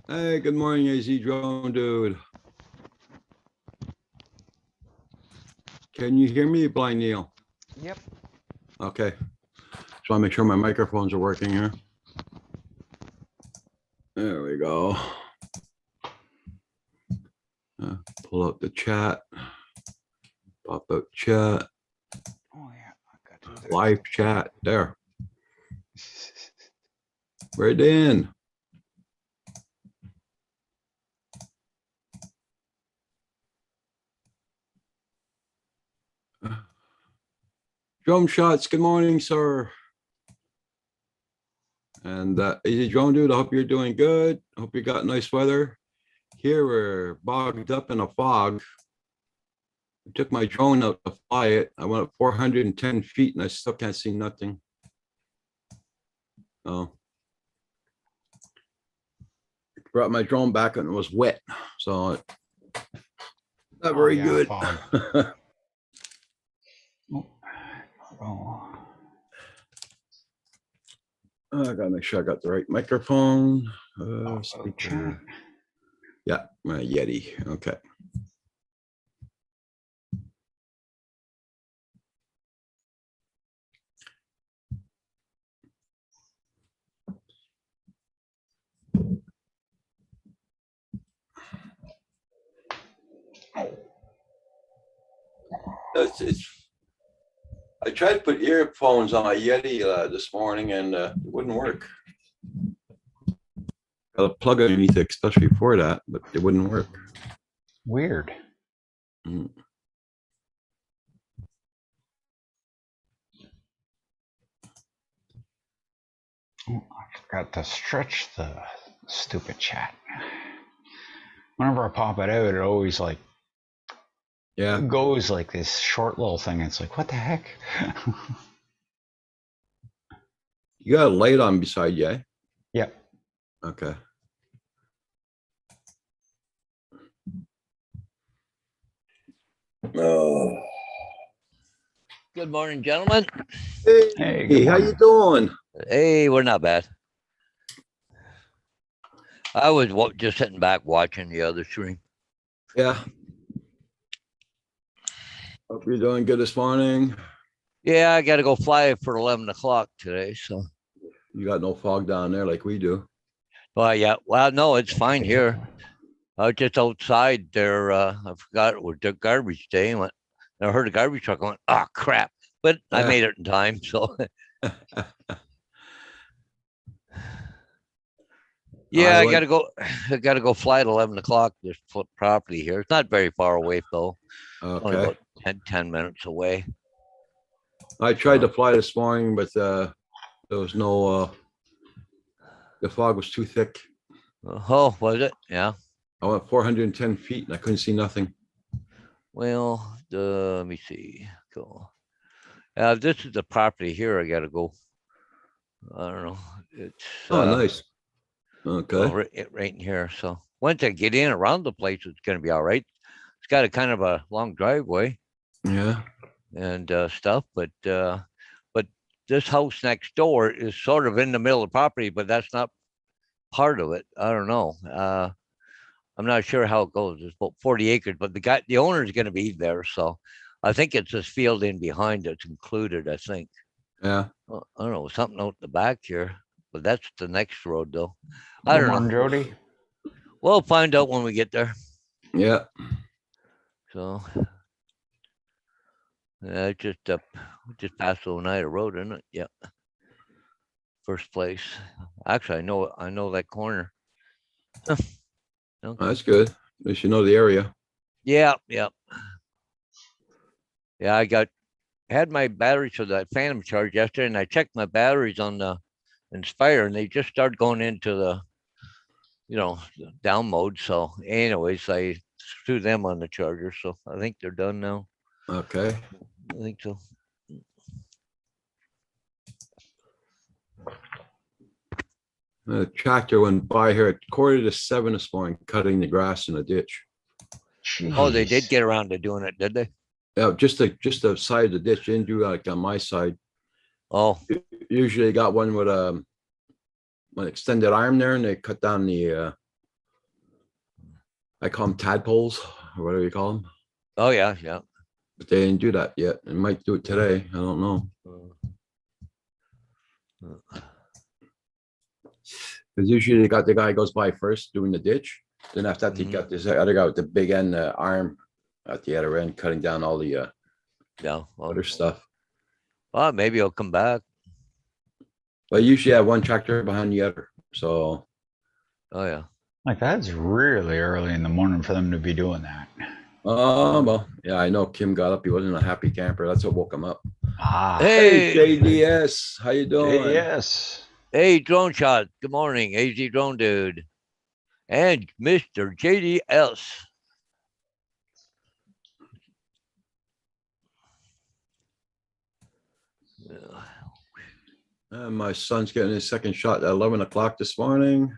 Hey, good morning, AZ Drone Dude. Can you hear me, Blind Neil? Yep. Okay. Just want to make sure my microphones are working here. There we go. Pull up the chat. Pop out chat. Oh yeah, I got to do that. Live chat. There. Right in. Drum shots. Good morning, sir. And AZ Drone Dude, I hope you're doing good. I hope you got nice weather. Here we're bogged up in a fog. I took my drone out to fly it. I went up 410 feet and I still can't see nothing. Oh. Brought my drone back and it was wet. So not very yeah, good. fog. Oh. I gotta make sure I got the right microphone. Chat. Speaker. Yeah, my Yeti. Okay. I tried to put earphones on my Yeti this morning and it wouldn't work. Got a plug underneath it, especially for that, but it wouldn't work. Weird. Mm. Oh, I forgot to stretch the stupid chat. Whenever I pop it out, it always like goes like this short little thing. It's like, what the heck? You got a light on beside you, eh? Yep. Okay. Oh. Good morning, gentlemen. Hey, how you doing? Hey, we're not bad. I was just sitting back watching the other stream. Yeah. Hope you're doing good this morning. Yeah, I got to go fly for 11 o'clock today. So you got no fog down there like we do. Well, yeah. Well, no, it's fine here. I was just outside there. I forgot it was the garbage day. And I heard a garbage truck going, oh, crap. But I made it in time. So yeah, I gotta go fly at 11 o'clock. This property here. It's not very far away though. Okay. Only about 10 minutes away. I tried to fly this morning, but there was no the fog was too thick. Oh, was it? Yeah. I went 410 feet and I couldn't see nothing. Well, let me see. Cool. This is the property here. I gotta go. I don't know. It's nice. Okay. Well, right in here. So once I get in around the place, it's gonna be all right. It's got a kind of a long driveway. Yeah. And stuff, but this house next door is sort of in the middle of the property, but that's not part of it. I don't know. I'm not sure how it goes. It's about 40 acres, but the owner is going to be there, so I think it's this field in behind that's included. I think. Yeah. Well, I don't know, something out the back here, but that's the next road though. I don't know, Jody. We'll find out when we get there. Yeah. So. Just past Oneida Road, isn't it? Yeah. First place. Actually, I know that corner. Okay. That's good. At least you know the area. Yeah. Yeah, I had my batteries for that Phantom charge yesterday, and I checked my batteries on the Inspire, and they just started going into the, down mode. So, anyways, I threw them on the charger, so I think they're done now. Okay. I think so. The tractor went by here at 6:45 this morning, cutting the grass in a ditch. Jeez. Oh, they did get around to doing it, did they? Yeah, just the side of the ditch. Didn't do like on my side. Oh. Usually got one with an extended arm there and they cut down the, I call them tadpoles or whatever you call them, Oh, yeah, yeah. but they didn't do that yet. They might do it today. I don't know. Because usually they got the guy goes by first doing the ditch. Then after that, they Mhm. got this other guy with the big end arm at the other end, cutting down all the Yeah. other stuff. Well, maybe he'll come back. But usually I have one tractor behind the other. So Oh, yeah. Like that's really early in the morning for them to be doing that. well, yeah, I know Kim got up. He wasn't a happy camper. That's what woke him up. Ah, Hey, Hey, JDS, how you doing? yes. hey, Drone Shot. Good morning, AZ Drone Dude. And Mr. JDS. Yeah. And my son's getting his second shot at 11 o'clock this morning.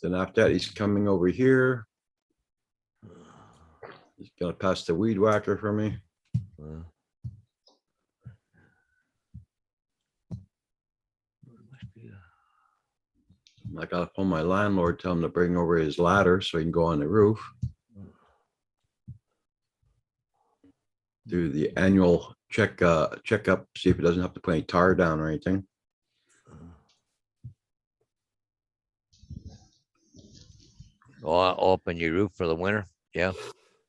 Then after that, he's coming over here. He's gonna pass the weed whacker for me. Uh, must be I gotta phone my landlord, tell him to bring over his ladder so he can go on the roof. Do the annual checkup, see if he doesn't have to put any tar down or anything. I'll open your roof for the winter. Yeah.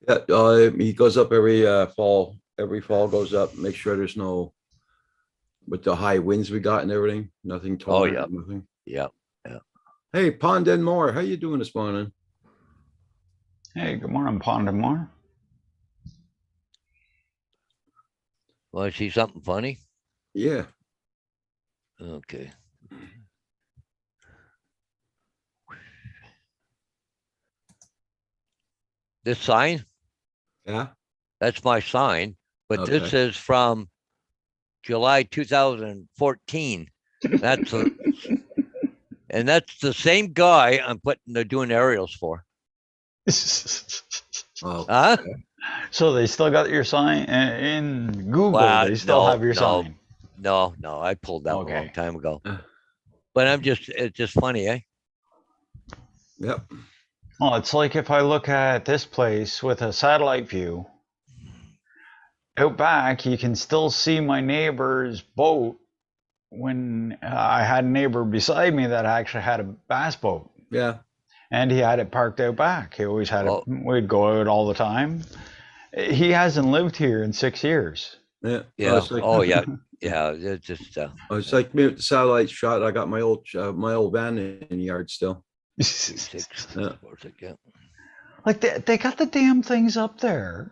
Yeah, he goes up every fall. Every fall goes up. Make sure there's no, with the high winds we got and everything, nothing Oh, torn. yeah. Nothing. Yeah. Hey, Pond and Moore, how you doing this morning? Hey, good morning, Pondamore. Want to see something funny? Yeah, Okay. This sign, yeah. that's my sign, but this Okay. is from July 2014. That's a, and that's the same guy I'm doing aerials for. Oh, Huh? So they still got your sign in Google. Well, They still have your no, sign. no. I pulled that one a long Okay. time ago. Uh. But it's just funny, eh? yep. Well, it's like if I look at this place with a satellite view. Out back, you can still see my neighbor's boat when I had a neighbor beside me that actually had a bass boat. Yeah. And he had it parked out back. He always had Oh. it. We'd go out all the time. He hasn't lived here in 6 years. Yeah. Yeah. It's like, Oh, yeah. Yeah. It's just it's like me with the satellite shot. I got my old van in the yard still. 6, Yeah. 4, 6, yeah. Like they got the damn things up there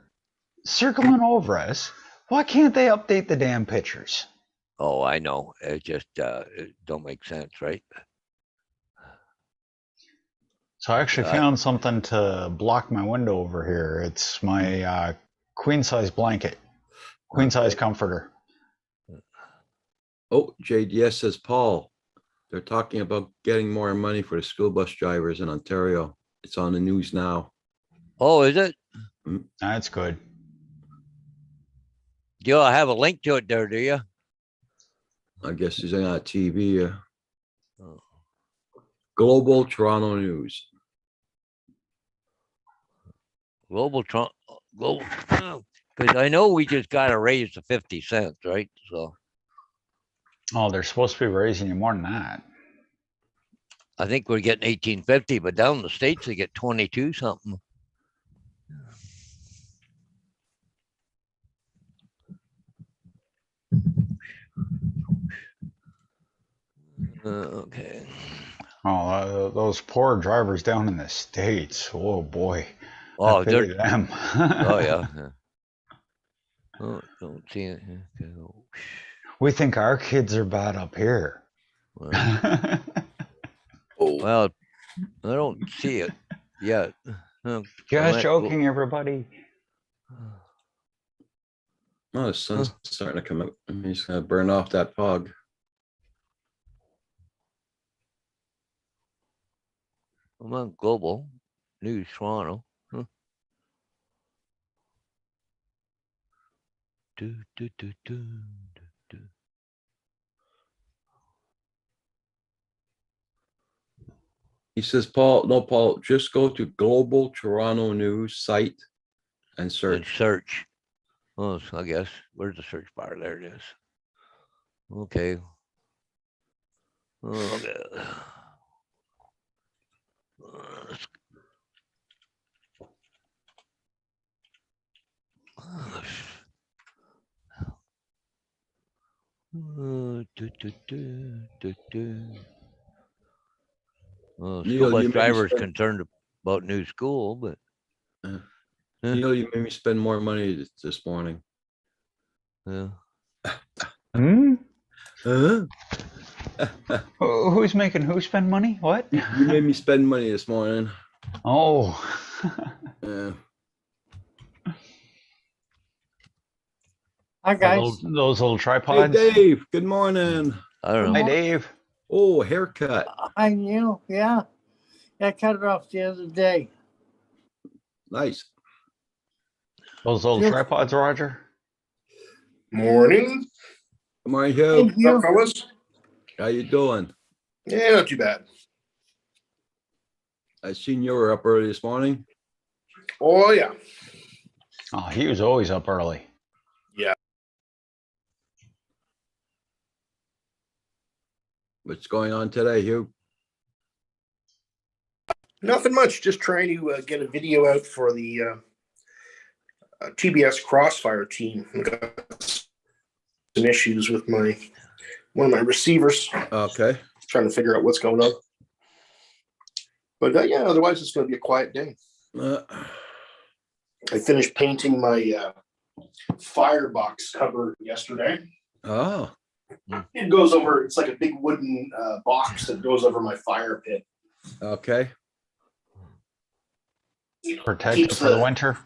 circling over us. Why can't they update the damn pictures? Oh, I know. It just it don't make sense, right? So I actually found something to block my window over here. It's my queen size blanket, queen size comforter. Oh, JDS says, Paul, they're talking about getting more money for the school bus drivers in Ontario. It's on the news now. Oh, is it? That's good. Do you have a link to it there, do you? I guess he's on TV. Oh. Global Toronto News. Global, because I know we just got a raise to 50 cents, right? So Oh, they're supposed to be raising you more than that. I think we're getting 18.50, but down in the States they get 22 something. Okay. Oh, those poor drivers down in the States. Oh boy. Oh, Pity they're them. oh yeah. Oh, don't see it. Okay. We think our kids are bad up here. Well, well, I don't see it yet. Just joking, everybody. Oh, the sun's starting to come up. He's gonna burn off that fog. I'm on Global News Toronto. Huh. Do, do, do, do, do, do. He says, Paul, no, Paul, just go to Global Toronto News site and And search. search. Oh, so I guess, where's the search bar? There it is. Okay. Okay. Well, school Neil, bus you made me drivers spend, concerned about new school, but uh, Yeah. Neil, you made me spend more money this morning. yeah. Hmm? Huh? Who's making who spend money? What? You made me spend money this morning. Oh. Yeah. Hi, guys. Those little Hey, tripods. Dave, good morning. I don't Hi, know. Dave. Oh, haircut. I knew, yeah. I cut it off the other day. Nice. Those little Yes. tripods, Roger. Morning, Good morning, Hugh. Thank what's up, you. fellas? How you doing? Yeah, not too bad. I seen you were up early this morning. Oh, yeah. Oh, he was always up early. What's going on today, Hugh? Nothing much. Just trying to get a video out for the TBS Crossfire team. I've got some issues with one of my receivers. Okay. Trying to figure out what's going on. But yeah, otherwise it's going to be a quiet day. Uh, I finished painting my firebox cover yesterday. oh, It goes over. It's like a big wooden box that goes over my fire pit. okay. Protected Keeps for the winter.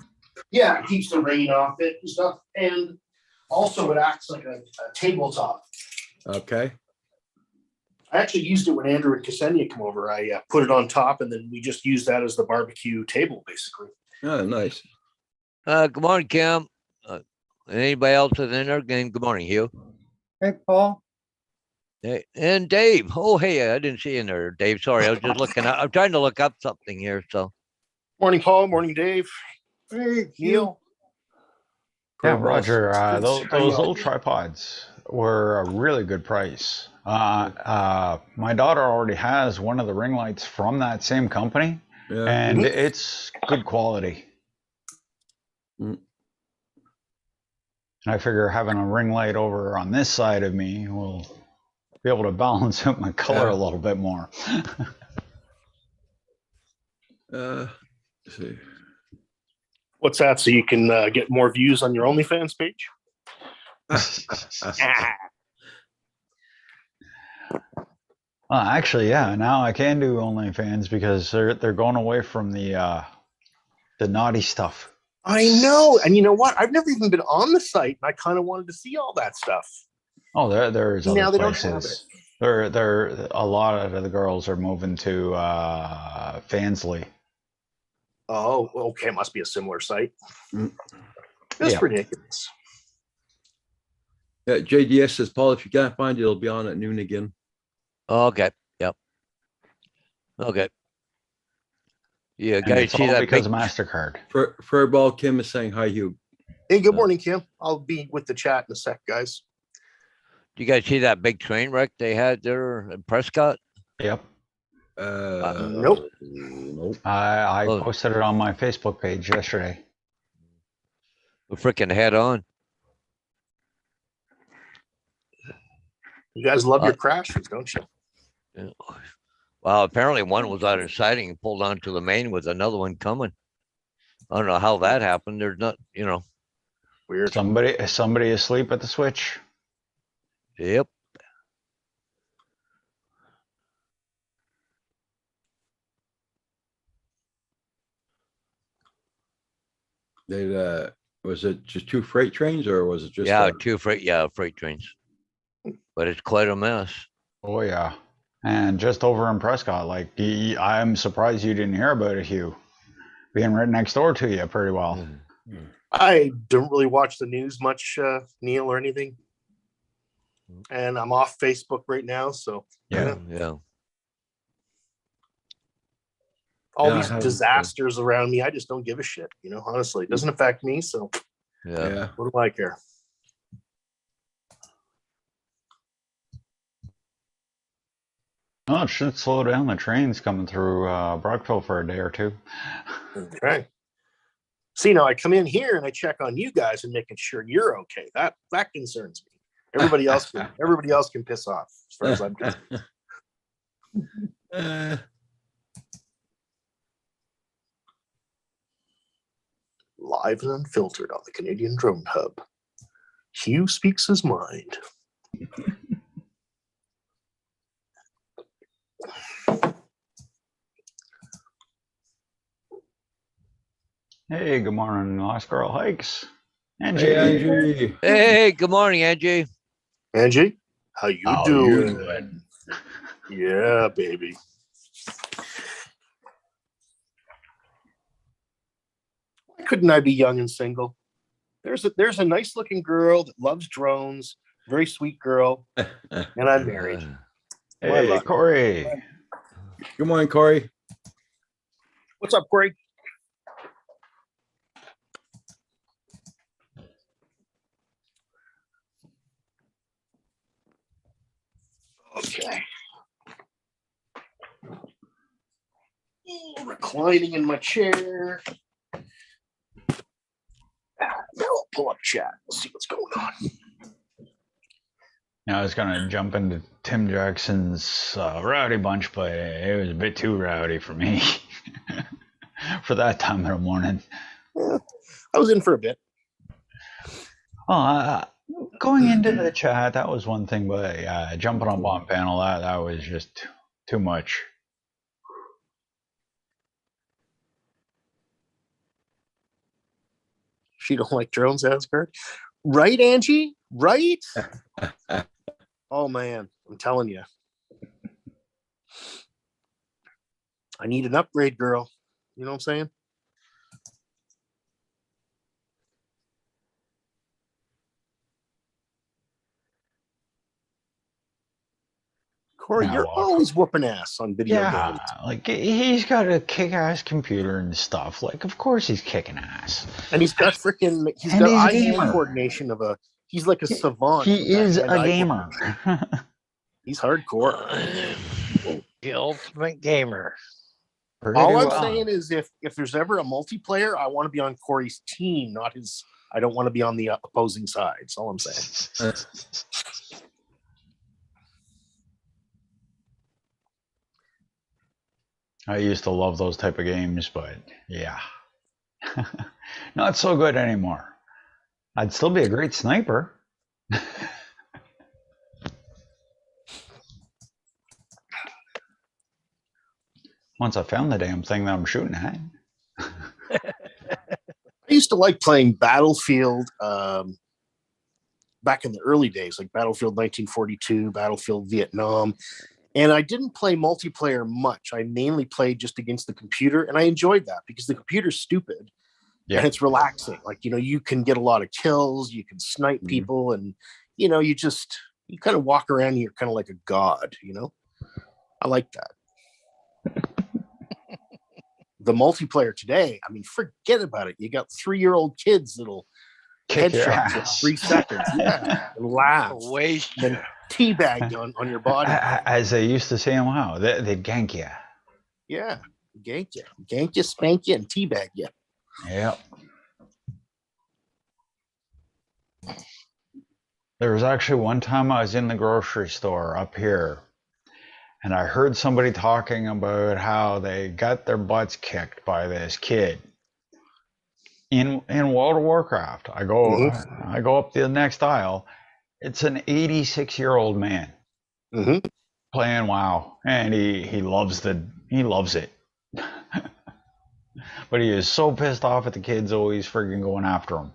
Yeah, it keeps the rain off it and stuff. And also it acts like a tabletop. Okay. I actually used it when Andrew and Ksenia come over. I put it on top and then we just use that as the barbecue table, basically. Oh, nice. Good morning, Kim. Anybody else in there? Again, good morning, Hugh. Hey, Paul. Hey, and Dave. Oh, hey, I didn't see you in there, Dave. Sorry, I was just looking. I'm trying to look up something here. So Morning, Paul. Morning, Dave. Hey, Neil. Yeah, Curveballs. Roger. Good Those to see you. little tripods were a really good price. My daughter already has one of the ring lights from that same company, Yeah. and Mhm. it's good quality. Mm. And I figure having a ring light over on this side of me will be able to balance out my color Yeah. a little bit more. Let's see. What's that? So you can get more views on your OnlyFans page? Actually, yeah. Now I can do OnlyFans because they're going away from the naughty stuff. I know. And you know what? I've never even been on the site and I kind of wanted to see all that stuff. Oh, there's Now other they don't have places. There a lot of the girls are moving to Fansly. Oh, okay. It must be a similar site. Mm. That's Yeah. ridiculous. Yeah, JDS says, Paul, if you can't find it, it'll be on at noon again. okay, yep. Okay. Yeah, And guys, it's see all that because big of MasterCard. Furball Kim is saying hi, Hugh. Hey, good morning, Kim. I'll be with the chat in a sec, guys. Do you guys see that big train wreck they had there in Prescott? Yep. Nope. Nope. I Oh. posted it on my Facebook page yesterday. Freaking head on. You guys love your crashes, don't you? Yeah. Well, apparently one was out of sighting and pulled onto the main with another one coming. I don't know how that happened. There's not, Weird. Somebody asleep at the switch. Yep. They was it just two freight trains or was it just Yeah, freight trains. But it's quite a mess. Oh yeah. And just over in Prescott, like I'm surprised you didn't hear about it, Hugh. Being right next door to you pretty well. I don't really watch the news much, Neil, or anything. And I'm off Facebook right now, so Yeah. Yeah. all Yeah, I these have, disasters around me. I just don't give a shit. Honestly, it doesn't affect me. So Yeah. Yeah. what do I care? Oh, it should slow down. The train's coming through Brockville for a day or two. Okay. See, now I come in here and I check on you guys and making sure you're okay. That concerns me. Everybody else can piss off as far as I'm concerned. Live and unfiltered on the Canadian Drone Hub. Hugh speaks his mind. Hey, good morning, Lost Girl Hikes. Angie. Hey, Angie. Hey, good morning, Angie. Angie, how you How doing? you doing? Yeah, baby. Why couldn't I be young and single? There's a nice looking girl that loves drones, very sweet girl, and I'm married. My Hey, luck. Corey. Good morning, Corey. What's up, Corey? Okay. Reclining in my chair. Now I'll pull up chat. We'll see what's going on. Now I was gonna jump into Tim Jackson's Rowdy Bunch, but it was a bit too rowdy for me for that time of the morning. Yeah, I was in for a bit. Going into the chat, that was one thing, but jumping up on panel, that was just too much. She don't like drones, Asgard. Right, Angie? Right? Oh, man. I'm telling you. I need an upgrade, girl. You know what I'm saying? Corey, Now you're walk. always whooping ass on video games. Like he's got a kick-ass computer and stuff. Like, of course he's kicking ass. And he's got freaking, he's And got he's a eye-hand gamer. coordination of he's like a savant. He with that is a hand-eye gamer. coordination. He's hardcore. The ultimate gamer. All I'm saying is if there's ever a multiplayer, I want to be on Corey's team, not his. I don't want to be on the opposing side. That's all I'm saying. I used to love those type of games, but yeah, not so good anymore. I'd still be a great sniper. Once I found the damn thing that I'm shooting at. I used to like playing Battlefield back in the early days, like Battlefield 1942, Battlefield Vietnam. And I didn't play multiplayer much. I mainly played just against the computer. And I enjoyed that because the computer's stupid. Yeah. And it's relaxing. Like, you can get a lot of kills, you can snipe people, and, you kind of walk around and you're kind of like a god, I like that. The multiplayer today, I mean, forget about it. You got 3-year-old kids that'll Kick your headshot for ass. 3 seconds. Yeah. And laugh. Waste. And then teabag you on your body. As they used to say in WoW, they'd gank you. Yeah. Gank you, spank you, and teabag you. Yep. There was actually one time I was in the grocery store up here, and I heard somebody talking about how they got their butts kicked by this kid in World of Warcraft. I go up the next aisle. It's an 86-year-old man playing WoW, and he loves it. But he is so pissed off at the kids always friggin' going after him.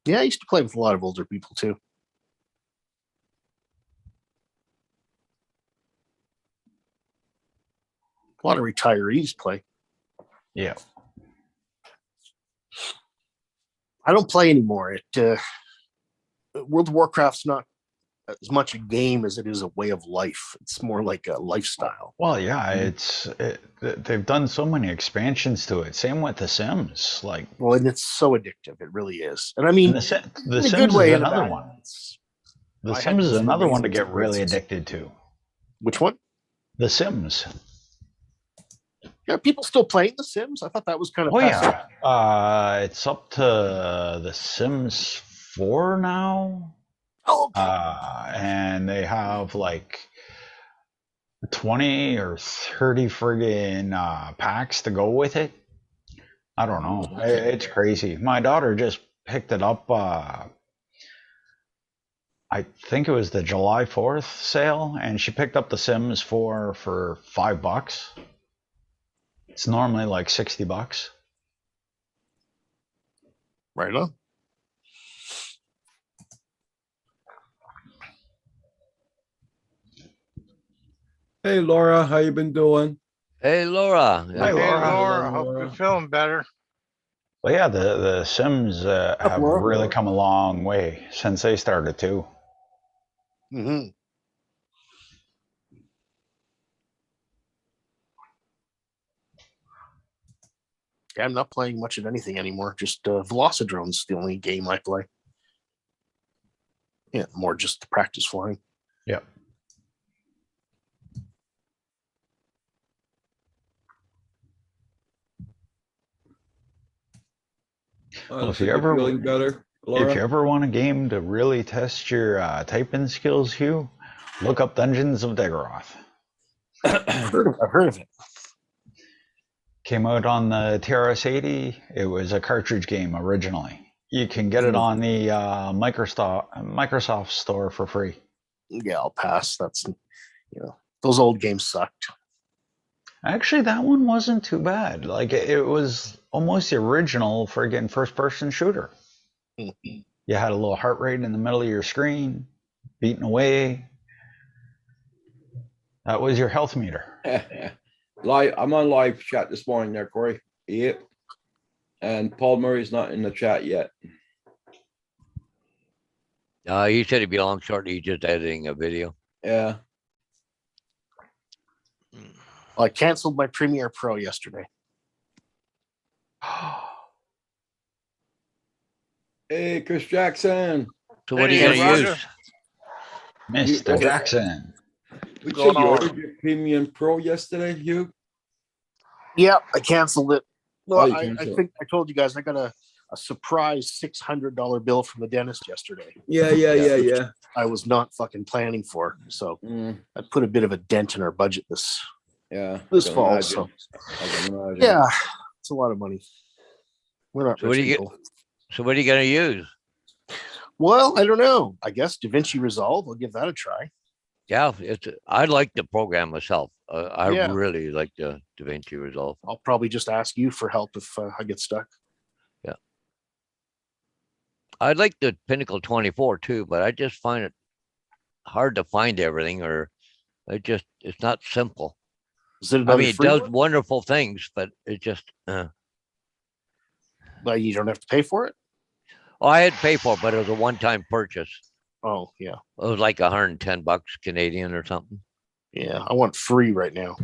Yeah, I used to play with a lot of older people too. A lot of retirees play. Yeah. I don't play anymore. World of Warcraft's not as much a game as it is a way of life. It's more like a lifestyle. Well, yeah, they've done so many expansions to it. Same with The Sims. Like, Well, and it's so addictive. It really is. And I mean, and The in a Sims good is way. In a another bad one. way. The I had Sims is some another one to amazing get really experiences. addicted to. Which one? The Sims. Yeah, people still playing The Sims. I thought that was kind of Oh passe. yeah, it's up to The Sims 4 now, Oh, okay. and they have like 20 or 30 friggin' packs to go with it. I don't know. It's crazy. My daughter just picked it up. I think it was the July 4th sale, and she picked up The Sims 4 for $5. It's normally like $60. Right on. Hey, Laura, how you been doing? Hey, Laura. Hi, Hey, Laura. Laura, Hello, hope you're Laura. feeling better. But yeah, the Sims have Laura. really come a long way since they started too. Mm-hmm. Yeah, I'm not playing much of anything anymore. Just Velocidrone's the only game I play. Yeah, more just to practice flying. Yep. Well, if So you you're ever feeling better, Laura? if you ever want a game to really test your typing skills, Hugh, look up Dungeons of Daggeroth. I've heard of it. Came out on the TRS-80. It was a cartridge game originally. You can get it on the Microsoft store for free. Yeah, I'll pass. That's, those old games sucked. Actually, that one wasn't too bad. Like it was almost the original friggin' first-person shooter. Mhm. You had a little heart rate in the middle of your screen, beating away. That was your health meter. Live, I'm on live chat this morning there, Corey. Yep. And Paul Murray's not in the chat yet. He said he'd be along shortly. He's just editing a video. Yeah. I canceled my Premiere Pro yesterday. Hey, Chris Jackson. So what are you Hey, gonna Roger. use? Mr. You- Jackson. We Going said you on? ordered your Premium Pro yesterday, Hugh? Yeah, I canceled it. Oh, Well, you I canceled it. think I told you guys I got a surprise $600 bill from the dentist yesterday. Yeah. I was not fucking planning for. So Mm, I put a bit of a dent in our budget this yeah. this I can fall. imagine. So I can imagine. yeah, it's a lot of money. We're not So what rich do you get- people. So what are you gonna use? Well, I don't know. I guess DaVinci Resolve. I'll give that a try. Yeah, I like the program myself. I Yeah. really like the DaVinci Resolve. I'll probably just ask you for help if I get stuck. I like the Pinnacle 24 too, but I just find it hard to find everything, or it's not simple. Is it I another mean, it free does one? wonderful things, but it just. Like you don't have to pay for it? Oh, I had to pay for it, but it was a one-time purchase. Oh yeah. It was like $110 Canadian or something. Yeah. I want free right now.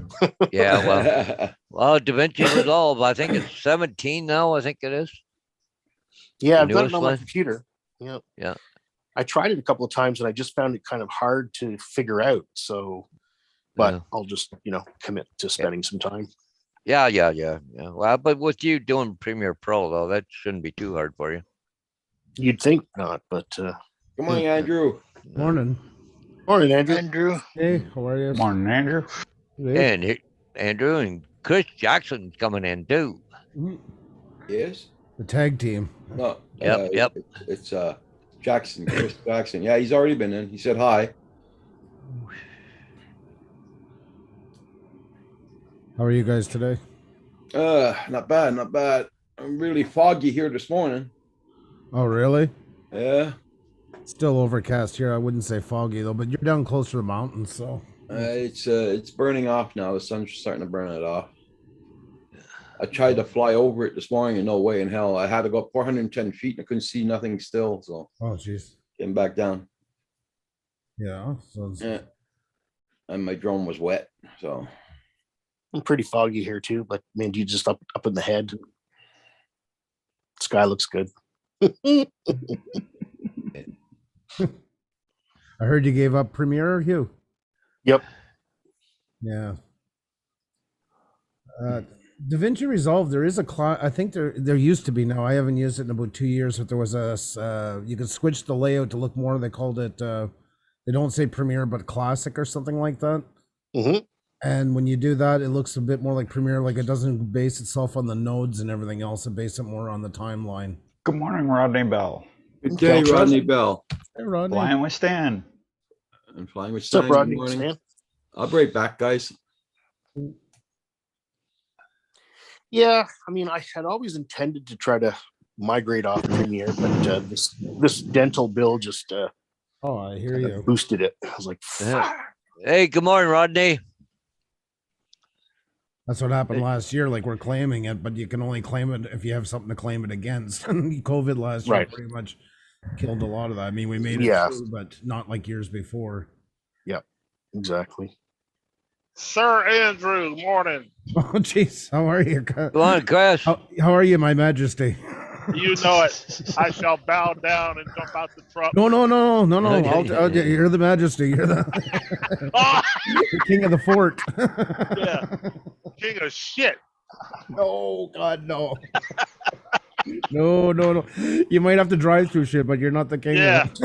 Yeah, well, DaVinci Resolve, I think it's 17 now. I think it is. Yeah, The I've got it newest on my one? computer. Yeah. Yeah. I tried it a couple of times and I just found it kind of hard to figure out. So, but Yeah. I'll just, commit to spending some time. Yeah. Well, but with you doing Premiere Pro though, that shouldn't be too hard for you. You'd think not, but Come on, Andrew. Morning. morning, Andrew. Andrew, Hey, how are you? Morning, Andrew. Hey. And Andrew and Chris Jackson's coming in too. Mhm. Yes? The tag team. No. Yep. It's Jackson, Chris Jackson. Yeah, he's already been in. He said hi. How are you guys today? Not bad. I'm really foggy here this morning. Oh, really? Yeah. Still overcast here. I wouldn't say foggy though, but you're down close to the mountains, so It's burning off now. The sun's starting to burn it off. I tried to fly over it this morning and no way in hell. I had to go up 410 feet and I couldn't see nothing still. So oh jeez. getting back down. Yeah. So it's, Yeah. And my drone was wet, so. I'm pretty foggy here too, but man, you just up in the head. Sky looks good. I heard you gave up Premiere, Hugh. Yep. Yeah. DaVinci Resolve, there is a I think there used to be now. I haven't used it in about 2 years, but there was you could switch the layout to look more. They called it they don't say Premiere but Classic or something like that. Mm-hmm. And when you do that, it looks a bit more like Premiere. Like it doesn't base itself on the nodes and everything else. It bases it more on the timeline. Good morning, Rodney Bell. Good day, Belcher. Rodney Bell. Hey, Rodney. Flying with Stan. I'm flying with What's up, Stan. Good Rodney? morning. Stan? I'll be right back, guys. Yeah, I mean, I had always intended to try to migrate off Premiere, but this dental bill just Oh, I hear kinda you. boosted it. I was like, Yeah. "Fuck." Hey, good morning, Rodney. That's what happened last year. Like we're claiming it, but you can only claim it if you have something to claim it against. COVID last year Right. pretty much killed a lot of that. I mean, we made it Yeah. through, but not like years before. Exactly. Sir Andrew, morning. Oh, jeez. How are you? Go on, Chris. How are you, My Majesty? You know it. I shall bow down and jump out the truck. No. You're the Majesty. You're the, Ah, the king of the fort. yeah, king of shit. No, God, no. No. You might have to drive through shit, but you're not the king. Yeah. Of it.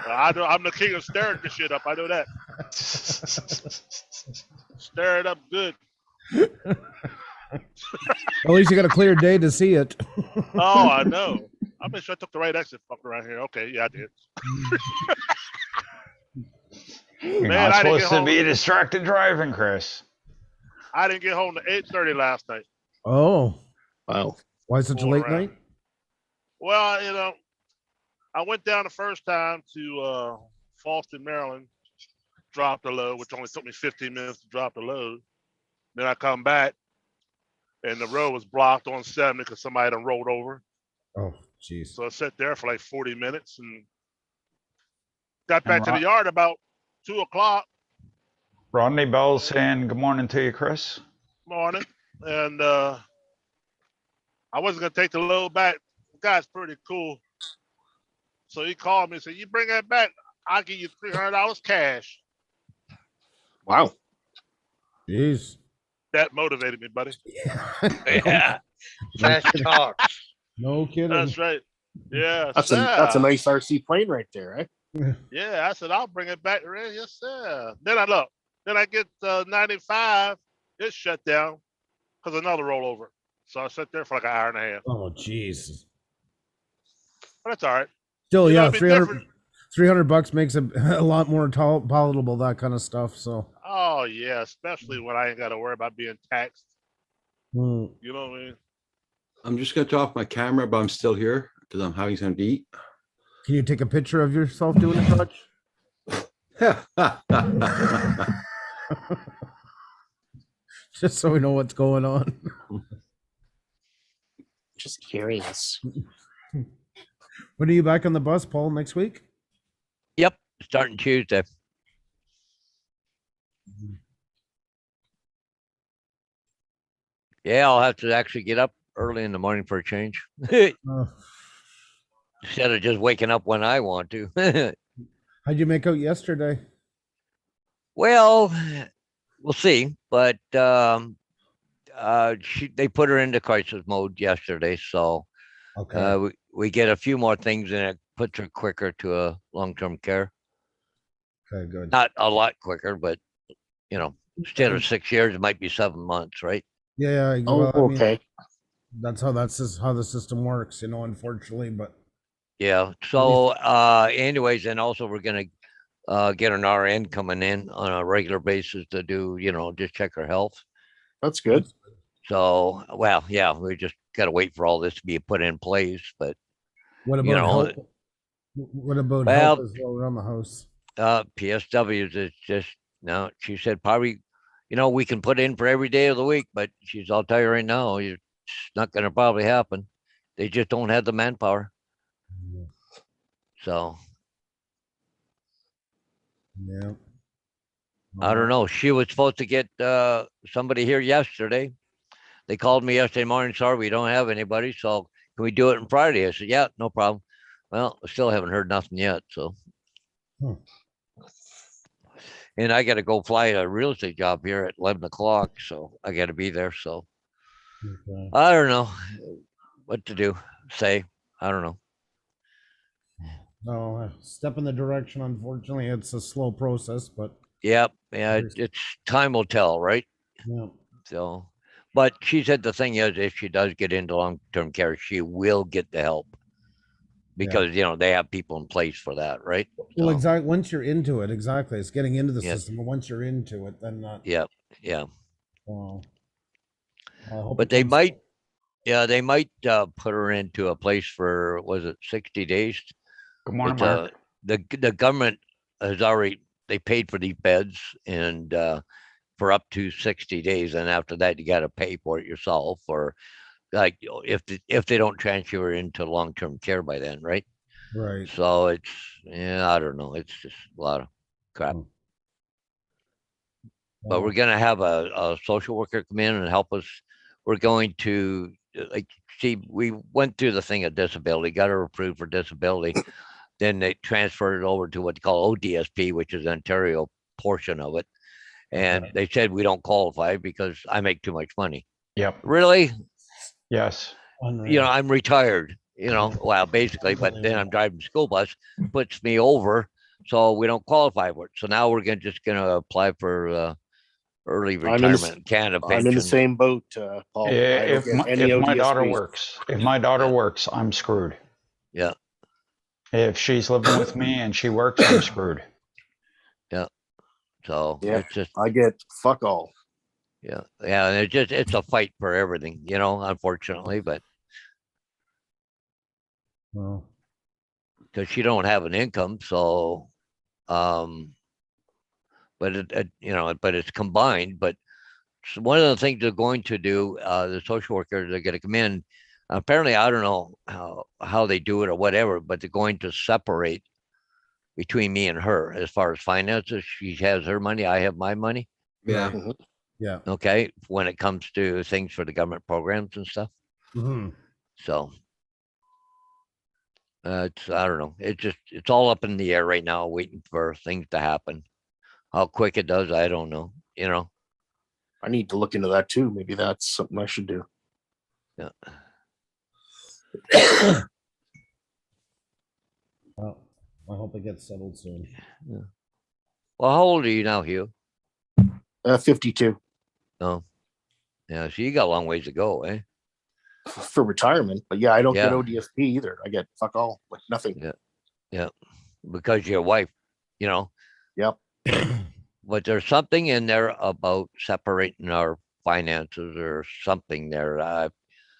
I know. I'm the king of stirring the shit up. I know that. Stir it up good. At least you got a clear day to see it. Oh, I know. I make sure I took the right exit fuck around here. Okay, yeah, I did. You're Man, not I didn't supposed get to home. be distracted driving, Chris. I didn't get home to 8:30 last night. Oh, Wow. why such a Fooling late around. night? Well, you know, I went down the first time to Falston, Maryland, dropped the load, which only took me 15 minutes to drop the load. Then I come back, and the road was blocked on 70 because somebody done rolled over. Oh, jeez. So I sat there for like 40 minutes and got back to Ro- the yard about 2 o'clock Rodney Bell saying good morning to you, Chris. morning, and I wasn't gonna take the load back. The guy's pretty cool, so he called me and said, "You bring that back, I'll give you $300 cash." Wow. Jeez. That motivated me, buddy. Yeah. Fast talk. No kidding. That's right. Yeah, That's a nice RC plane right there, eh? Yeah, I said I'll bring it back. Yes, sir. Then I look. Then I get 95. It's shut down because another rollover. So I sat there for like an hour and a half. Oh, jeez. But that's all right. Still, You know, yeah, it'd be 300, different. 300 bucks makes it a lot more palatable, that kind of stuff. So, Oh yeah, especially when I ain't got to worry about being taxed. mm. You know what I mean? I'm just gonna turn off my camera, but I'm still here because I'm having something to eat. Can you take a picture of yourself doing it, Dutch? Just so we know what's going on. Just curious. When are you back on the bus, Paul? Next week? Yep, starting Tuesday. Yeah, I'll have to actually get up early in the morning for a change Uh, instead of just waking up when I want to. how'd you make out yesterday? Well, we'll see, but they put her into crisis mode yesterday, so Okay. we get a few more things and it puts her quicker to a long-term care. Okay, good. Not a lot quicker, but you know, instead of 6 years, it might be 7 months, right? Yeah. Oh, well, I mean, okay. that's how how the system works, unfortunately, but Yeah. So, anyways, and also we're gonna get an RN coming in on a regular basis to do, just check her health. That's good. So, well, yeah, we just gotta wait for all this to be put in place. But what about you know, help? What about well, help as well around the house? PSWs is just no. She said probably, we can put in for every day of the week, but I'll tell you right now, it's not gonna probably happen. They just don't have the manpower. So. Yeah. I don't know. She was supposed to get somebody here yesterday. They called me yesterday morning. Sorry, we don't have anybody. So can we do it on Friday? I said, yeah, no problem. Well, I still haven't heard nothing yet. So, Hmm. and I got to go fly a real estate job here at 11 o'clock. So I got to be there. So Okay. I don't know what to do. Say, I don't know. No, step in the direction. Unfortunately, it's a slow process, but Yep. Yeah. There's- It's time will tell, right? yeah. So, but she said the thing is, if she does get into long-term care, she will get the help because, you know, they have people in place for that, right? Well, So, exactly. Once you're into it, exactly. It's getting into the Yep. system. And once you're into it, then not. yeah. Yeah. Well, I hope But it they comes- might, yeah, they might put her into a place for, was it 60 days? Good morning, It's, Mark. the government has already, they paid for these beds and for up to 60 days. And after that, you got to pay for it yourself, or like if they don't transfer into long-term care by then, right? Right. So it's, yeah, I don't know. It's just a lot of crap. Hmm. But we're gonna have a social worker come in and help us. We're going to like see. We went through the thing of disability, got her approved for disability. Then they transferred it over to what they call ODSP, which is Ontario portion of it. And Okay. they said we don't qualify because I make too much money. Yep. Really? Yes. Unreal. You know, I'm retired. You know, well, basically, but then I'm driving school bus, puts me over, so we don't qualify for it. So now we're just gonna apply for early I'm in the s- retirement Canada I'm in pension. the same boat, Paul. I don't If get my, any if my daughter ODSP. works, if my daughter works, I'm screwed. Yeah. If she's living with me and she works, I'm screwed. So Yeah. it's just, I get fuck all. yeah, and it's a fight for everything, you know, unfortunately, but Well, because she don't have an income, so, but you know, but it's combined, but one of the things they're going to do, the social workers are gonna come in. Apparently, I don't know how they do it or whatever, but they're going to separate between me and her as far as finances. She has her money, I have my money. Yeah. yeah. Okay, when it comes to things for the government programs and stuff. Mhm. So it's, I don't know. It's all up in the air right now, waiting for things to happen. How quick it does, I don't know, you know? I need to look into that too. Maybe that's something I should do. Yeah. Well, I hope it gets settled soon. Well, how old are you now, Hugh? 52 Oh, yeah, so you got a long ways to go, eh? for retirement, but yeah, I don't get Yeah. ODSP either. I get fuck all, like nothing. Yeah. Because your wife, you know? Yep. But there's something in there about separating our finances or something there.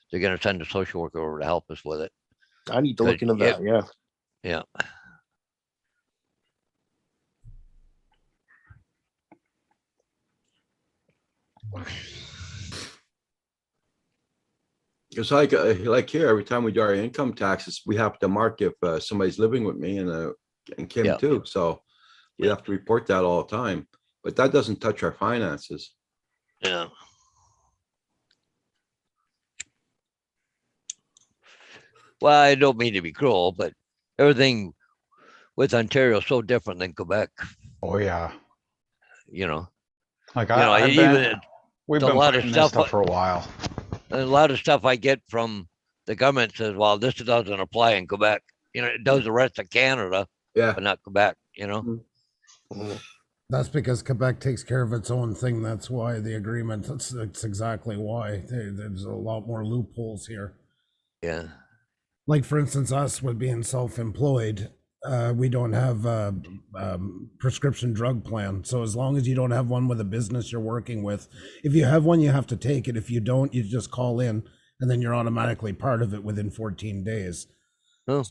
They're gonna send a social worker over to help us with it. I need to look Good. into that. Yeah. Yeah. It's like here, every time we do our income taxes, we have to mark if somebody's living with me and Kim Yeah. too. So we have to report that all the time, but that doesn't touch our finances. Yeah. Well, I don't mean to be cruel, but everything with Ontario is so different than Quebec, Oh yeah. you know? Like You know, I've even been, we've a been lot of fighting stuff this stuff for a while. a lot of stuff I get from the government says, well, this doesn't apply in Quebec. You know, it does the rest of Canada, Yeah. but not Quebec, you know? Mhm. That's because Quebec takes care of its own thing. That's why the agreement. That's exactly why there's a lot more loopholes here. Yeah. Like for instance, us with being self-employed, we don't have a prescription drug plan. So as long as you don't have one with a business you're working with, if you have one, you have to take it. If you don't, you just call in, and then you're automatically part of it within 14 days. Oh.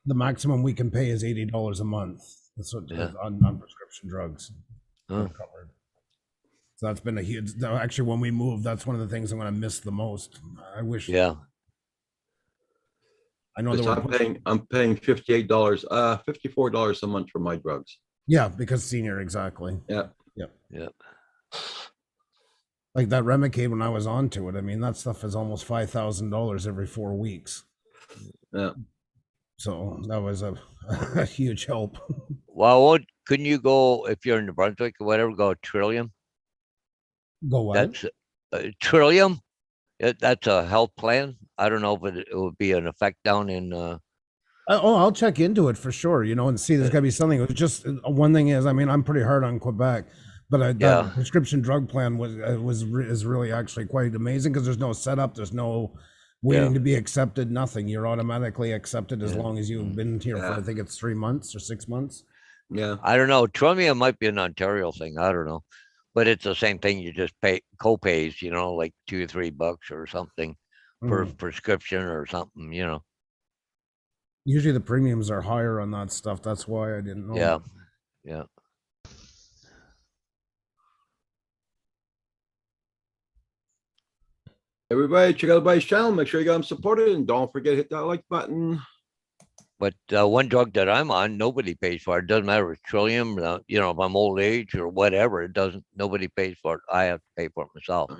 The maximum we can pay is $80 a month. That's what Yeah. on prescription drugs. Oh. Covered. So that's been a huge. Actually, when we move, that's one of the things I'm going to miss the most. I wish. Yeah. I know Because there were. I'm paying $58, $54 a month for my drugs. Yeah, because senior, exactly. Yeah. Yeah. Like that Remicade when I was onto it. I mean, that stuff is almost $5,000 every 4 weeks. Yeah. So that was a, a huge help. Well, couldn't you go if you're in New Brunswick or whatever? Go Trillium. Go what? That's Trillium. That's a health plan. I don't know if it would be an effect down in. Oh, I'll check into it for sure, you know, and see. There's got to be something. It was just one thing is, I mean, I'm pretty hard on Quebec, but Yeah. that prescription drug plan is really actually quite amazing because there's no setup, there's no waiting to be accepted, nothing. You're automatically accepted as Yeah. long as you've been here for Yeah. I think it's 3 months or 6 months. Yeah. I don't know. Trillium might be an Ontario thing. I don't know, but it's the same thing. You just pay co-pays, you know, like $2 or $3 or something per prescription or something, you know. Usually the premiums are higher on that stuff. That's why I didn't know. Yeah. Yeah. Everybody, check out everybody's channel. Make sure you got them supported, and don't forget to hit that like button. But one drug that I'm on, nobody pays for it. Doesn't matter if it's Trillium, you know, if I'm old age or whatever, it doesn't. Nobody pays for it. I have to pay for it myself.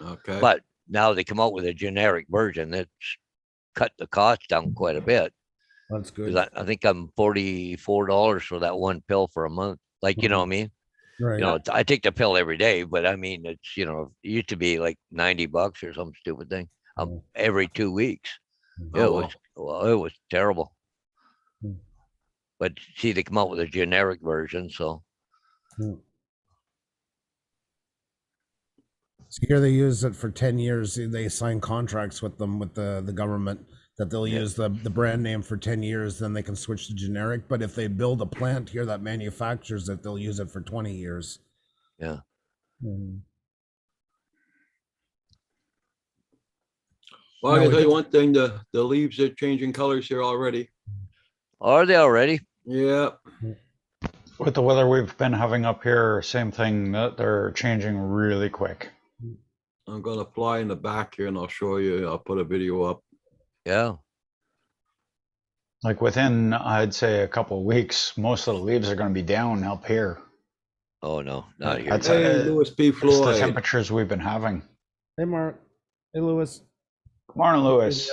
Okay. But now they come out with a generic version that's cut the cost down quite a bit. That's good. 'Cause I think I'm $44 for that one pill for a month. Like, you know what I mean? Right. You know, I take the pill every day, but I mean, it's, you know, it used to be like $90 or some stupid thing every 2 weeks. Oh, It was terrible. Mm. But see, they come out with a generic version, so So here they use it for 10 years. They sign contracts with them, with the government, that they'll use the brand name for 10 years, then they can switch to generic. But if they build a plant here that manufactures it, they'll use it for 20 years. yeah. Mhm. well, I No, can it tell you does- one thing: the leaves are changing colors here already. Are they already? Yeah. With the weather we've been having up here, same thing. That they're changing really quick. I'm gonna fly in the back here, and I'll show you. I'll put a video up. Yeah. Like within, I'd say a couple of weeks, most of the leaves are going to be down up here. Oh no, not here. That's yet. Hey, Louis P. It's the Floyd. temperatures we've been having. Hey, Mark. Hey, Lewis. Good morning, Lewis.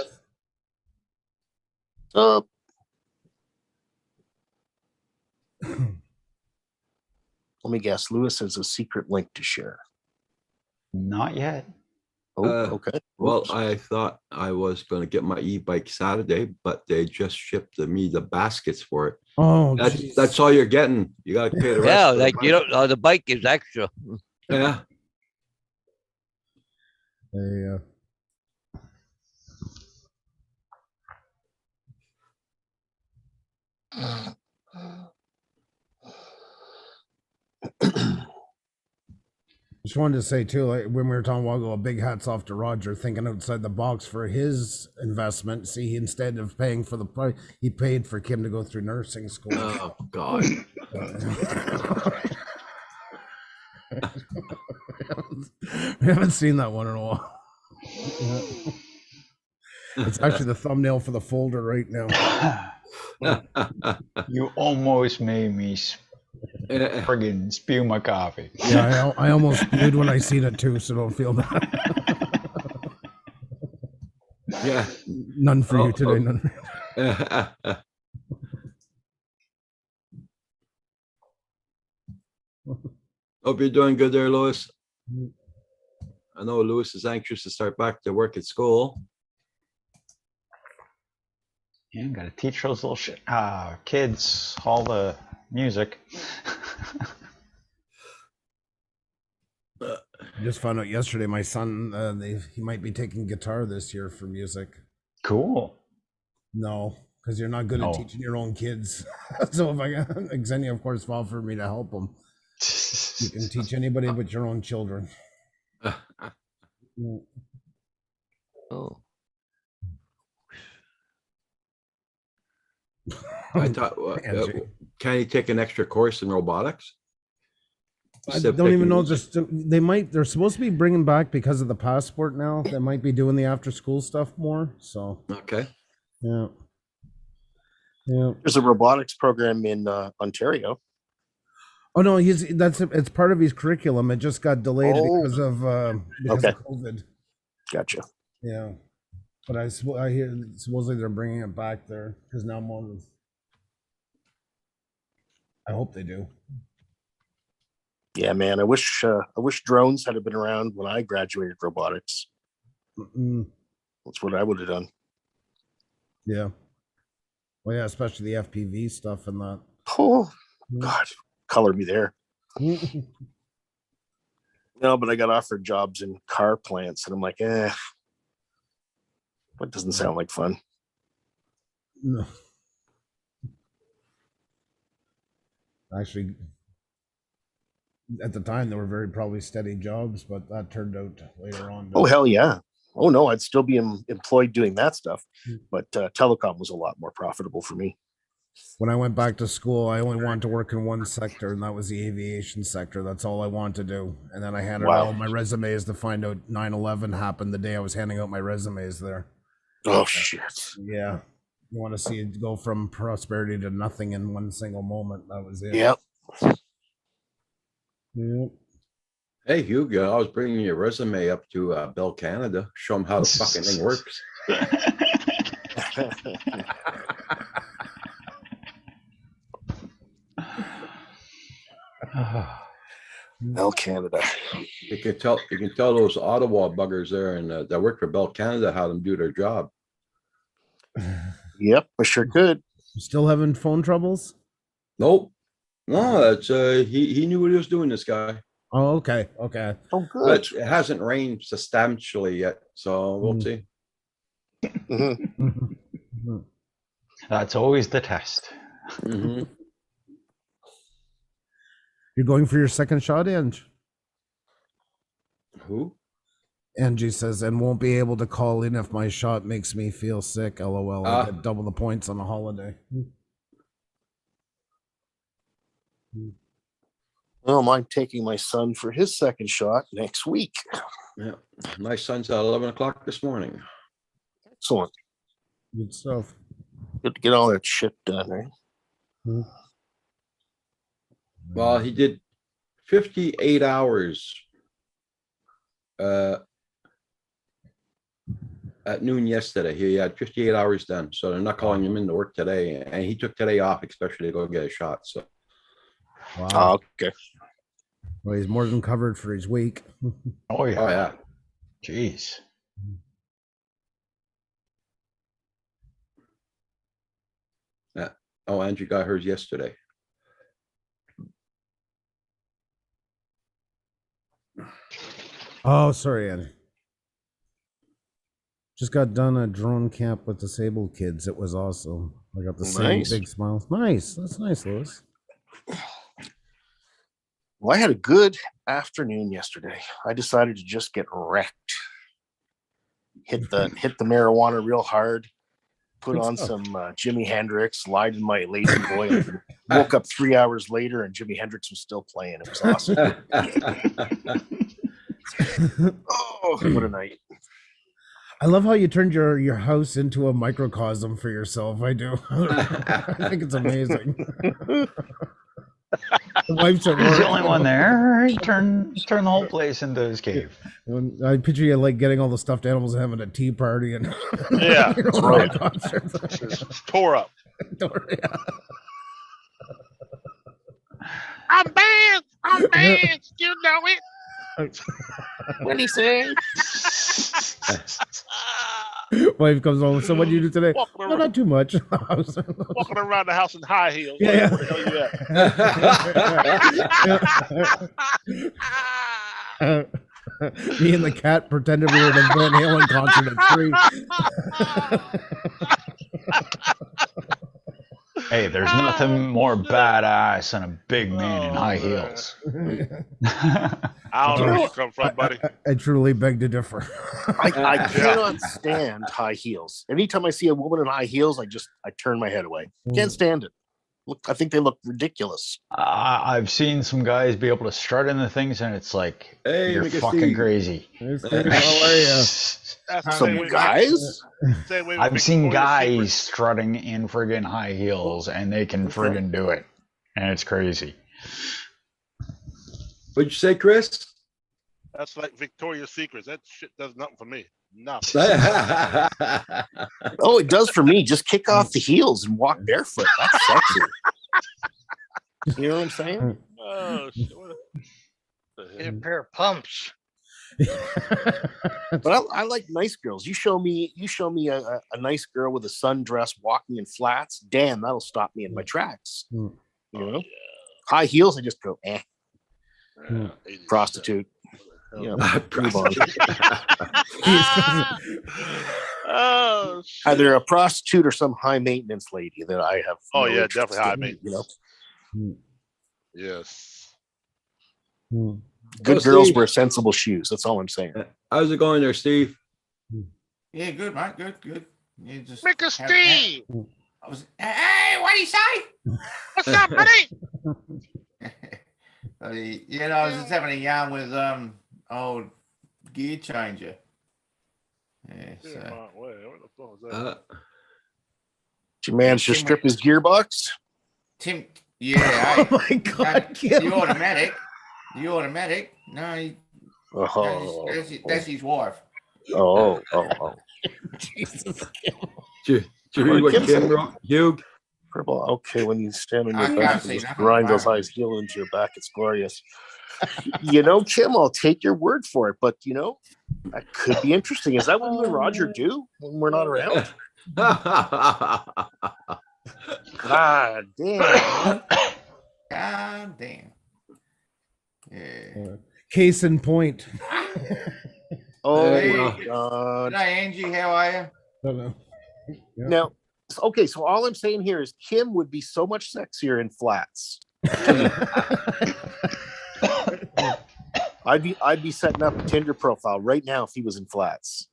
Up. Let me guess. Lewis has a secret link to share. Not yet. Oh, Uh, okay. Well, Oops. I thought I was gonna get my e-bike Saturday, but they just shipped me the baskets for it. Oh, That's all you're getting. You gotta pay the rest. Yeah, for the like you bike. don't. The bike is extra. Yeah. Yeah. Just wanted to say too, like when we were talking a while ago, big hats off to Roger thinking outside the box for his investment. See, instead of paying for the price, he paid for Kim to go through nursing school. Oh God. We haven't seen that one in a while. It's actually the thumbnail for the folder right now. You almost made me Yeah. friggin' spew my coffee. Yeah, I almost spewed when I seen it too, so don't feel bad. Yeah. None for you today. Oh. None. Hope you're doing good there, Louis. I know Louis is anxious to start back to work at school. Yeah, gotta teach those little kids all the music. Just found out yesterday. My son, he might be taking guitar this year for music. Cool. No, because you're not good No. at teaching your own kids. So if Xenia, of course, offered for me to help him. You can teach anybody but your own children. Mm. Oh, I thought, Angie. can he take an extra course in robotics? I Instead of don't even taking know. music? Just they're supposed to be bringing back because of the passport now. They might be doing the after school stuff more. So Okay. yeah. There's a robotics program in Ontario. Oh no, it's part of his curriculum. It just got delayed Oh. because of Okay. COVID. Gotcha. Yeah, but I hear supposedly they're bringing it back there because now more. I hope they do. Yeah, man. I wish drones had been around when I graduated robotics. Mm-mm. That's what I would have done. Yeah. Well, yeah, especially the FPV stuff and that. Oh God, color me there. Mm. No, but I got offered jobs in car plants, and I'm like, that doesn't sound like fun. No. Actually, at the time, they were very probably steady jobs, but that turned out later on. Oh hell yeah. Oh no, I'd still be employed doing that stuff, but telecom was a lot more profitable for me. When I went back to school, I only wanted to work in one sector, and that was the aviation sector. That's all I wanted to do. And then I handed Wow. all my resumes to find out 9/11 happened the day I was handing out my resumes there. Oh shit. Yeah. You want to see it go from prosperity to nothing in one single moment. That was it. Yep. Yep. Hey, Hugo, I was bringing your resume up to Bell Canada. Show them how the fucking thing works. Bell Canada. You can tell those Ottawa buggers there and that work for Bell Canada how them do their job. Yep, I sure could. Still having phone troubles? Nope. No, that's he knew what he was doing, this guy. Oh, okay. Okay. Oh, But good. it hasn't rained substantially yet, so we'll Mm. see. Mhm. That's always the test. Mhm. You're going for your second shot, Ange? Who? Angie says, and won't be able to call in if my shot makes me feel sick. LOL. I get double the points on a holiday. Well, I'm taking my son for his second shot next week. Yeah, my son's at 11 o'clock this morning. Excellent. Good stuff. Good to get all that shit done, right? Well, he did 58 hours at noon yesterday. He had 58 hours done, so they're not calling him into work today. And he took today off, especially to go get a shot. So Wow. Oh, okay. Well, he's more than covered for his week. Oh yeah. oh yeah. Jeez. Oh, Andrew got hers yesterday. Oh, sorry, Angie. Just got done a drone camp with disabled kids. It was awesome. I got the same Nice. big smiles. Nice. That's nice, Lewis. Well, I had a good afternoon yesterday. I decided to just get wrecked. Hit the marijuana real hard. Put Good on stuff. some Jimi Hendrix. Lied in my lazy boy. And woke up 3 hours later, and Jimi Hendrix was still playing. It was awesome. Oh, what a night! I love how you turned your house into a microcosm for yourself. I do. I think it's amazing. The wife's at He's work. the only one there. Turn the whole place into his cave. I picture you like getting all the stuffed animals and having a tea party and Yeah, you know, right. concerts. It's tore up. Yeah. I'm banned. I'm banned. You know it. What did he say? Wife comes home. So what do you do today? Walking No, around, not too much. walking around the house in high heels. Yeah, Where the hell you at? Me and the cat pretended we were at a Van Halen concert at 3. Hey, there's nothing more badass than a big man in high heels. I don't know where you come from, buddy. I truly beg to differ. I cannot stand high heels. Anytime I see a woman in high heels, I turn my head away. Can't stand it. Look, I think they look ridiculous. I've seen some guys be able to strut in the things, and it's like Hey, you're Mickey fucking Steve. crazy. How are you? That's the same Some way- guys. same way with I've seen Victoria's Secret. guys strutting in friggin' high heels, and they can friggin' do it, and it's crazy. What'd you say, Chris? That's like Victoria's Secrets. That shit does nothing for me. Nothing. Oh, it does for me. Just kick off the heels and walk barefoot. That's sexy. You know what I'm saying? Oh, shit. What the Get a hell? pair of pumps. But I like nice girls. You show me a nice girl with a sundress walking in flats. Damn, that'll stop me in my tracks. Mm. You know, high heels. I just go, Yeah, 87. prostitute. What the Yeah. hell? Prostitute. Oh, shit. Either a prostitute or some high maintenance lady that I have. Oh, no yeah, interest definitely high in, maintenance. You know, Yes. Mm. good Oh, girls Steve. wear sensible shoes. That's all I'm saying. How's it going there, Steve? Yeah, good, mate. Good. You just Mr. have- Steve, I was. Hey, what do you say? what's up, buddy? I was just having a yarn with old gear changer. Yeah, Yeah, so where the fuck was that? Did you manage to strip his gearbox? Tim. Yeah, Oh my God. the automatic. The automatic. No, Oh, that's his wife. oh. Jesus. Did you read what Kim wrote? Hugh? Purple. Okay, when you stand on I your can't back and see just nothing. grind those Wow. eyes heel into your back, it's glorious. You know, Kim, I'll take your word for it, but you know, that could be interesting. Is that what you and Roger do when we're not around? God damn. God damn. Yeah. Case in point. Oh Hey. my God. G'day, Angie. How are you? Don't know. Yeah. Now, okay, so all I'm saying here is Kim would be so much sexier in flats. I'd be setting up a Tinder profile right now if he was in flats.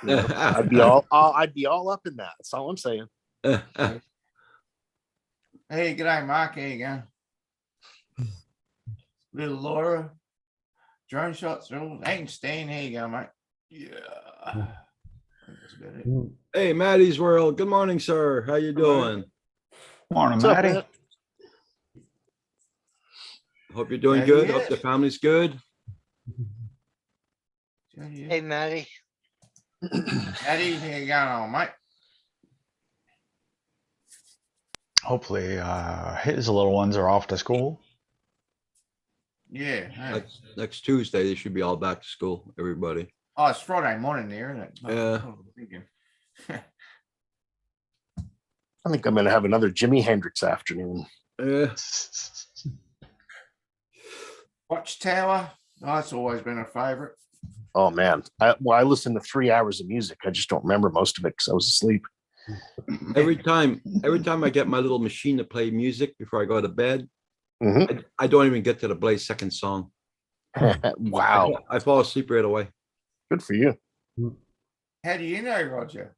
You know, I'd be all up in that. That's all I'm saying. Hey, g'day, Mark. How you going? Little Laura. Drone shots. Ain't Stan. How you going, mate? Yeah. That's about it. Hey, Maddie's World. Good morning, sir. How you doing? Morning, What's up, Matty. man? Hope you're doing Yeah, good. he Hope is. the family's good. Hey, Matty. Eddie, how you going on, mate? Hopefully, his little ones are off to school. Yeah. Hey. Next Tuesday, they should be all back to school, everybody. Oh, it's Friday morning there, isn't it? Yeah. Oh, I'm thinking. I think I'm going to have another Jimi Hendrix afternoon. Watchtower. Oh, that's always been a favorite. Oh man, I listened to 3 hours of music. I just don't remember most of it because I was asleep. Every time I get my little machine to play music before I go to bed, Mhm. I don't even get to the Blaze second song. Wow, I fall asleep right away. good for you. How do you know, Roger?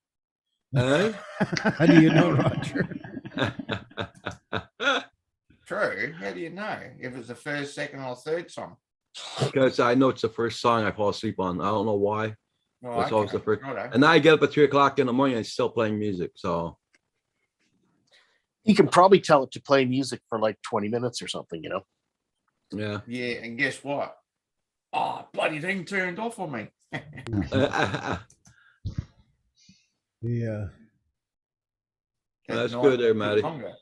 Eh? How do you know, Roger? True. How do you know if it's the first, second, or third song? Because I know it's the first song I fall asleep on. I don't know why. Oh, It's always the first. Righto. And then I get up at 3 o'clock in the morning and it's still playing music. So You can probably tell it to play music for like 20 minutes or something, you know? yeah. Yeah, and guess what? Oh, bloody thing turned off on me. Yeah. That's That good night there, was Matty. longer.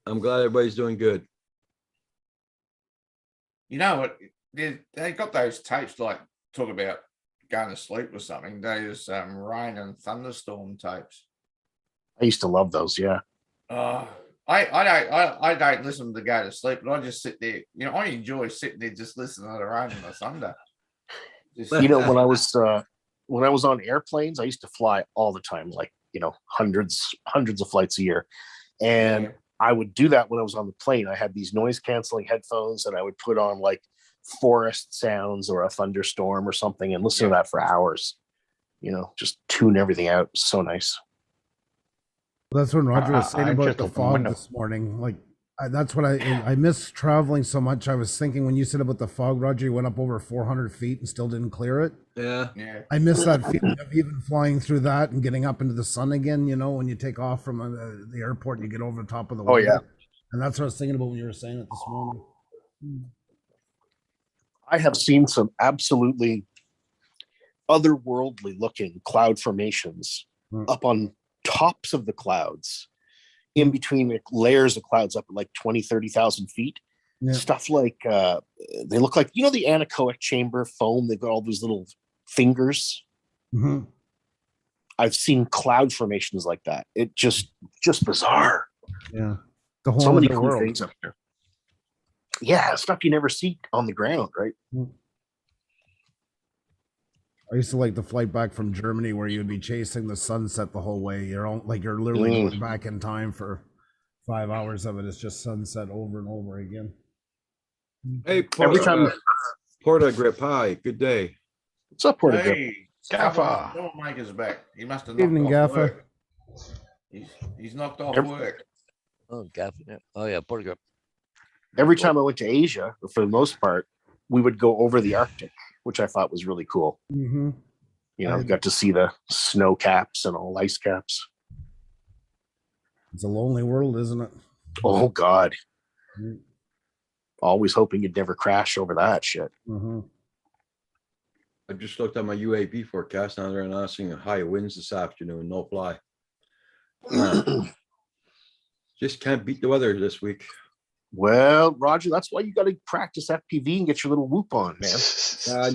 I'm glad everybody's doing good. You know what? They got those tapes like talk about going to sleep or something. Those rain and thunderstorm tapes. I used to love those. Yeah. Oh, I don't listen to go to sleep, but I just sit there. You know, I enjoy sitting there just listening to the rain and the thunder. Just, You know, when I was on airplanes, I used to fly all the time, like, you know, hundreds of flights a year. And Yeah. I would do that when I was on the plane. I had these noise canceling headphones and I would put on like forest sounds or a thunderstorm or something and listen to that for hours. You know, just tune everything out. It's so nice. That's when Roger was saying I about just the opened the fog window. this morning. Like, that's what I miss traveling so much. I was thinking when you said about the fog, Roger, you went up over 400 feet and still didn't clear it. Yeah. yeah. I miss that feeling of even flying through that and getting up into the sun again. You know, when you take off from the airport and you get over the top of the Oh, window. yeah. And that's what I was thinking about when you were saying it this morning. I have seen some absolutely otherworldly looking cloud formations Hmm. up on tops of the clouds, in between like, layers of clouds up at like 20, 30,000 feet. Yeah. Stuff like they look like, you know, the anechoic chamber foam. They've got all these little fingers. Mhm. I've seen cloud formations like that. It just bizarre. Yeah. The whole So many other cool world. things up there. Yeah, stuff you never see on the ground, right? I used to like the flight back from Germany where you'd be chasing the sunset the whole way. You're literally going back in time for 5 hours of it. It's just sunset over and over again. Hey, Every time. Porta Grip, hi, good day. What's up, Porta Grip? Hey, Gaffer. Maker's back. He must have Evening, knocked off Gaffer. work. He's knocked off Every- work. Oh, Gaff. Yeah. Oh, yeah. Porta Grip. Every time I went to Asia, for the most part, we would go over the Arctic, which I thought was really cool. Mm-hmm. You know, got to see the snow caps and all ice caps. It's a lonely world, isn't it? Oh God. Mm. Always hoping you'd never crash over that shit. Mm-hmm. I just looked at my UAV forecast. Now they're announcing high winds this afternoon, no fly. Just can't beat the weather this week. Well, Roger, that's why you got to practice FPV and get your little whoop on, man. No.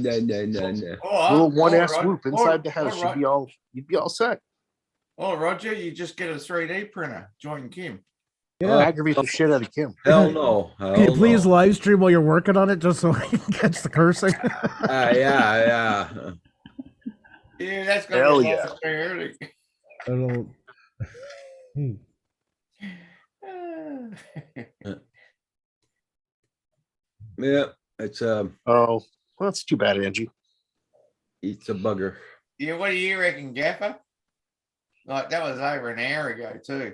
Little one ass Rod- whoop inside the house. You'd be all set. Oh, Roger, you just get a 3D printer. Join Kim. Yeah. Aggravate the shit out of Kim. Hell no. Can you please live stream while you're working on it just so I can catch the cursing? Yeah. Yeah, that's gonna Hell be yeah. lots of chaotic. I don't. Yeah, it's Oh, well, that's too bad, Angie. it's a bugger. Yeah, what do you reckon, Gaffer? Like that was over an hour ago too.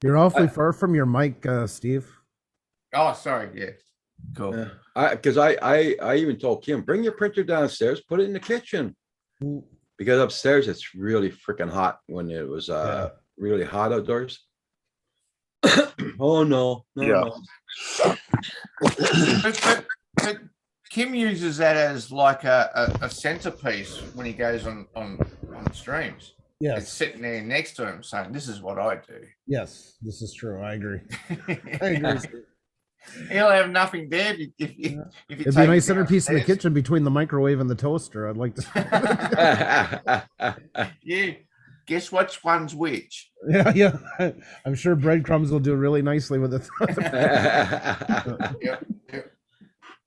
You're awfully far from your mic, Steve. Oh, sorry. Yeah. Cool. Yeah. I even told Kim, bring your printer downstairs, put it in the kitchen. Because upstairs it's really freaking hot when it was really hot outdoors. Oh no. Yeah. But Kim uses that as like a centerpiece when he goes on streams. It's Yes. sitting there next to him saying, "This is what I do." Yes, this is true. I agree. I agree. Steve. He'll have nothing there if you It'd be a take nice him centerpiece in the downstairs. kitchen between the microwave and the toaster. I'd like to. Yeah. Guess which one's which? Yeah. I'm sure breadcrumbs will do really nicely with it. Yep.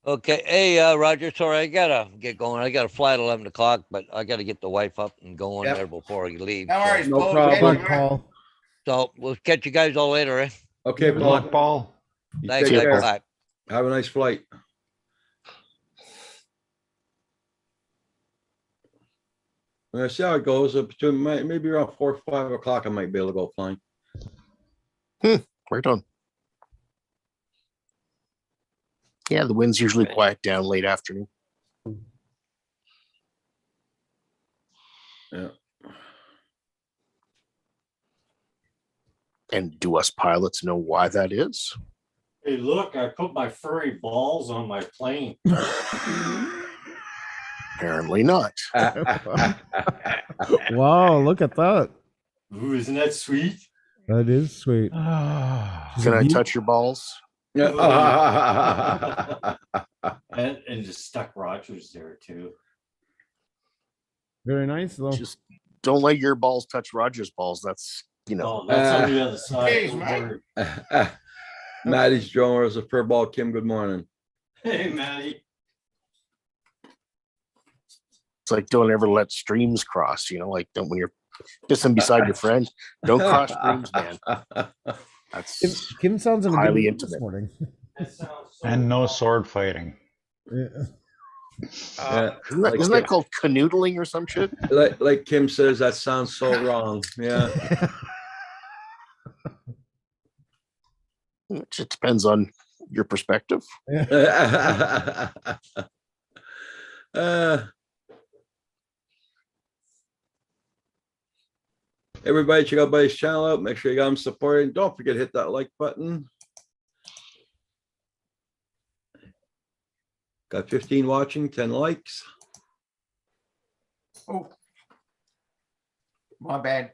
Okay. Hey, Roger, sorry, I gotta get going. I got a flight at 11 o'clock, but I gotta get the wife up and going Yep. there before I leave. No worries, No Paul. problem. Yeah, Good you're right. call. So we'll catch you guys all later, eh? Okay, Good luck, Paul. Paul. You Thanks, take guys. care. Bye. Have a nice flight. I'm gonna see how it goes. Between maybe around 4 or 5 o'clock, I might be able to go flying. Right on. Yeah, the winds usually quiet down late afternoon. Yeah. And do us pilots know why that is? Hey, look, I put my furry balls on my plane. Apparently not. Wow, look at that. Ooh, isn't that sweet? That is sweet. Can I touch your balls? Yeah. And just stuck Rogers there too. Very nice though. Just don't let your balls touch Roger's balls. That's, you know. Oh, that's on the other side. Jeez, Don't mate. worry. Maddie's drone was a fur ball. Kim, good morning. Hey, Matty. It's like don't ever let streams cross, you know, like don't when you're pissing beside your friend, don't cross streams, man. That's Kim sounds in a highly good mood this intimate. morning. That sounds so And no sword fighting. Yeah. Yeah. isn't that called canoodling or some shit? Like Kim says, that sounds so wrong. Yeah. It just depends on your perspective. Everybody check out Buddy's channel out. Make sure you got him supporting. Don't forget to hit that like button. Got 15 watching, 10 likes. Oh, my bad.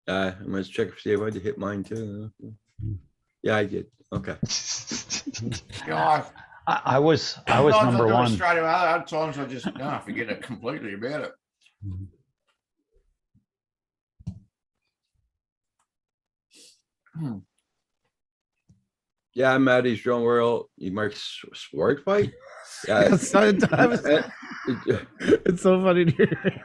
I must check to see if I did hit mine too. Yeah, I did. Okay. God, I was sometimes I number do it one. straight away. Other times I just forget it completely about it. Yeah, Maddie's drone world. You mark sport fight. Yeah. Yes, it's so funny to hear.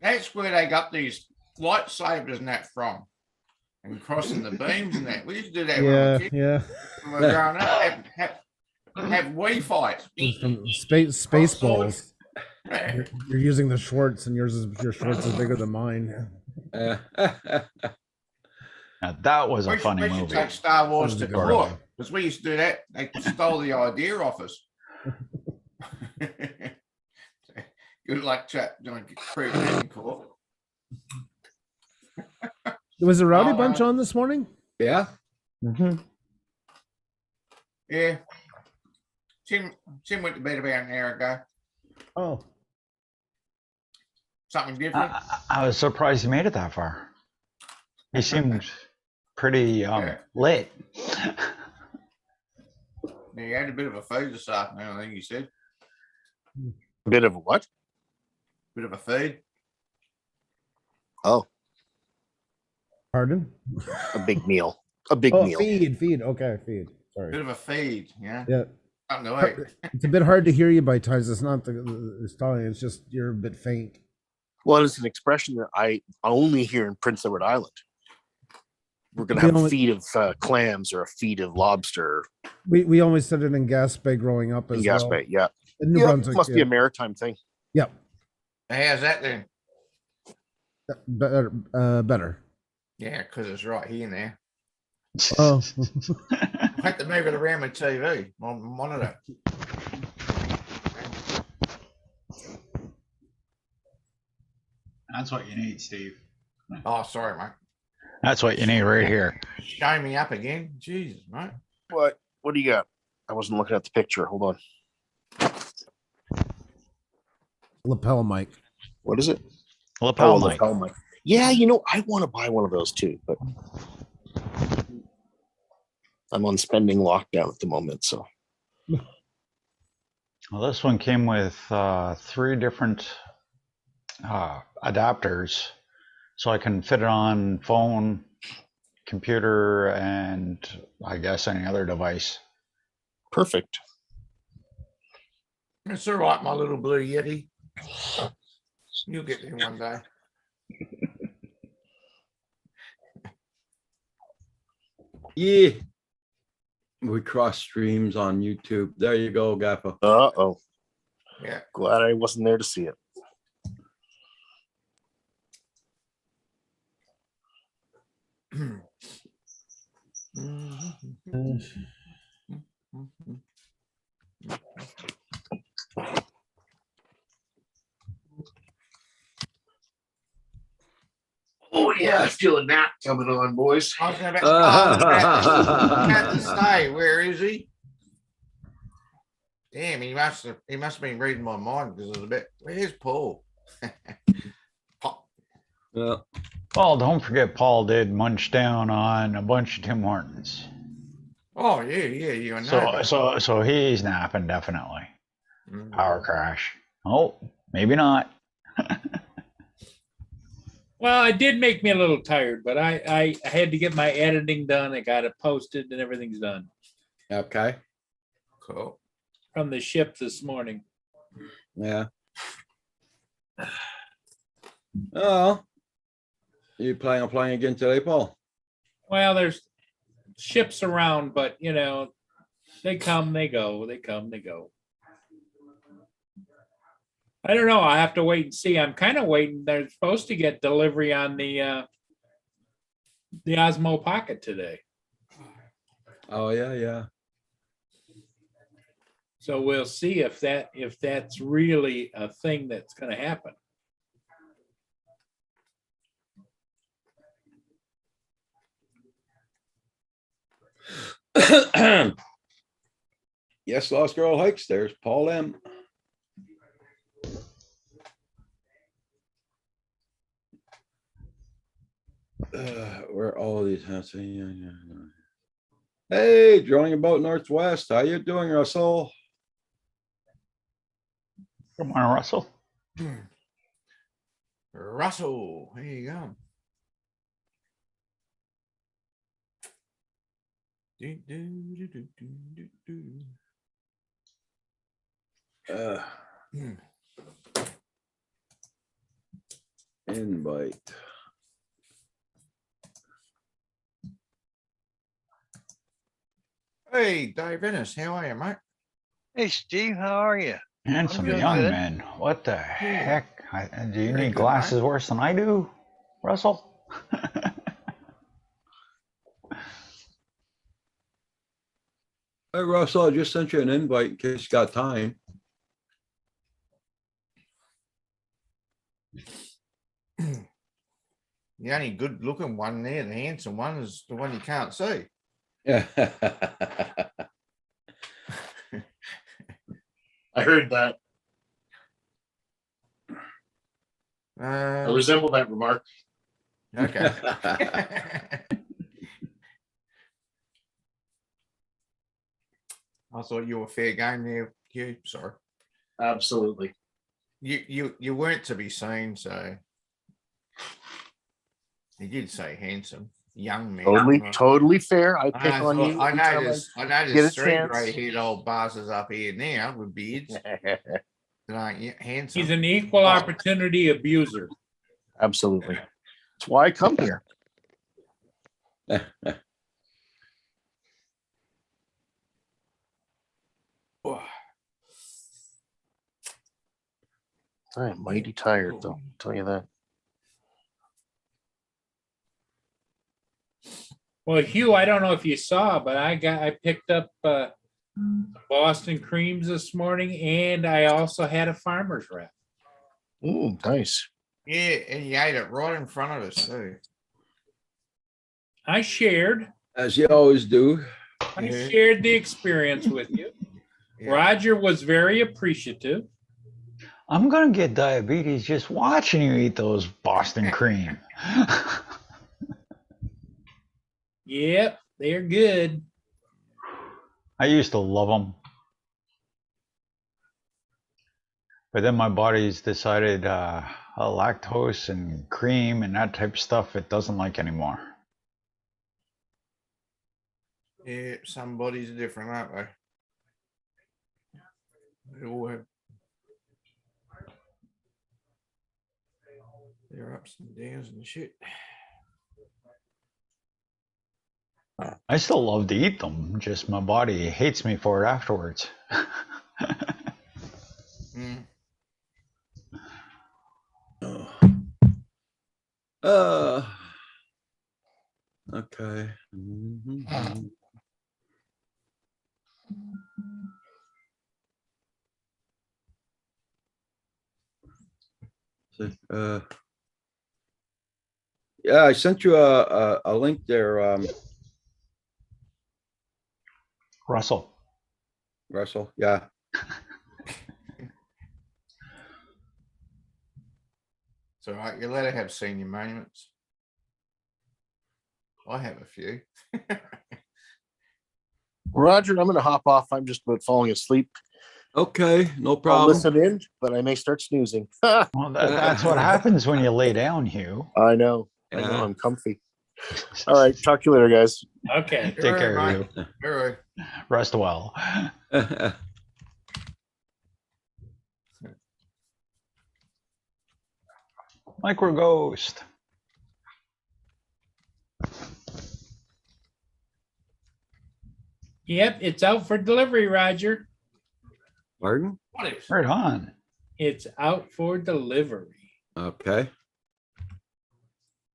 That's where they got these lightsabers and that from. And crossing the beams and that. We used to do that when we Yeah, were kids. yeah. When we were growing up. Have Wii fights. It's from Spaceballs. Yeah. You're using the Schwartz, and your Schwartz is bigger than mine. Now, that was a We should, funny we should movie. take Star Wars That was to a good court one. because we used to do that. They stole the idea off us. Good luck, chap. Don't get proof in court. Was a rowdy Oh, bunch on this morning? Yeah. Yeah. Tim went to bed about an hour ago. Oh, Something different. I was surprised he made it that far. He seemed pretty Yeah. lit. Yeah, he had a bit of a feed this afternoon, I think he said. A bit of a what? Bit of a feed. Oh, pardon? a big meal. A big Oh, meal. feed. Okay, feed. Bit Sorry. of a feed, yeah. Yeah, Something to eat. it's a bit hard to hear you by times. It's not the stallion. It's just you're a bit faint. Well, it's an expression that I only hear in Prince Edward Island. We're gonna We have a only- feed of clams or a feed of lobster We always said it in Gaspé growing up in as Gaspé. well. Yeah, In New yeah, Brunswick, must be yeah. a maritime thing. Yep. How's that then? Better. Yeah, because it's right here now. Oh, I had to move it around my TV, my monitor. That's what you need, Steve. Oh, sorry, mate. That's what you need right here. Show me up again. Jesus, mate. What? What do you got? I wasn't looking at the picture. Hold on. lapel mic. What is it? Lapel mic. lapel mic. Yeah, I want to buy one of those too, but I'm on spending lockdown at the moment. So Well, this one came with 3 different adapters, so I can fit it on phone, computer, and I guess any other device. perfect. It's all right, my little blue Yeti. You'll get there one day. Yeah. We cross streams on YouTube. There you go, Gaffa. Oh, Yeah. glad I wasn't there to see it. Oh yeah, I feel a nap coming on, boys. I was about to say, where is he? Damn, he must have been reading my mind because it was a bit. Where's Paul? Paul. Yeah. Well, don't forget Paul did munch down on a bunch of Tim Hortons. Oh yeah, you know. So he's napping definitely. Mm. Power crash. Oh, maybe not. Well, it did make me a little tired, but I had to get my editing done. I got it posted and everything's done Okay. Cool. from the ship this morning. Yeah. Oh. You planning on playing again today, Paul? Well, there's ships around, but they come, they go, they come, they go. I don't know. I have to wait and see. I'm kind of waiting. They're supposed to get delivery on the Osmo Pocket today. Oh yeah, yeah. So we'll see if that's really a thing that's going to happen. Yes, Lost Girl Hikes. There's Paul M. Where are all these houses? Yeah. Hey, drawing about Northwest. How you doing, Russell? Good morning, Russell. Russell, here you go. Do, do, do, do, do, do, do. Invite. Hey, Dave Ennis, how are you, mate? Hey, Steve, how are you? Handsome doing young good. man. What the heck? Do you Very need good, glasses worse than I do, Russell? Hey, Russell, I just sent you an invite in case you got time. The only good looking one there, the handsome one, is the one you can't see. Yeah. I heard that. I resemble that remark. Okay. I thought you were fair game there, Hugh. Sorry. Absolutely. You weren't to be seen, so he did say handsome, young man. Totally fair. I pick I on you. thought- I noticed get a three chance. grey-haired old bastards up here now with beards. Handsome. He's an equal opportunity abuser. Absolutely. That's why I come here. I am mighty tired, though. I'll tell you that. Well, Hugh, I don't know if you saw, but I picked up Boston creams this morning, and I also had a farmer's wrap. Ooh, nice. Yeah, and you ate it right in front of us too. I shared. As you always do. I shared the experience with you. Yeah. Roger was very appreciative. I'm gonna get diabetes just watching you eat those Boston cream. Yep, they're good. I used to love them. But then my body's decided lactose and cream and that type of stuff it doesn't like anymore. Yeah, some bodies are different, aren't they? They all have their ups and downs and shit. I still love to eat them, just my body hates me for it afterwards. Mm. Okay. Yeah, I sent you a link there, Russell. Russell. Yeah. So you're allowed to have senior moments. I have a few. Roger, I'm going to hop off. I'm just about falling asleep. Okay, no I'll problem. listen in, but I may start snoozing. Well, that's what happens when you lay down, Hugh. I know. I know. I'm comfy. All right. Talk to you later, guys. Okay. Take care of you. All right. Rest well. Micro Ghost. Yep, it's out for delivery, Roger. Pardon? Right on. It's out for delivery. Okay.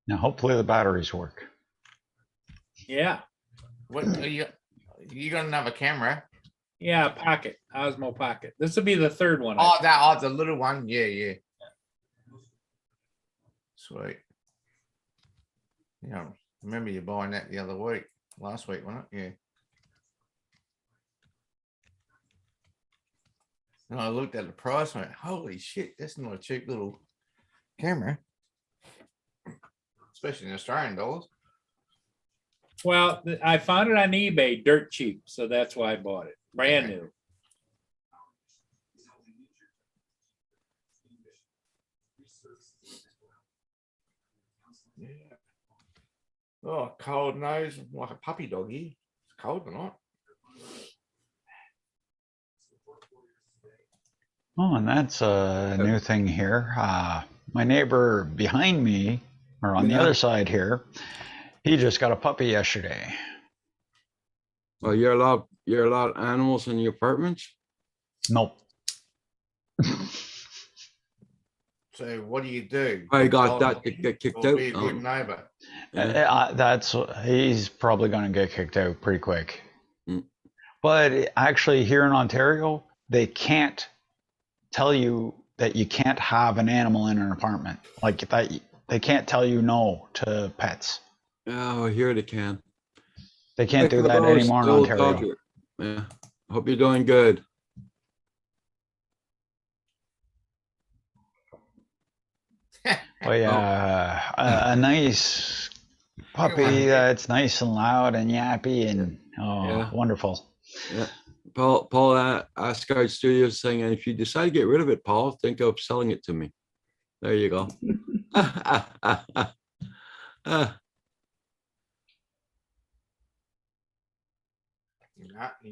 Now, hopefully the batteries work. Yeah. What are you got another camera? Yeah, Pocket, Osmo Pocket. This will be the third one. Oh, the little one. Yeah. Sweet. Yeah, remember you buying that the other week, last week, wasn't it? And I looked at the price and went, holy shit, that's not a cheap little camera. Especially in Australian dollars. Well, I found it on eBay, dirt cheap, so that's why I bought it. Brand Okay. new. Yeah. Oh, cold nose like a puppy doggy. It's cold tonight. Oh, and that's a new thing here. My neighbor behind me, or on the Yeah. other side here, he just got a puppy yesterday. Well, you're allowed animals in your apartments? Nope. So what do you do? I got Tell that him to get kicked or out. be a good neighbor. That's he's probably going to get kicked out pretty quick. Mm. But actually, here in Ontario, they can't tell you that you can't have an animal in an apartment like that. They can't tell you no to pets. Oh, here they can. They can't do that Carlos, anymore in the old Ontario. Dodger. Yeah. Hope you're doing good. Oh yeah, a nice puppy that's nice and loud and yappy and Yeah. wonderful. Yeah. Paul Asgard Studios saying, and if you decide to get rid of it, Paul, think of selling it to me. There you go.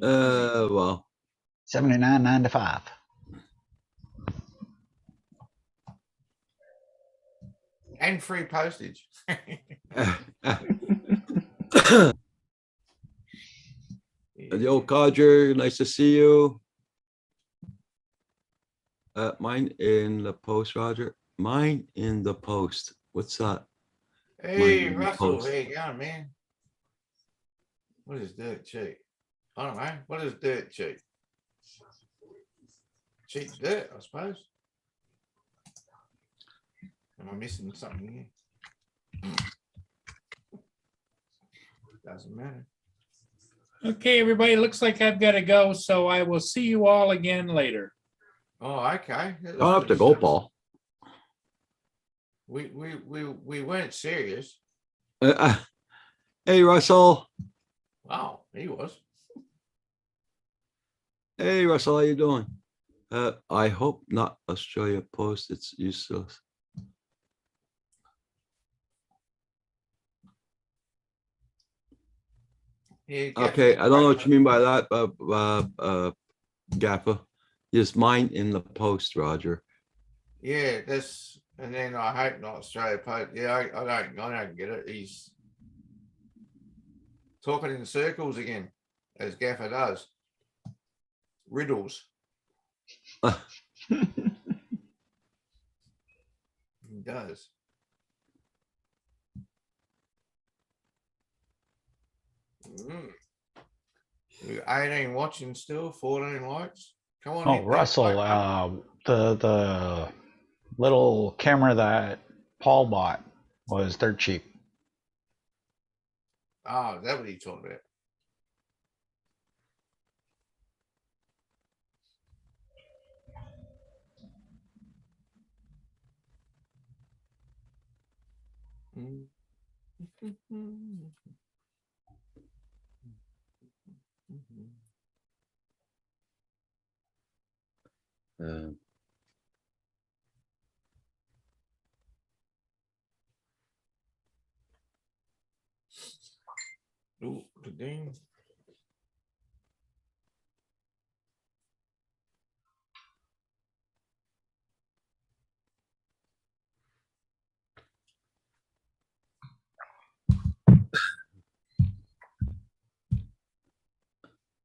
Well. 79.95. And free postage. The old codger, nice to see you. Mine in the post, Roger. Mine in the post. What's that? Hey, in the Russell, post. how you going, man? What is dirt cheap? I don't know. What is dirt cheap? Cheap dirt, I suppose. Am I missing something here? Doesn't matter. Okay, everybody, looks like I've got to go, so I will see you all again later. Oh, okay. Don't have to go, Paul. We weren't serious. Hey, Russell. Oh, he was. Hey, Russell, how you doing? I hope not Australia Post. It's useless. Yeah, Okay, I don't know what you mean by that, Gaffer. Just mine in the post, Roger. Yeah, that's, and then I hope not Australia Post. Yeah, I don't get it. He's talking in circles again, as Gaffer does. Riddles. He does. You 18 watching still, 14 likes. Come on. Oh, hit that Russell, like the little camera that Paul bought was dirt cheap. Oh, is that what he's talking about? Ooh, the ding.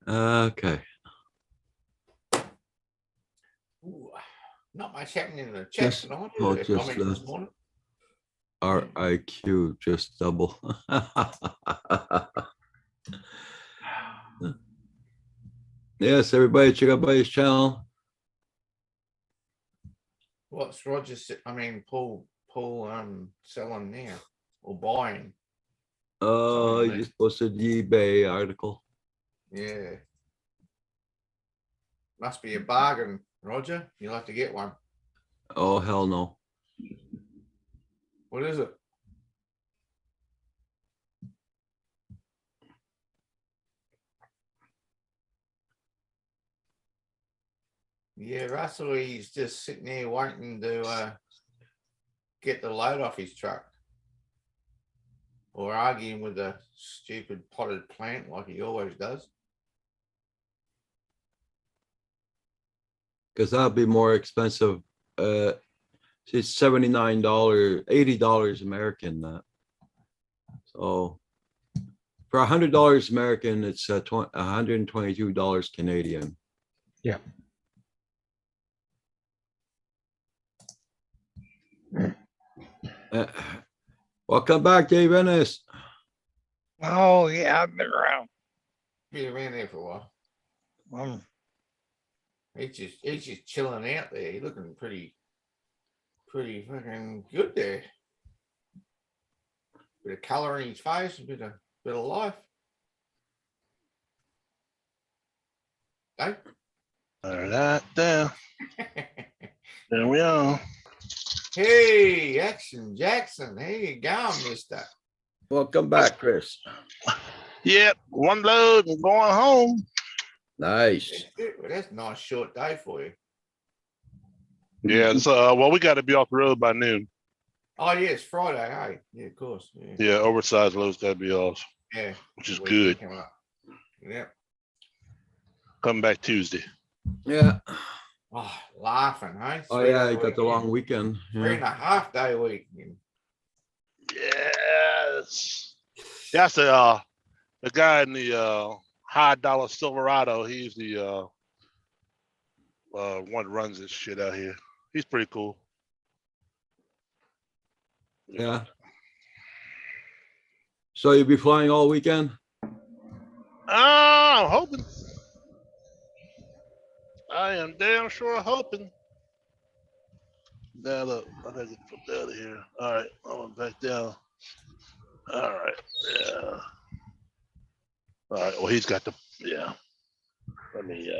Okay. Ooh, not much happening in the chat Just, tonight. oh, Is there? just Comments this morning? RIQ, just double. Yes, everybody check out Buddy's channel. What's Roger? I mean, Paul selling now or buying? You like just posted the eBay article. Yeah. Must be a bargain Roger, you'll have to get one. Oh, hell no. What is it? Yeah, Russell, he's just sitting there waiting to get the load off his truck. Or arguing with the stupid potted plant like he always does. Because that'll be more expensive. It's $79, $80 American. That. So for $100 American, it's $122 Canadian. Yeah. Welcome back, Dave Ennis. Oh, yeah, I've been around. Been around there for a while. Um, He's just chilling out there. He's looking pretty fucking good there. Bit of color in his face, a bit of life. Hey. That there. There we are. Hey, Action Jackson. How you going, mister? Welcome back, Chris. Yep, one load and going home. Nice. That's a nice short day for you. Yeah, so well, we got to be off the road by noon. Oh, yeah, it's Friday, hey? Yeah, of course. Yeah, Yeah, oversized loads got to be off, yeah. which is Weekend good. coming up. Yeah. Come back Tuesday. Yeah. Oh, laughing, hey? Oh, yeah, you got the long weekend. Three and Yeah. a half day weekend. Yes. That's the guy in the high dollar Silverado. He's the one that runs this shit out here. He's pretty cool. Yeah. So you'll be flying all weekend? I'm hoping. I am damn sure hoping. Now look, I gotta get the fuck out of here. All right, I went back down. All right, yeah. All right, well he's got the, yeah. Let me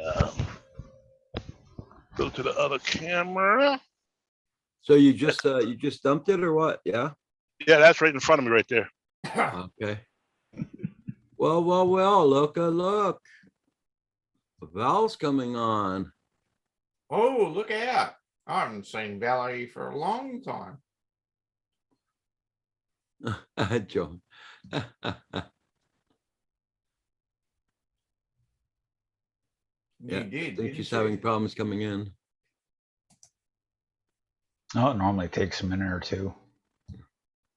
go to the other camera. So you just dumped it or what? Yeah. Yeah, that's right in front of me right there. Okay. Well, look. Val's coming on. Oh, look out. I haven't seen Valerie for a long time. John. Yeah, You did. I think didn't she's you? having problems coming in. Oh, it normally takes a minute or two.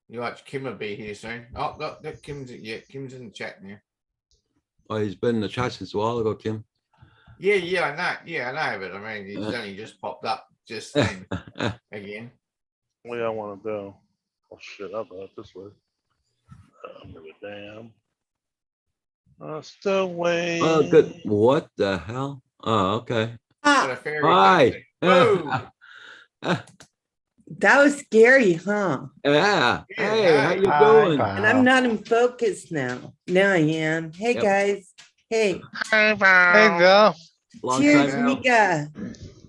You watch Kim will be here soon. Oh, look, Kim's in the chat now. Oh, he's been in the chat since a while ago, Kim. Yeah, I know. Yeah, I know, but I mean, he's only just popped up just then again. Where I want to go. Oh shit, I'll go out this way. Give a damn. Still waiting. Oh, good. What the hell? Oh, okay. Got a fairy Hi. thing. Whoa. That was scary, huh? Yeah. Yeah, Hey, how you Hi, doing? Val. And I'm not in focus now. Now I am. Hey, Yep. guys. Hey, Hey, Val. Long cheers, time, Mika.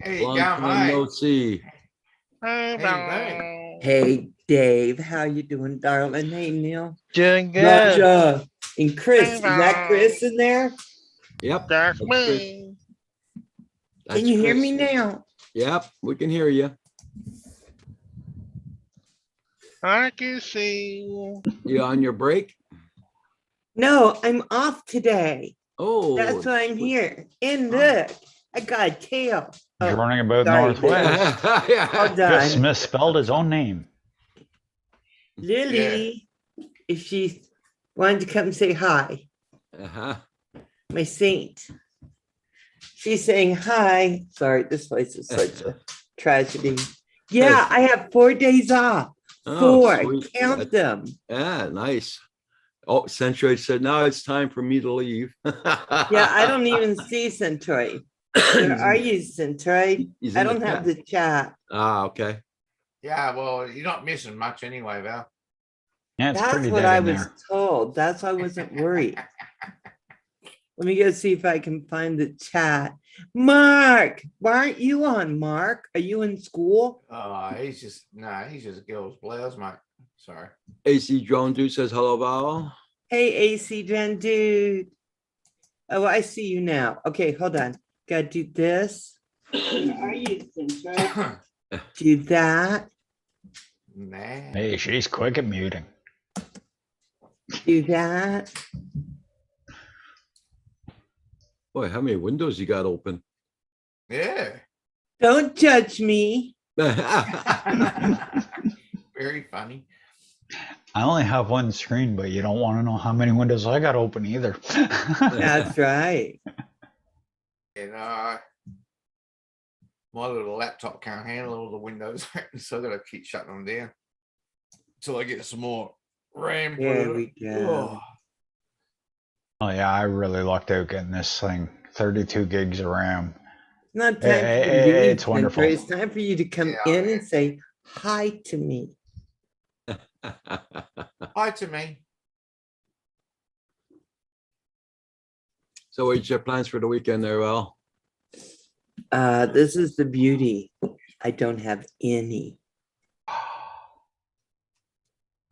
Hey, long Gum, time hey. no see. Hey, Val. Hey, Dave. How you doing, darling? Hey, Neil. Doing good. Roger. And Chris. Hey, Is that Val. Chris in there? Yep. That's That's Chris. me. That's Can you hear Chris. me now? Yep, we can hear you. I can see you. You on your break? No, I'm off today. Oh. That's why I'm here. And look, I got a tail. He's Oh, running about sorry, Northwest. hold Just on. misspelled his own name. Lily, if she wanted to come say hi, Uh-huh. my saint. She's saying hi. Sorry, this place is such a tragedy. Yeah, I have 4 days off. Oh, 4. sweet. Count them. Yeah, nice. Oh, Centroid said, now it's time for me to leave. Yeah, I don't even see Centroid. Where are you, Centroid? He's I in the don't have chat. the chat. Ah, okay. Yeah, well, you're not missing much anyway, Val. Yeah, it's That's pretty what dead I in was there. told. That's why I wasn't worried. Let me go see if I can find the chat. Mark, why aren't you on, Mark? Are you in school? Oh, he's just a girl's blouse, mate. Sorry. AC Drone Dude says hello, Val. Hey, AC Gen dude. Oh, I see you now. Okay, hold on. Gotta do this. Are you right? Do that. Nah. Hey, she's quick at muting. Do that. Boy, how many windows you got open? Yeah. Don't judge me. Very funny. I only have one screen, but you don't want to know how many windows I got open either. That's right. And my little laptop can't handle all the windows, so I gotta keep shutting them down until I get some more RAM. put There in we it. go. Oh yeah, I really lucked out getting this thing. 32 gigs of RAM. It's not time for you to leave, It's wonderful. Spencer. It's time for you to come in and say hi to me. Hi to me. So what's your plans for the weekend there, Val? This is the beauty. I don't have any.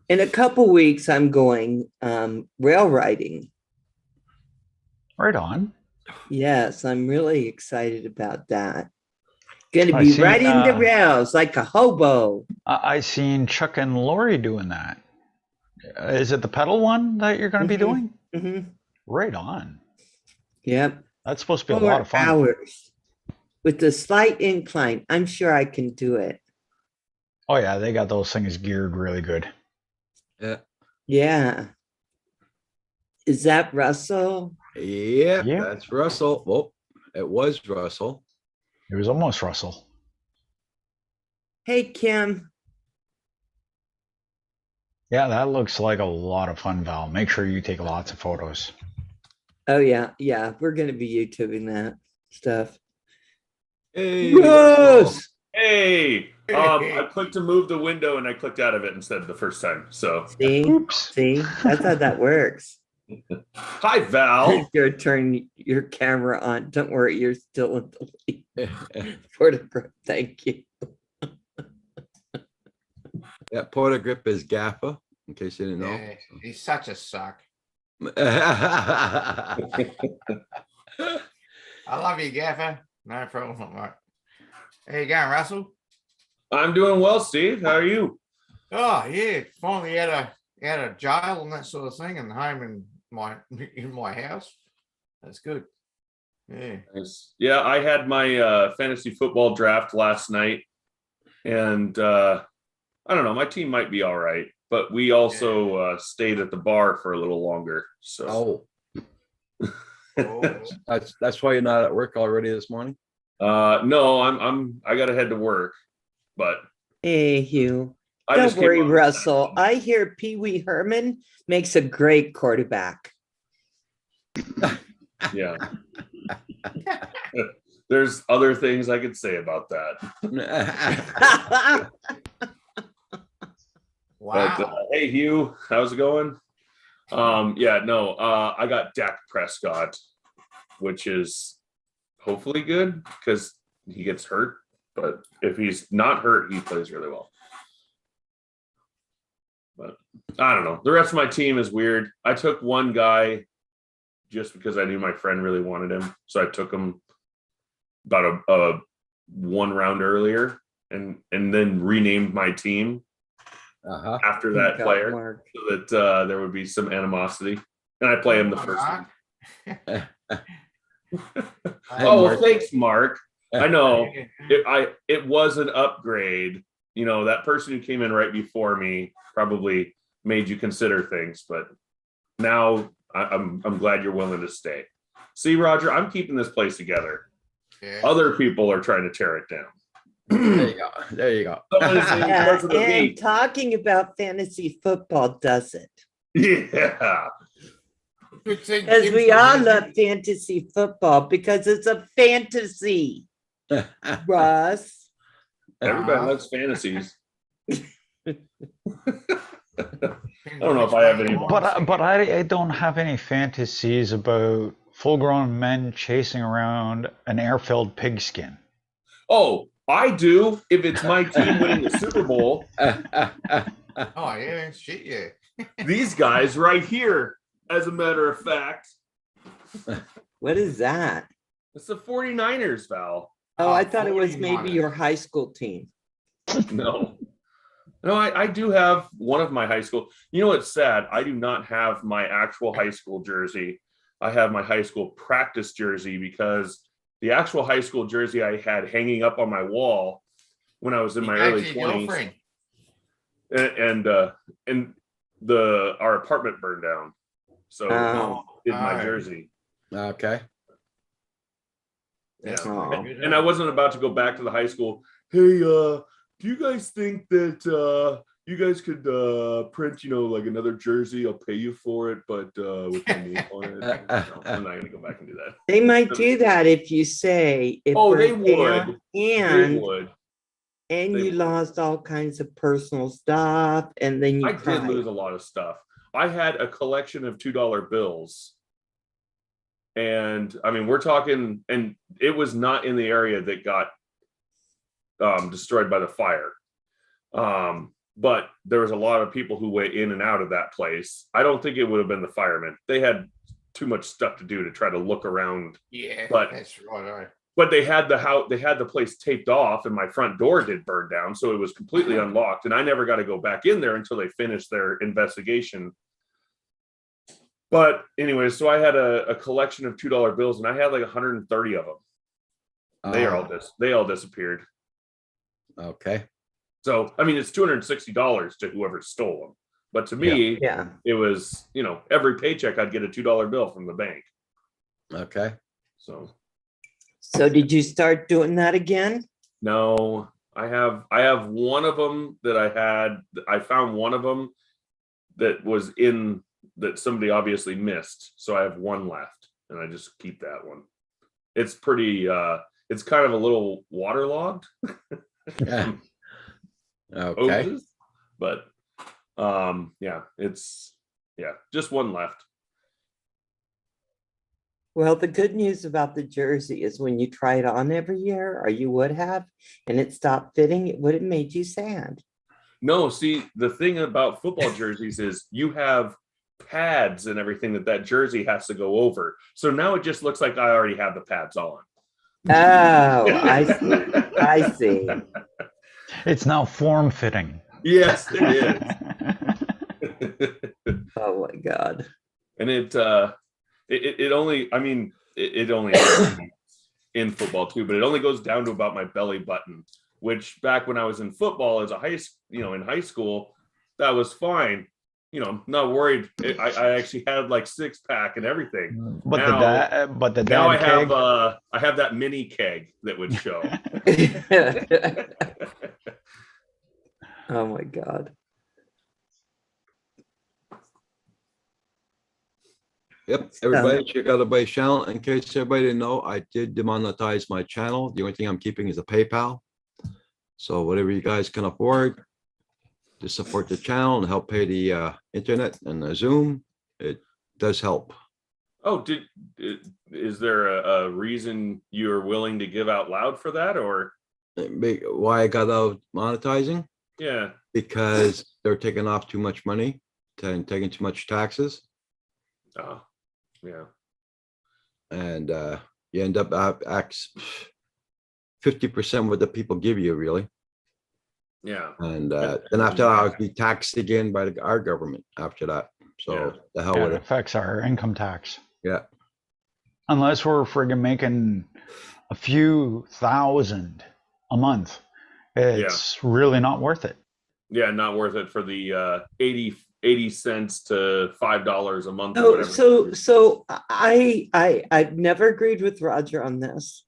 In a couple weeks, I'm going rail riding. Right on. Yes, I'm really excited about that. Gonna I be see, riding the rails like a hobo. I seen Chuck and Lori doing that. Is it the pedal one that you're going to be doing? Mm-hmm. Right on. Yep. That's supposed to be a 4 lot of fun. hours with a slight incline. I'm sure I can do it. Oh yeah, they got those things geared really good. Yeah. Yeah. Is that Russell? Yeah, Yeah. that's Russell. Well, it was Russell. It was almost Russell. Hey, Kim. Yeah, that looks like a lot of fun, Val. Make sure you take lots of photos. Oh, yeah. Yeah. We're going to be YouTubing that stuff. Hey, Rose! Hey, I clicked to move the window and I clicked out of it instead of the first time. So, See? Oops. See? That's how that works. hi, Val. You're turning your camera on. Don't worry. You're still in the lead. Photograph. Thank you. Yeah, Porter Grip is Gaffa, in case you didn't know. Yeah, he's such a suck. Yeah. I love you, Gaffer. No problem, mate. How you going, Russell? I'm doing well, Steve. How are you? Oh yeah, finally out of jail and that sort of thing, and home in my house. That's good. Yeah. Nice. Yeah, I had my fantasy football draft last night, and I don't know. My team might be all right, but we also stayed at the bar for a little longer. So, That's why you're not at work already this morning. no, I got to head to work, but Hey, Hugh. I Don't just came worry, up- Russell. I hear Pee Wee Herman makes a great quarterback. Yeah. There's other things I could say about that. Wow. But, hey Hugh, how's it going? Yeah, no, I got Dak Prescott, which is hopefully good because he gets hurt. But if he's not hurt, he plays really well. But I don't know. The rest of my team is weird. I took one guy just because I knew my friend really wanted him, so I took him about a 1 round earlier, and then renamed my team after that Got player, Mark. so that there would be some animosity. And I play him the first Mark. week. Hey, Oh, well, Mark. thanks, Mark. I know it was an upgrade. You know, that person who came in right before me probably made you consider things, but now I'm glad you're willing to stay. See, Roger, I'm keeping this place together. Yeah. Other people are trying to tear it down. There you go. There you go. Someone is saying Yeah, President and Lee. talking about fantasy football does it. Yeah. Because we all love fantasy football because it's a fantasy, Russ. Everybody loves fantasies. I don't know if I have any. But I don't have any fantasies about full-grown men chasing around an air-filled pigskin. Oh, I do. If it's my team winning the Super Bowl, Oh yeah, shit yeah. these guys right here, as a matter of fact, What is that? it's the 49ers, Val. Oh, I thought it was 49ers. maybe your high school team. No. No, I do have one of my high school. You know what's sad? I do not have my actual high school jersey. I have my high school practice jersey because the actual high school jersey I had hanging up on my wall when I was in my early 20s. And our apartment burned down. So Oh. did my jersey. Okay. Yeah. Oh. And I wasn't about to go back to the high school. Hey, do you guys think that you guys could print, like another jersey? I'll pay you for it, but with my name on it. No, I'm not gonna go back and do that. They might do that if you say it Oh, they burned down would. They would. and They you would. lost all kinds of personal stuff, and then you I did cried. lose a lot of stuff. I had a collection of $2 bills. And I mean, we're talking, and it was not in the area that got destroyed by the fire. But there was a lot of people who went in and out of that place. I don't think it would have been the firemen. They had too much stuff to do to try to look around. Yeah, But- that's right. But they had the house, they had the place taped off, and my front door did burn down, so it was completely unlocked. And I never got to go back in there until they finished their investigation. But anyway, so I had a collection of $2 bills, and I had like 130 of them. They all disappeared. Okay. So I mean, it's $260 to whoever stole them. But to me, Yeah. it was every paycheck I'd get a $2 bill from the bank. Okay. So did you start doing that again? No, I have one of them that I found one of them that was in that somebody obviously missed. So I have one left, and I just keep that one. It's pretty it's kind of a little waterlogged. Yeah. Okay. Hoses, but it's just one left. Well, the good news about the jersey is when you try it on every year, or you would have, and it stopped fitting, it would have made you sad. No, see, the thing about football jerseys is you have pads and everything that jersey has to go over. So now it just looks like I already have the pads on. Oh, I see. I see. It's now form-fitting. Yes, it is. Oh my God. And it only, I mean, it only happens in football too, but it only goes down to about my belly button, which back when I was in football as in high school, that was fine. Not worried. I actually had like 6-pack and everything. But now, the dad now I keg, have that mini keg that would show. Oh my God. Yep. Everybody check out everybody's channel. In case everybody didn't know, I did demonetize my channel. The only thing I'm keeping is a PayPal. So whatever you guys can afford to support the channel and help pay the internet and the Zoom, it does help. Oh, is there a reason you're willing to give out loud for that, or? Why I got out monetizing? Yeah. Because they're taking off too much money and taking too much taxes. Oh, yeah. And you end up 50% what the people give you, really. Yeah. And then after that, I'll be taxed again by our government after that. So the hell it with it. affects our income tax. Yeah. Unless we're friggin' making a few thousand a month, it's really not worth it. Yeah, not worth it for the 80 cents to $5 a month. Or Oh, whatever. so I've never agreed with Roger on this,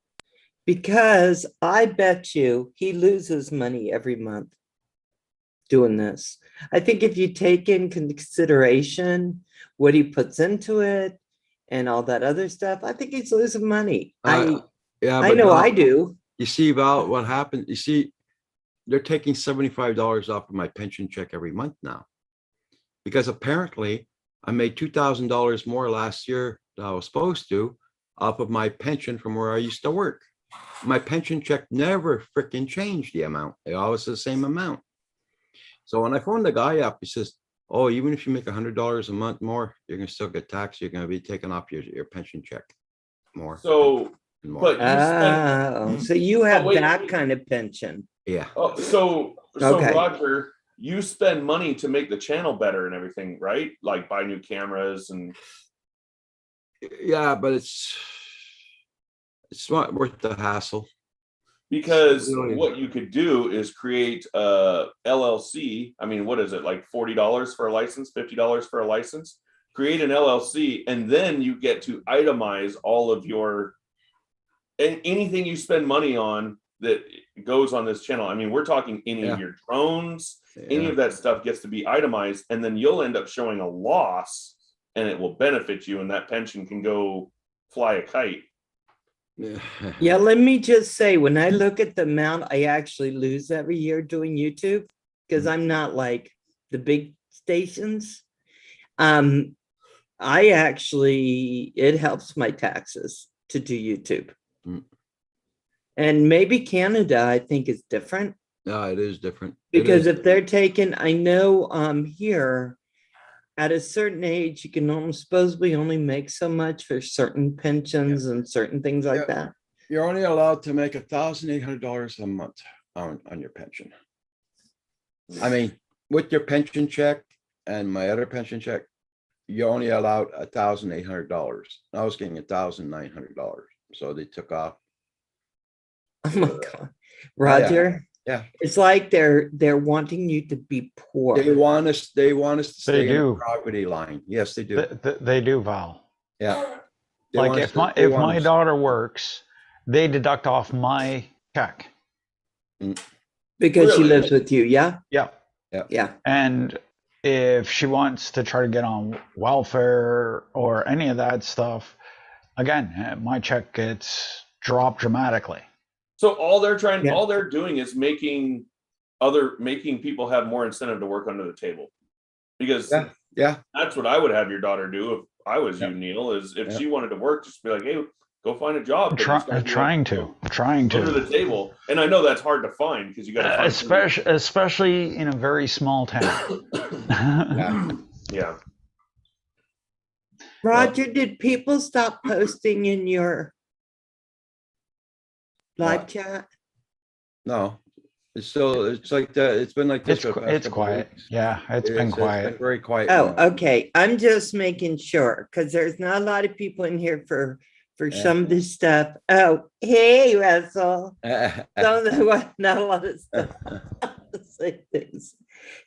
because I bet you he loses money every month doing this. I think if you take in consideration what he puts into it and all that other stuff, I think he's losing money. Yeah, I but know no, I do. You see about what happened? You see, they're taking $75 off of my pension check every month now, because apparently I made $2,000 more last year that I was supposed to off of my pension from where I used to work. My pension check never freaking changed the amount. It always the same amount. So when I phoned the guy up, he says, oh, even if you make $100 a month more, you're gonna still get taxed. You're gonna be taken off your pension check more. So, and more. but you spend, Oh, so you have wait, that wait. kind of pension. Yeah. so Okay. Roger, you spend money to make the channel better and everything, right? Like buy new cameras and Yeah, but it's not worth the hassle. because Really? what you could do is create a LLC. I mean, what is it, like $40 for a license, $50 for a license? Create an LLC, and then you get to itemize all of your and anything you spend money on that goes on this channel. I mean, we're talking any of your drones, any Yeah. of that stuff gets to be itemized, and then you'll end up showing a loss, and it will benefit you, and that pension can go fly a kite. Yeah, let me just say, when I look at the amount I actually lose every year doing YouTube, because I'm not like the big stations, I actually, it helps my taxes to do YouTube. Mm. And maybe Canada, I think, is different. No, it is different. It Because is. if they're taking, I know here, at a certain age, you can almost supposedly only make so much for certain pensions and certain things like that. You're only allowed to make $1,800 a month on your pension. I mean, with your pension check and my other pension check, you're only allowed $1,800. I was getting $1,900, so they took off. Oh my God, Roger. Yeah. It's like they're wanting you to be poor. They want us to stay in the do. poverty line. Yes, they do. They do, Val. Yeah. They Like want if us to- they want my us- daughter works, they deduct off my check. Because she Really? lives with you, yeah? Yeah. Yeah. And if she wants to try to get on welfare or any of that stuff, again, my check gets dropped dramatically. So all they're trying, Yeah. all they're doing is making people have more incentive to work under the table. Because Yeah. that's what I would have your daughter do if I was you, Neil, is if Yeah. she wanted to work, just be like, hey, go find a job. but it's gotta be Trying under to, the table. And I know that's hard to find because you got to find especially in a very small town. Yeah. Roger, did people stop posting in your live chat? No, it's still, it's like that. It's been like this. It's for the past it's couple quiet. weeks. Yeah, it's been quiet. Very quiet. Oh, now. okay. I'm just making sure, because there's not a lot of people in here for some of this stuff. Oh, hey, Russell. Not a lot of stuff. Say things.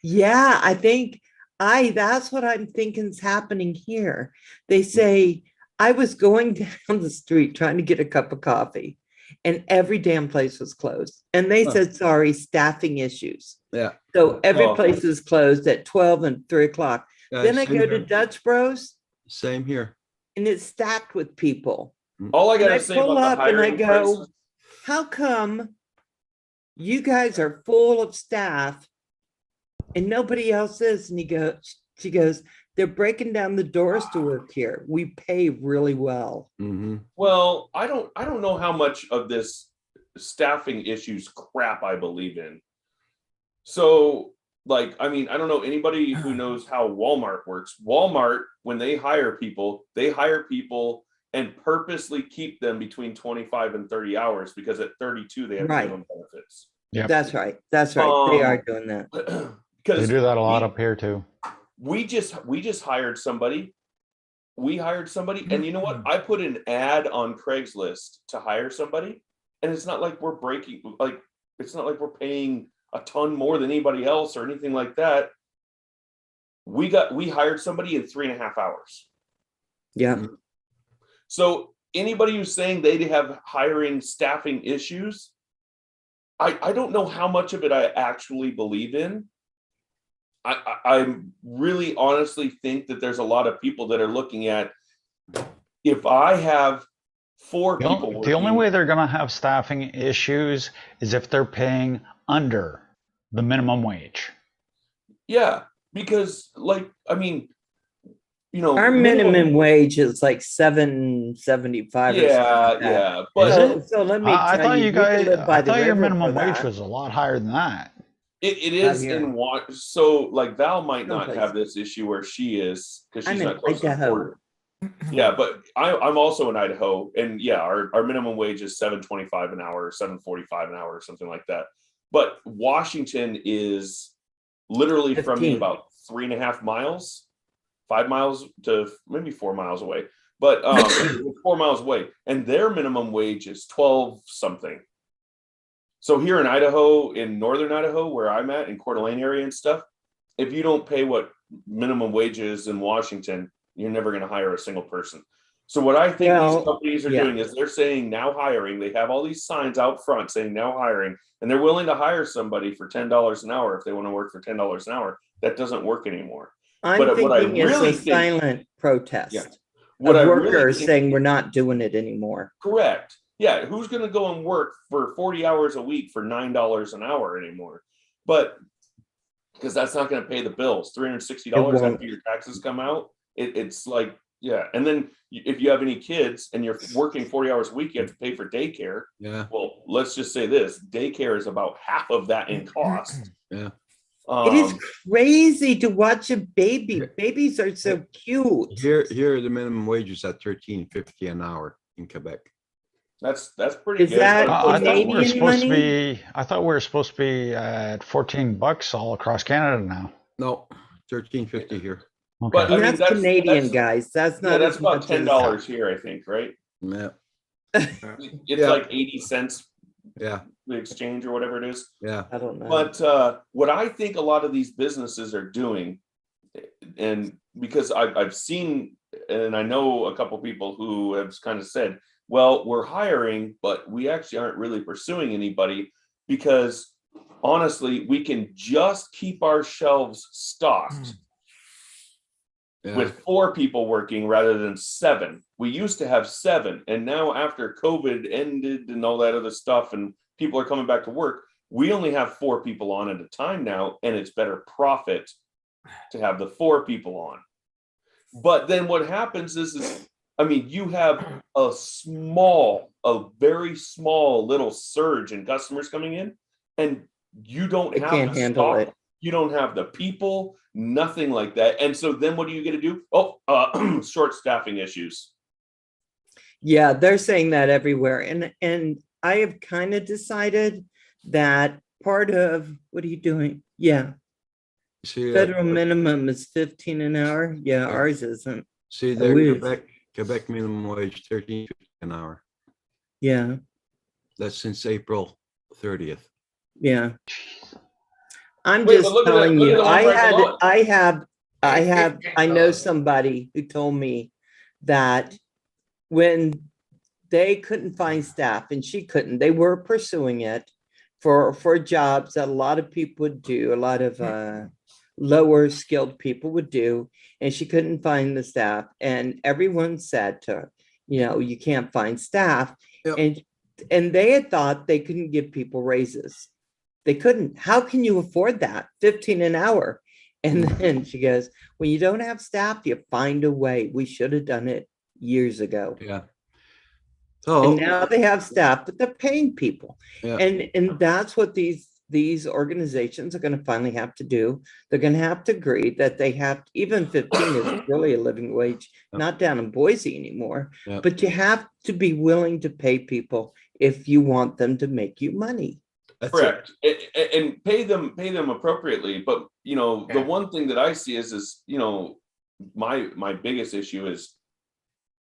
Yeah, I think that's what I'm thinking is happening here. They say I was going down the street trying to get a cup of coffee, and every damn place was closed. And they said, sorry, staffing issues. Yeah. So every Oh. place is closed at 12 and 3 o'clock. Yeah, Then I same go to here. Dutch Bros, Same here. and it's stacked with people. All I And gotta I say pull about the up and I hiring go, prices, how come you guys are full of staff and nobody else is? And she goes, they're breaking down the doors to work here. We pay really well. Mm-hmm. well, I don't know how much of this staffing issues crap I believe in. So, like, I mean, I don't know anybody who knows how Walmart works. Walmart, when they hire people and purposely keep them between 25 and 30 hours because at 32 they have Right. minimum benefits. Yep. That's right. That's right. They are doing that. They Because do that a lot up here too. we just hired somebody. We hired somebody, and you know what? I put an ad on Craigslist to hire somebody, and it's not like we're it's not like we're paying a ton more than anybody else or anything like that. We hired somebody in 3.5 hours. Yeah. So anybody who's saying they have hiring staffing issues, I don't know how much of it I actually believe in. I really honestly think that there's a lot of people that are looking at, if I have 4 people. The only working- way they're going to have staffing issues is if they're paying under the minimum wage. Yeah, because like, I mean, you know, Our minimum wage is like $7.75 or something Yeah, like that. yeah, but So let me I tell thought you, you you can guys, live by I the thought your river minimum for wage that. was a lot higher than that. it Not is here. in what, so like Val might Some not have places. this issue where she is because I'm she's in not close to the Idaho. border. Yeah, but I'm also in Idaho, and yeah, our minimum wage is $7.25 an hour, $7.45 an hour, or something like that. But Washington is literally from me 15. about 3.5 miles, 5 miles to maybe 4 miles away. But 4 miles away, and their minimum wage is 12 something. So here in Idaho, in northern Idaho, where I'm at in Coeur d'Alene area and stuff, if you don't pay what minimum wage is in Washington, you're never going to hire a single person. So what I think these Well, companies are yeah. doing is they're saying now hiring. They have all these signs out front saying now hiring, and they're willing to hire somebody for $10 an hour if they want to work for $10 an hour. That doesn't work anymore. I'm But what I thinking it's really a think, silent protest yeah, what of I really workers think, saying we're not doing it anymore. correct. Yeah, who's going to go and work for 40 hours a week for $9 an hour anymore? But because that's not going to pay the bills. $360 won't. after your taxes come out. It's like, yeah. And then if you have any kids and you're working 40 hours a week, you have to pay for daycare. Yeah. Well, let's just say this: daycare is about half of that in cost. Yeah. It is crazy to watch a baby. Babies are so cute. Here the minimum wage is at $13.50 an hour in Quebec. That's pretty Is good. that I thought we were Canadian supposed to money? be. I thought we were supposed to be at $14 all across Canada now. No, $13.50 here. Okay. But I mean, That's Canadian, guys. That's yeah, not that's as about much as $10 here, I think, right? Yeah. It's Yeah. like 80 cents Yeah. the exchange or whatever it is. Yeah. I don't know. But what I think a lot of these businesses are doing, and because I've seen, and I know a couple people who have kind of said, well, we're hiring, but we actually aren't really pursuing anybody because honestly, we can just keep our shelves stocked Yeah. with 4 people working rather than 7. We used to have 7, and now after COVID ended and all that other stuff and people are coming back to work, we only have 4 people on at a time now, and it's better profit to have the 4 people on. But then what happens is I mean, you have a very small little surge in customers coming in, and you don't They have can't the handle stock, it. you don't have the people, nothing like that. And so then what are you going to do? Short staffing issues. Yeah, they're saying that everywhere. And I have kind of decided that part of what are you doing? Yeah. See, Federal minimum is 15 an hour. Yeah, ours isn't. see I there, wish. Quebec minimum wage $13.50 an hour. Yeah, That's since April 30th. yeah. I'm Wait, but just look at that- telling look at you, the one right below it. I know somebody who told me that when they couldn't find staff, and she couldn't, they were pursuing it for jobs that a lot of people would do, a lot of lower skilled people would do, and she couldn't find the staff, and everyone said to her, you can't find staff. Yep. And they had thought they couldn't give people raises. They couldn't. How can you afford that? 15 an hour. And then she goes, when you don't have staff, you find a way. We should have done it years ago. Yeah. And now they have staff, but they're paying people. Yeah. And that's what these organizations are going to finally have to do. They're going to have to agree that they have, even 15 is really a living wage, not down in Boise anymore, but you have to be willing to pay people if you want them to make you money. That's Correct. And pay them appropriately. But the one thing that I see is my biggest issue is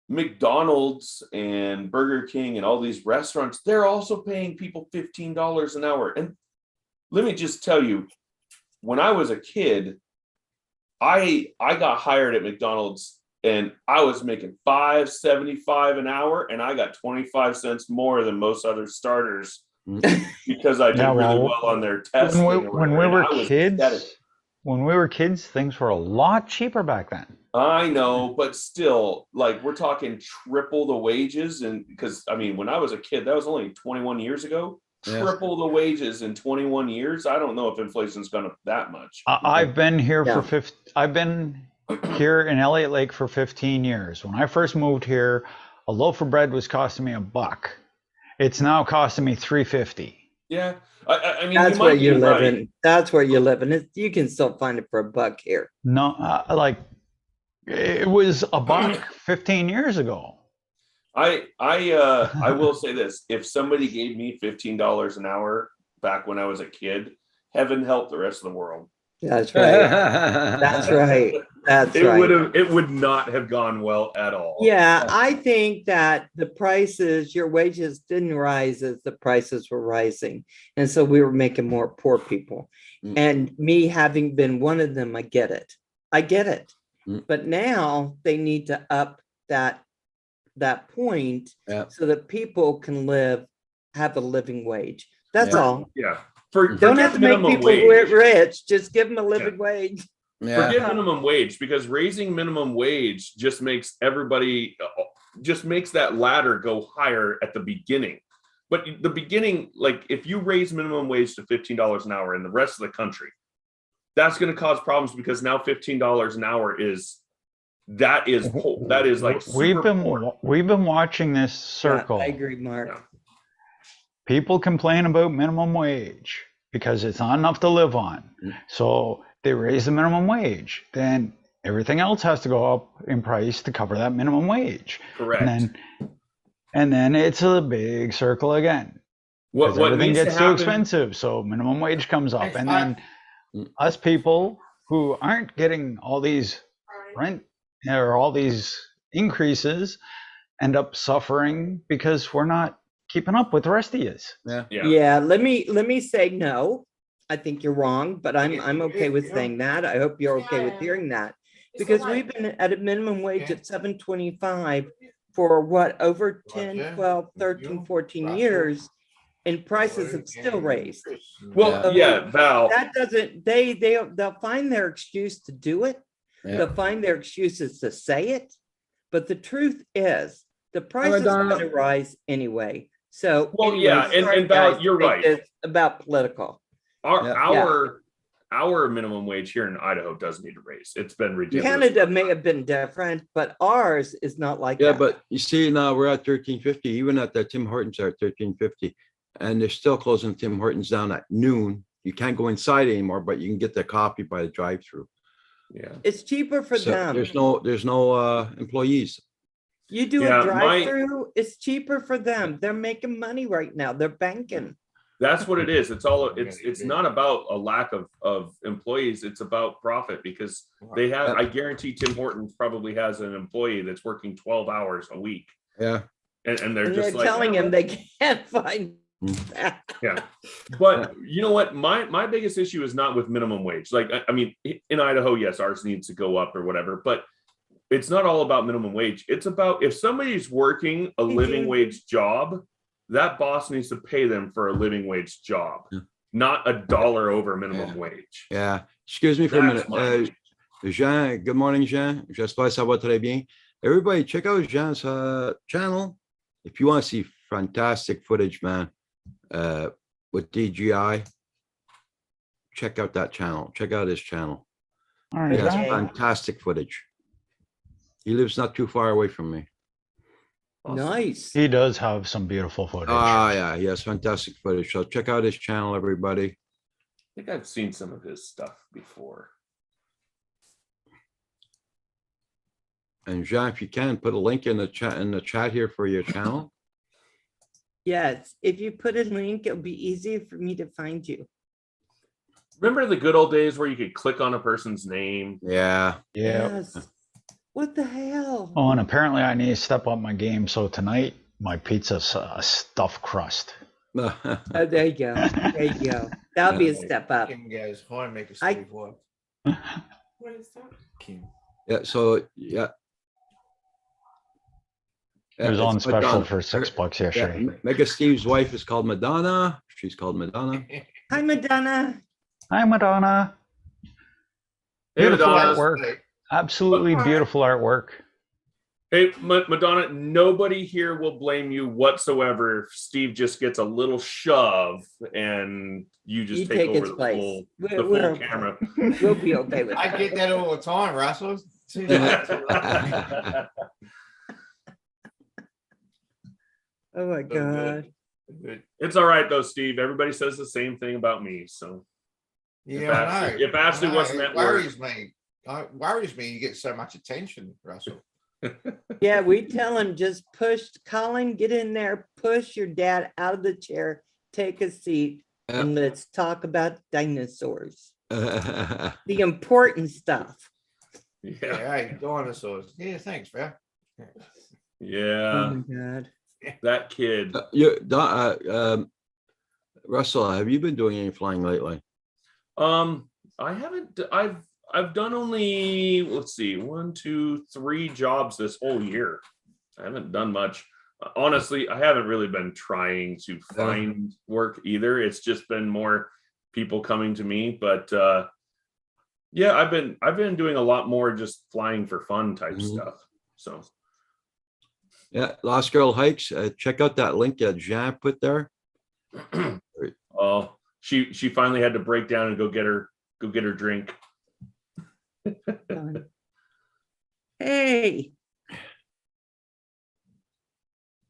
McDonald's and Burger King and all these restaurants, they're also paying people $15 an hour. And let me just tell you, when I was a kid, I got hired at McDonald's and I was making $5.75 an hour, and I got 25 cents more than most other starters because I did really well on their tests. When we were kids, things were a lot cheaper back then. I know, but still, like, we're talking triple the wages. And because when I was a kid, that was only 21 years ago. Triple the wages in 21 years. I don't know if inflation's gone up that much. I've been here for I've been here in Elliott Lake for 15 years. When I first moved here, a loaf of bread was costing me $1. It's now costing me $3.50. Yeah. I mean, That's you where might be you're right. living. That's where you're living. You can still find it for $1 here. No, like it was $1 15 years ago. I will say this: if somebody gave me $15 an hour back when I was a kid, heaven help the rest of the world. That's right. That's right. That's right. It would not have gone well at all. Yeah, I think that the prices, your wages didn't rise as the prices were rising. And so we were making more poor people. Mm. And me having been one of them, I get it. I get it. Mm. But now they need to up that point Yeah. so that people can have a living wage. That's Yeah. all. Yeah. Don't have to make people rich. Just give them a living wage. Yeah. Forget minimum wage, because raising minimum wage just makes everybody just makes that ladder go higher at the beginning. But the beginning, like if you raise minimum wage to $15 an hour in the rest of the country, that's going to cause problems, because now $15 an hour is like we've been watching this circle. Yeah, I agree, Mark. Yeah. People complain about minimum wage because it's not enough to live on. So they raise the minimum wage. Then everything else has to go up in price to cover that minimum wage. Correct. And then it's a big circle again. What Everything needs to gets too happen- expensive. So minimum wage comes up. And then us people who aren't getting all these rent or all these increases end up suffering because we're not keeping up with the rest of yous. Yeah, let me say no. I think you're wrong, but I'm okay with saying that. I hope you're okay with hearing that. Because we've been at a minimum wage at $7.25 for what, over 10, 12, 13, 14 years, and prices have still raised. Well, So yeah, Val. that doesn't, they'll find their excuse to do it. Yeah. They'll find their excuses to say it. But the truth is, the price is going to rise anyway. So, Well, anyway, yeah, sorry, and Val, guys, you're to make right. this about political. Our minimum wage here in Idaho does need to raise. It's been ridiculous. Canada may have been different, but ours is not like Yeah, that. but you see now we're at 1350, even at that Tim Hortons are at 1350. And they're still closing Tim Hortons down at noon. You can't go inside anymore, but you can get the coffee by the drive-through. Yeah. It's cheaper for So them. there's no employees. You do Yeah, a drive-through, it's cheaper for them. They're making money right now. They're banking. That's what it is. It's not about a lack of employees. It's about profit, because they have, I guarantee Tim Hortons probably has an employee that's working 12 hours a week. Yeah. And they're And just they're like, telling him they can't find that. yeah. But you know what? My biggest issue is not with minimum wage. Like, I mean, in Idaho, yes, ours needs to go up or whatever, but it's not all about minimum wage. It's about if somebody's working a living wage job, that boss needs to pay them for a living wage job, not $1 over minimum wage. Yeah. Excuse me for a That's minute. Jean, good morning, Jean. J'espère ça va très bien. Everybody, check out Jean's channel. If you want to see fantastic footage, man, with DJI, check out that channel. Check out his channel. All right. He has Val. fantastic footage. He lives not too far away from me. Nice. He does have some beautiful footage. Yeah, he has fantastic footage. So check out his channel, everybody. I think I've seen some of his stuff before. And Jean, if you can, put a link in the chat here for your channel. Yes, if you put a link, it'll be easier for me to find you. Remember the good old days where you could click on a person's name? Yeah. Yeah. Yes. What the hell? Oh, and apparently I need to step up my game. So tonight my pizza's a stuffed crust. Oh, there you go. There you go. That'll be a step up. Kim goes, hi, make a I- Steve what? What is that? Kim. Yeah. So yeah. It was Yeah, on it's special Madonna. for $6 yesterday. Yeah, Mega Steve's wife is called Madonna. She's called Madonna. Hi, Madonna. Hi, Madonna. Hey, Beautiful Madonna. artwork. Absolutely beautiful artwork. Hey, Madonna, nobody here will blame you whatsoever if Steve just gets a little shove and you just You take take over its the place. full, We're the full okay. camera. We'll be okay with I that. get that all the time, Russell. Too late, too late. Oh my So good. God. Good. It's all right though, Steve. Everybody says the same thing about me. So Yeah, I know. if Ashley I know. wasn't It at work, worries me. It worries me you get so much attention, Russell. Yeah, we tell him just push, Colin, get in there, push your dad out of the chair, take a seat, and let's talk about dinosaurs. The important stuff. yeah, Hey, dinosaurs. Yeah, thanks, Val. Oh yeah, my God. that kid. Russell, have you been doing any flying lately? I haven't. I've done only, let's see, 1, 2, 3 jobs this whole year. I haven't done much. Honestly, I haven't really been trying to find work either. It's just been more people coming to me. But yeah, I've been doing a lot more just flying for fun type stuff. So Yeah, Lost Girl Hikes. Check out that link that Jean put there. oh, she finally had to break down and go get her drink. Hey.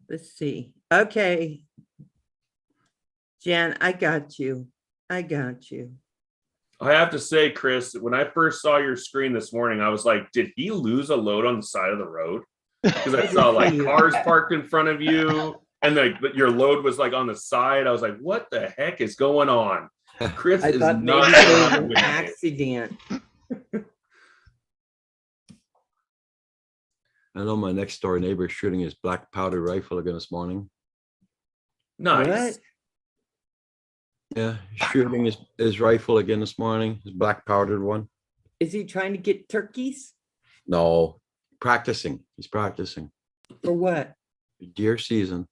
Let's see. Okay. Jan, I got you. I got you. I have to say, Chris, when I first saw your screen this morning, I was like, did he lose a load on the side of the road? Because I saw like cars parked in front of you and like your load was like on the side. I was like, what the heck is going on? Chris I is thought maybe not there was happy an with me. accident. I know my next door neighbor is shooting his black powder rifle again this morning. Nice. What? Yeah, shooting his rifle again this morning, his black powdered one. Is he trying to get turkeys? No, practicing. He's practicing. For what? Deer season.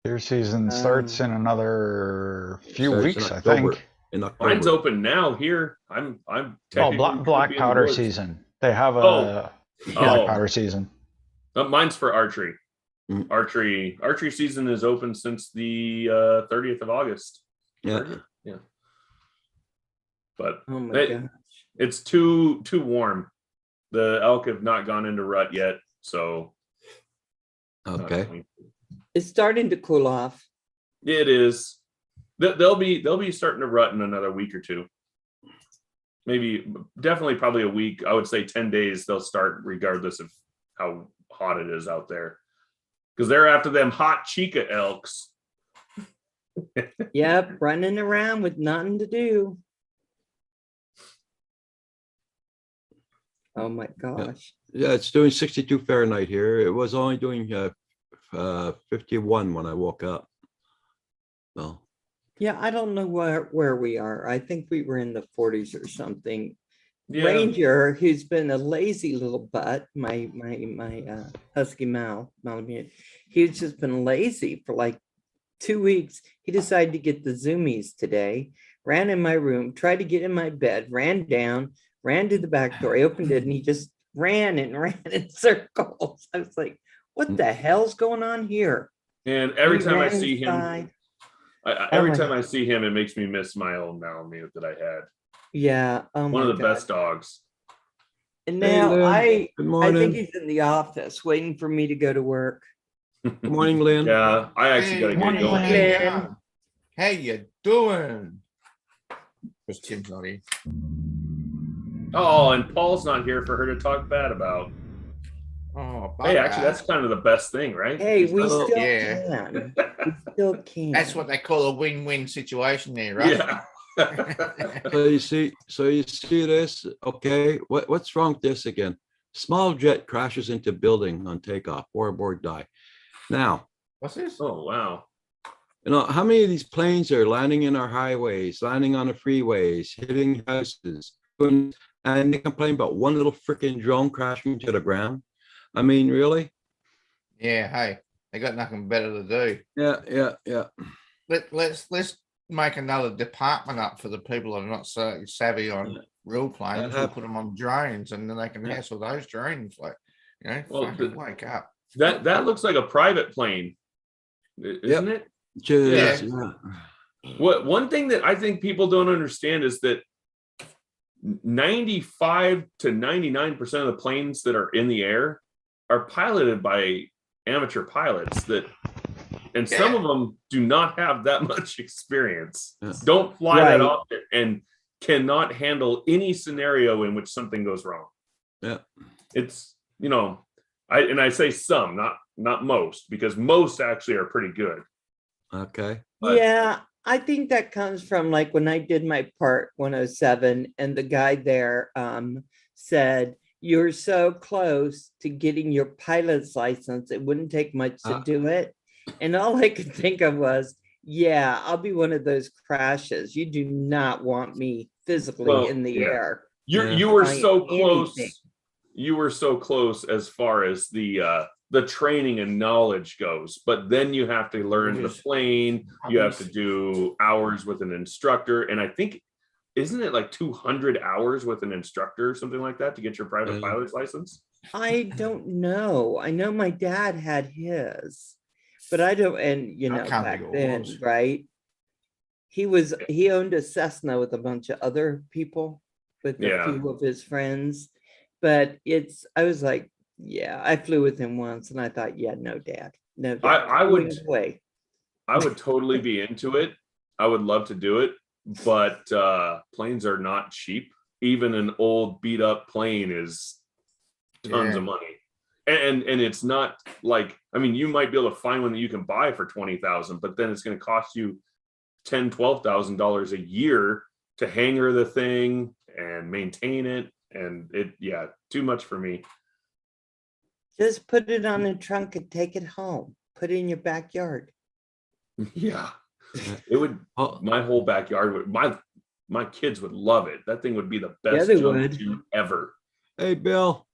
Deer season starts in another few Starts in weeks, I October. think. In October. Mine's open now here. I'm Oh, technically black could be in the powder woods. season. They have a Oh. black Oh. powder season. Mine's for archery. Mm. Archery season is open since the 30th of August. Yeah. Yeah. But Oh my gosh. it's too warm. The elk have not gone into rut yet, so Okay. It's starting to cool off. it is. They'll be starting to rut in another week or two. Maybe, definitely, probably a week. I would say 10 days. They'll start regardless of how hot it is out there, because they're after them hot chica elks. Yep, running around with nothing to do. Oh my gosh. Yeah, it's doing 62 Fahrenheit here. It was only doing 51 when I woke up. Well, Yeah, I don't know where we are. I think we were in the 40s or something. Yeah. Ranger, who's been a lazy little butt, my husky Malamute, he's just been lazy for like 2 weeks. He decided to get the zoomies today, ran in my room, tried to get in my bed, ran down, ran to the back door. I opened it and he just ran and ran in circles. I was like, what the hell's going on here? And every He time I ran see him, inside. every my time I see him, it makes me miss my old Malamute that I had. Yeah. Oh One my of the God. best dogs. And Hey, now Lynn. Good I think morning. he's in the office waiting for me to go to work. Good morning, Lynn. Yeah, I actually got to get Morning, going. Lynn. How you doing? Because Tim's not here. Oh, and Paul's not here for her to talk bad about. Oh, Hey, bugger. actually, that's kind of the best thing, right? Hey, we Oh, still yeah. can. We still can. That's what they call a win-win situation there, right? Yeah. So you see this? Okay, what's wrong with this again? Small jet crashes into building on takeoff, 4 aboard die. Now, What's this? Oh, wow. you know, how many of these planes are landing in our highways, landing on the freeways, hitting houses, and they complain about one little freaking drone crashing to the ground? I mean, really? Yeah, hey, they got nothing better to do. Yeah. Let's make another department up for the people that are not so savvy on real planes. We'll put them on drones, and then they can hassle those drones. Like, you know, Well, fucking wake up. That looks like a private plane, isn't it? Just, Yeah. yeah. One thing that I think people don't understand is that 95 to 99% of the planes that are in the air are piloted by amateur pilots that, and some of them do not have that much experience, don't fly that Right. often, and cannot handle any scenario in which something goes wrong. Yeah. It's, you know, I say some, not most, because most actually are pretty good. Okay. But- Yeah, I think that comes from like when I did my part 107 and the guy there said, you're so close to getting your pilot's license, it wouldn't take much to do it. And all I could think of was, yeah, I'll be one of those crashes. You do not want me physically Well, in the yeah. air. You were Trying so close. anything. You were so close as far as the training and knowledge goes, but then you have to learn the plane. You have to do hours with an instructor, and I think, isn't it like 200 hours with an instructor or something like that to get your private pilot's license? I don't know. I know my dad had his, but I don't, and you know, That can't be back all then, those. right? He owned a Cessna with a bunch of other people, with a Yeah. few of his friends. But I was like, yeah, I flew with him once and I thought, yeah, no, dad, no, dad. I you're would- going away. I would totally be into it. I would love to do it, but planes are not cheap. Even an old beat up plane is tons Yeah. of money. And it's not like, I mean, you might be able to find one that you can buy for 20,000, but then it's going to cost you $10,000-12,000 a year to hangar the thing and maintain it. And too much for me. Just put it on the trunk and take it home. Put it in your backyard. Yeah. It would, my whole backyard would, my kids would love it. That thing would be the best they jump would. to ever. Hey, Bill.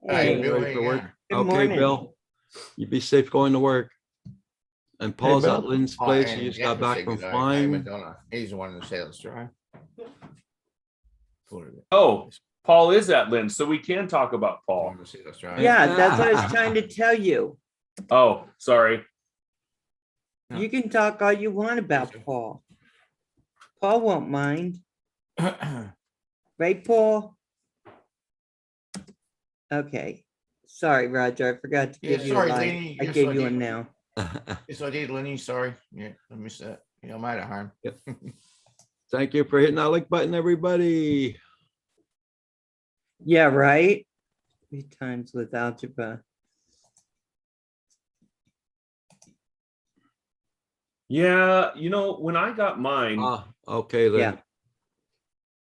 Hey, You ready for work? Good Okay, morning. Bill. You be safe going to work. And Paul's Bill. at Lynn's Oh, place. and He just Jeff got was back from saying good night. Hey, flying. Madonna. He's the one in the sales drive. Oh, Paul is at Lynn, so we can talk about Paul. Yeah, that's what I was trying to tell you. Oh, sorry. You can talk all you want about Paul. Paul won't mind. Right, Paul? Okay. Sorry, Roger. I forgot to Yeah, give you a sorry, line. Lenny. I Yes, gave I you did. one now. Yes, I did, Lenny. Sorry. Yeah, I missed that. You know, might have harm. Thank you for hitting that like button, everybody. Yeah, right? 3 times with algebra. Yeah, you know, when I got mine, Okay, then.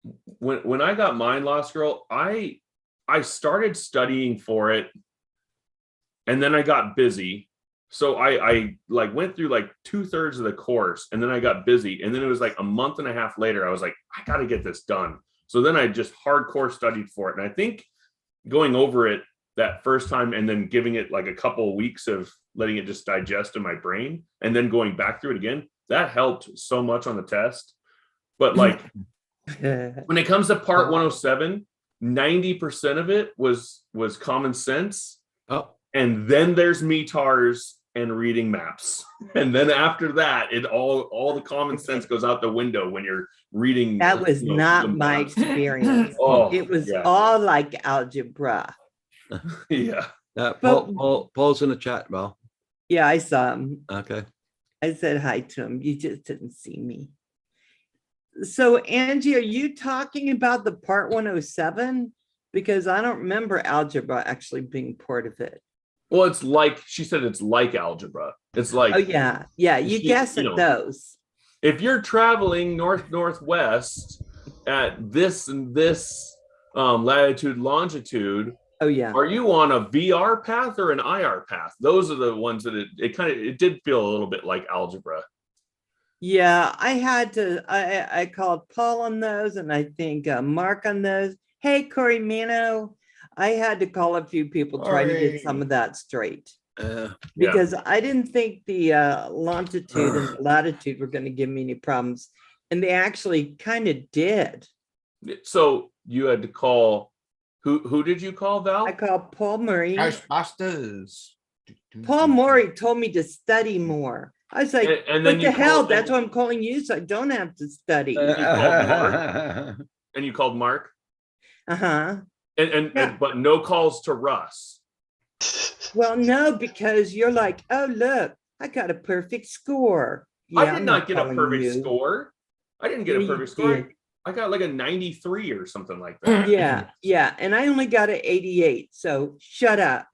Yeah. when I got mine, Lost Girl, I started studying for it, and then I got busy. So I like went through like 2/3 of the course, and then I got busy, and then it was like a month and a half later, I was like, I got to get this done. So then I just hardcore studied for it, and I think going over it that first time and then giving it like a couple of weeks of letting it just digest in my brain and then going back through it again, that helped so much on the test. But like when it comes to part 107, 90% of it was common sense. Oh. And then there's METARs and reading maps. And then after that, it all the common sense goes out the window when you're reading. That was you know, not the my maps. experience. Oh, It was yeah. all like algebra. Yeah. Paul's in the chat, Val. Yeah, I saw him. Okay. I said hi to him. You just didn't see me. So Angie, are you talking about the part 107? Because I don't remember algebra actually being part of it. Well, it's like she said, it's like algebra. It's like, Oh yeah, yeah. You guess at know, those. if you're traveling northwest at this and this latitude longitude, oh yeah, are you on a VR path or an IR path? Those are the ones that it did feel a little bit like algebra. Yeah, I had to. I called Paul on those, and I think Mark on those. Hey, Corey Mano. I had to call a few people trying to get some of that straight. Because I didn't think the longitude and latitude were going to give me any problems. And they actually kind of did. So you had to call, who did you call, Val? I called Paul Murray. Ghostbusters. Paul Murray told me to study more. I was like, And what then the you hell? called- That's why I'm calling you, so I don't have to study. And you called Mark, Uh-huh. and Yeah. but no calls to Russ. Well, no, because you're like, oh, look, I got a perfect score. I Yeah, did I'm not get a calling perfect you. score. I didn't get Yeah, a you perfect score. did. I got like a 93 or something like that. Yeah, yeah, and I only got an 88, so shut up.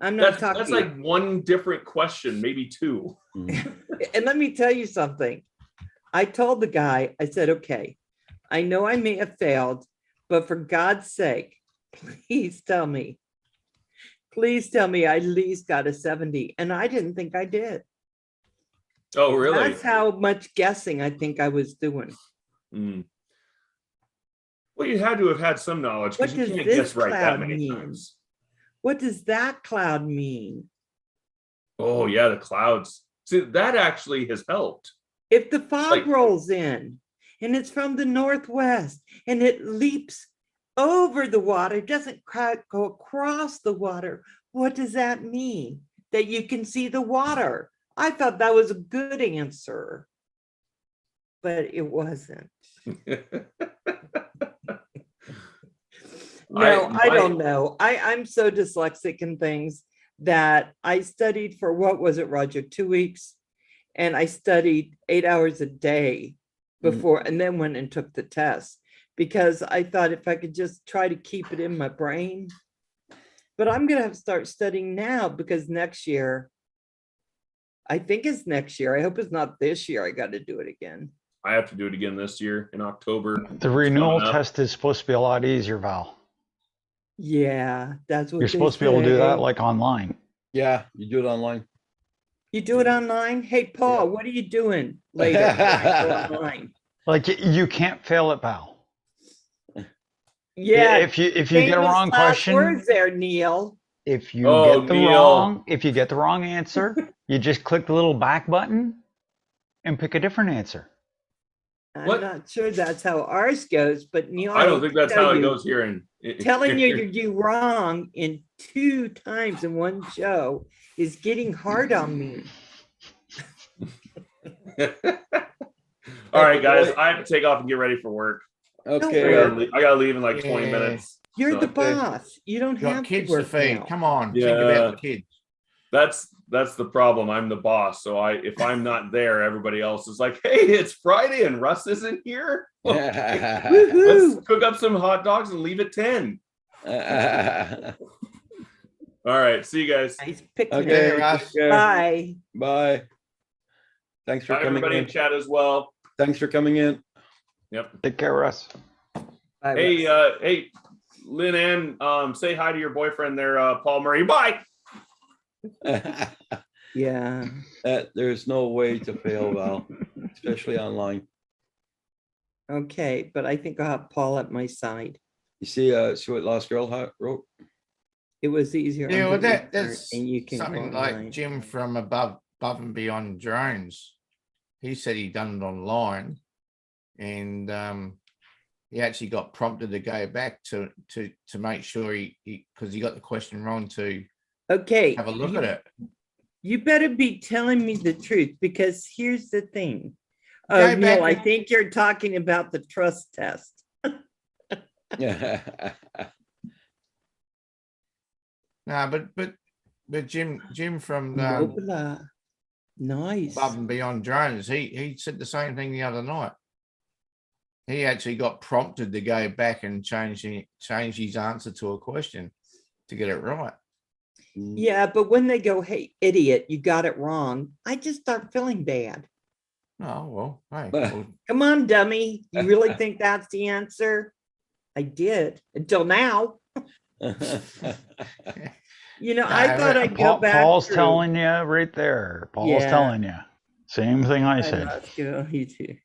I'm not talking. That's like one different question, maybe two. And let me tell you something. I told the guy, I said, okay, I know I may have failed, but for God's sake, please tell me. Please tell me I at least got a 70. And I didn't think I did. Oh, really? That's how much guessing I think I was doing. Mm. Well, you had to have had some knowledge What because you does can't this guess right that cloud many mean? times. What does that cloud mean? Oh, yeah, the clouds. See, that actually has helped. If the fog Like- rolls in and it's from the northwest and it leaps over the water, doesn't go across the water, what does that mean? That you can see the water. I thought that was a good answer, but it wasn't. No, I don't know. I'm so dyslexic in things that I studied for, what was it, Roger, 2 weeks? And I studied 8 hours a day before, and then went and took the test because I thought if I could just try to keep it in my brain. But I'm gonna have to start studying now because next year, I think it's next year. I hope it's not this year. I got to do it again. I have to do it again this year in October. The renewal coming up. test is supposed to be a lot easier, Val. Yeah, that's what You're they supposed to be able to do that say. like online. Yeah, you do it online. You do it online? Hey, Paul, what are you doing later? when I go online? Like you can't fail at Val. Yeah. If you get a famous wrong last question, words there, Neil. if you Oh, get the Neil. if you get the wrong answer, you just click the little back button and pick a different answer. I'm What? not sure that's how ours goes, but Neil, I don't hate think to that's tell how it you, goes here. telling you you wrong in 2 times in one show is getting hard on me. All right, guys, I have to take off and get ready for work. Okay. I gotta leave in like 20 Yeah. minutes. You're so- the boss. You don't Got have to kids to work feed. now. Come on, think Yeah. about the kids. That's the problem. I'm the boss, so if I'm not there, everybody else is like, "Hey, it's Friday and Russ isn't here. Woohoo. Let's cook up some hot dogs and leave at 10." All right, see you guys. Nice picnic. Okay. Russ. take care. Bye. Bye. Thanks for Bye, coming everybody in in. chat as well. Thanks for coming in. Yep. Take care, Russ. Bye, Hey, Russ. hey, Lynn Ann, say hi to your boyfriend there, Paul Murray. Bye. Yeah. There's no way to fail, Val, especially online. Okay, but I think I'll have Paul at my side. You see what Lost Girl wrote? It was easier. Yeah, on well, the return, that's and you can go something online. like Jim from above and beyond drones. He said he done it online, and he actually got prompted to go back to make sure he because he got the question wrong to Okay. have a look at it. You better be telling me the truth because here's the thing. Go Oh, back Neil, I and- think you're talking about the trust test. No, but Jim from Mobila. Nice. above and beyond drones, he said the same thing the other night. He actually got prompted to go back and change his answer to a question to get it right. Yeah, but when they go, hey, idiot, you got it wrong, I just start feeling bad. Oh, well, hey. Well, Come on, dummy. You really think that's the answer? I did until now. You know, I thought I'd go back. Paul's through- telling you right there. Paul's Yeah. telling you. Same thing I said. must go, you too.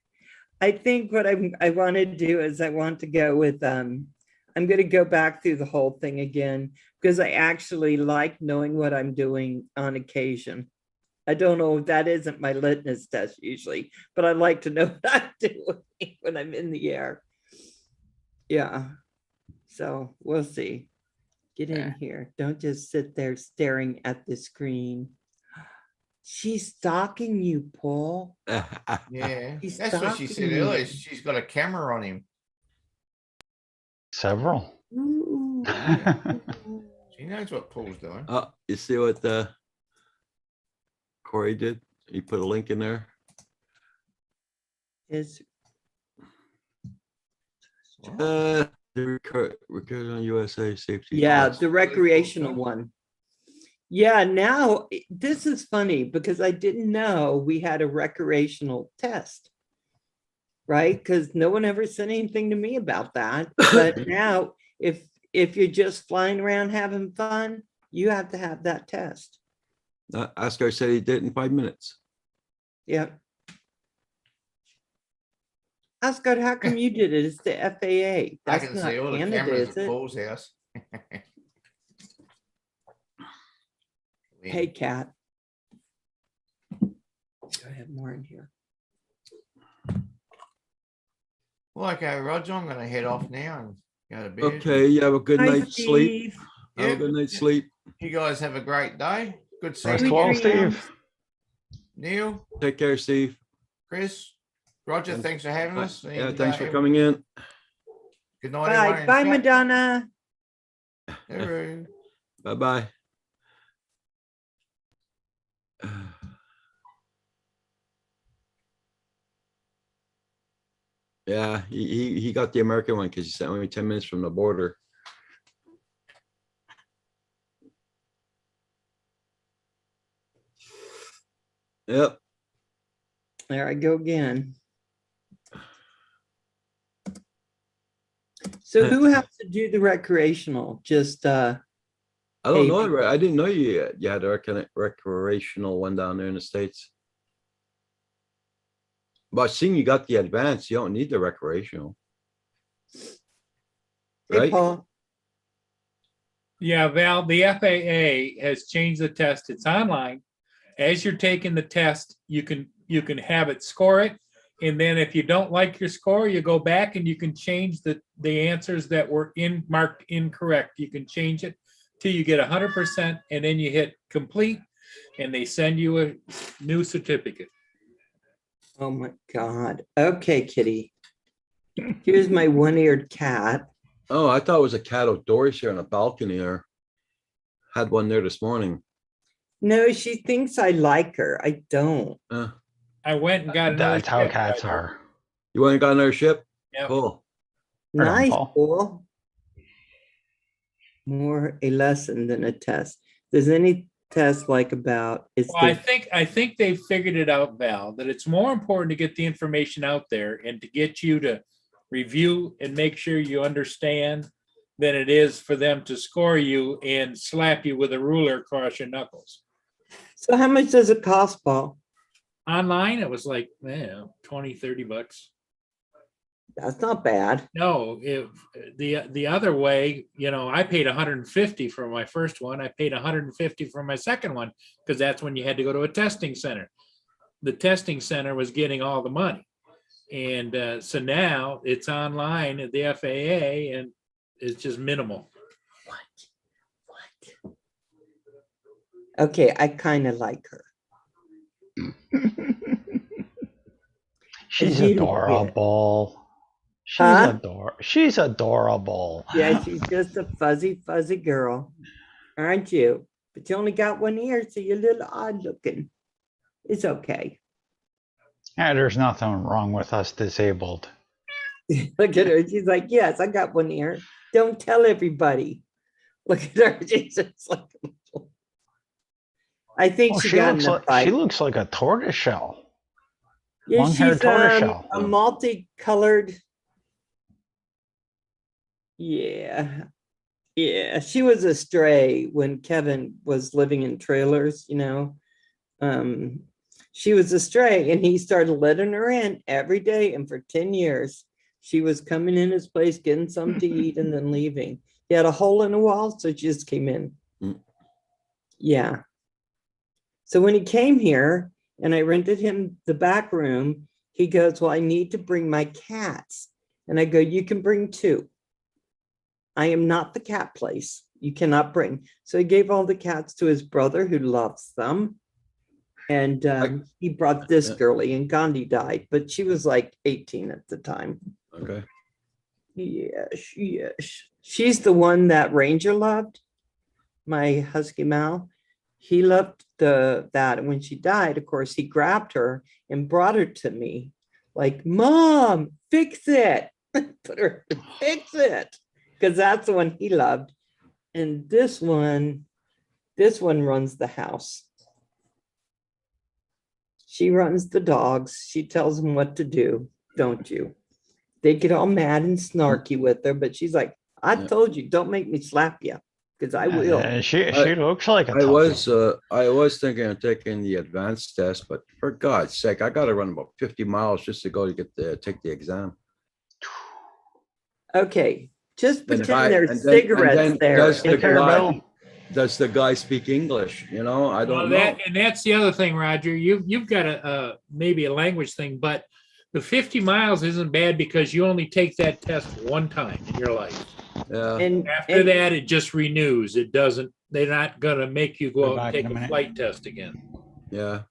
I think what I want to do is I want to go with I'm going to go back through the whole thing again because I actually like knowing what I'm doing on occasion. I don't know if that isn't my litmus test usually, but I like to know what I'm doing when I'm in the air. Yeah. So we'll see. Get in here. Don't just sit there staring at the screen. She's stalking you, Paul. Yeah, He's that's what she said stalking earlier. you. She's got a camera on him. Several. Ooh. She knows what Paul's doing. Oh, you see what Corey did? He put a link in there. Is The record on USA safety. yeah, Plus. the recreational one. Yeah, now this is funny because I didn't know we had a recreational test. Right? Because no one ever said anything to me about that. But now if you're just flying around having fun, you have to have that test. Oscar said he did it in 5 minutes. Yeah. Ascot, how come you did it? It's the FAA. I That's can not see all the Canada, cameras is at it? Paul's house. Hey, Cat. I have more in here. Well, okay, Roger, I'm gonna head off now and go to bed. Okay, you have a good Hi, night's sleep. Steve. Have a Yep. good night's sleep. You guys have a great day. Good seeing Rest Sweet you. well, dreams. Steve. Neil, Take care, Steve. Chris, Roger, And- thanks for having Bye. us. Yeah, and, thanks for everyone- coming in. Good night, everyone. Bye. in Bye, chat. Madonna. Hooroo. Bye-bye. Yeah, he got the American one because he sent only 10 minutes from the border. Yep. There I go again. So who has to do the recreational? Just I don't Hey, know. I didn't know you had a recreational one down there in the States. But seeing you got the advanced, you don't need the recreational. hey, Right? Paul. Yeah, Val, the FAA has changed the test. It's online. As you're taking the test, you can have it score it. And then if you don't like your score, you go back and you can change the answers that were marked incorrect. You can change it till you get 100%, and then you hit complete, and they send you a new certificate. Oh my God. Okay, kitty. Here's my one-eared cat. Oh, I thought it was a cat outdoors here on a balcony there. Had one there this morning. No, she thinks I like her. I don't. I went and got another That's how ship, cats Roger. are. You went and got another ship? Yep. Cool. Right on, Nice, Paul. Paul. More a lesson than a test. Does any test like about it's Well, the I think they figured it out, Val, that it's more important to get the information out there and to get you to review and make sure you understand than it is for them to score you and slap you with a ruler across your knuckles. so how much does it cost, Paul? Online, it was like, 20, 30 bucks. That's not bad. No, if the other way, I paid 150 for my first one. I paid 150 for my second one because that's when you had to go to a testing center. The testing center was getting all the money. And so now it's online at the FAA and it's just minimal. What? Okay, I kind of like her. She's little bit. adorable. Huh? She's adorable. Yeah, she's just a fuzzy, fuzzy girl, aren't you? But you only got one ear, so you're a little odd looking. It's okay. Yeah, there's nothing wrong with us disabled. Look at her. She's like, yes, I got one ear. Don't tell everybody. Look at her. She's just like, I think Well, she got in a she fight. looks like a tortoiseshell. Yeah, long-haired she's tortoiseshell. a multicolored. Yeah. Yeah, she was a stray when Kevin was living in trailers, she was a stray and he started letting her in every day. And for 10 years, she was coming in his place, getting something to eat and then leaving. He had a hole in the wall, so she just came in. Yeah. So when he came here and I rented him the back room, he goes, well, I need to bring my cats. And I go, you can bring 2. I am not the cat place. You cannot bring. So he gave all the cats to his brother who loves them. And he brought this girlie, and Gandhi died, but she was like 18 at the time. Okay. Yes, yes. She's the one that Ranger loved, my husky Mal. He loved that. And when she died, of course, he grabbed her and brought her to me. Like, Mom, fix it. Put her, fix it. Because that's the one he loved. And this one runs the house. She runs the dogs. She tells them what to do, don't you? They get all mad and snarky with her, but she's like, I told you, don't make me slap you, because I will. She looks like a I toughie. was thinking of taking the advanced test, but for God's sake, I got to run about 50 miles just to go to take the exam. Okay, just And if pretend there's and cigarettes then there. does the guy speak English? You know, I don't know. And that's the other thing, Roger. You've got a maybe a language thing, but the 50 miles isn't bad because you only take that test one time in your life. Yeah. And After that, it just renews. It doesn't. They're not gonna make you go out and take a flight test again. Yeah.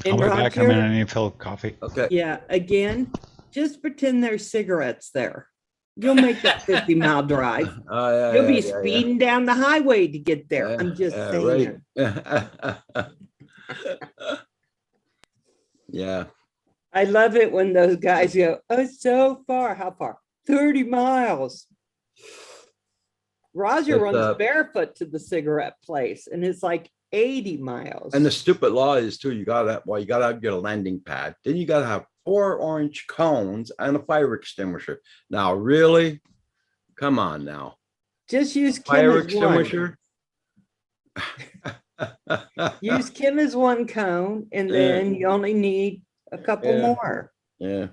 I'll be back in a minute. I need to fill coffee. Okay. Yeah, again, just pretend there's cigarettes there. You'll make that 50-mile drive. Yeah, You'll be yeah, speeding down the highway to get there. I'm just saying. Right. Yeah. I love it when those guys go, oh, so far. How far? 30 miles. Roger But, runs barefoot to the cigarette place, and it's like 80 miles. And the stupid law is too, you gotta have your landing pad. Then you gotta have 4 orange cones and a fire extinguisher. Now, really? Come on now. Just use Kim Fire as one. extinguisher? Use Kim as one cone, and then you only need a couple Yeah. more. Yeah.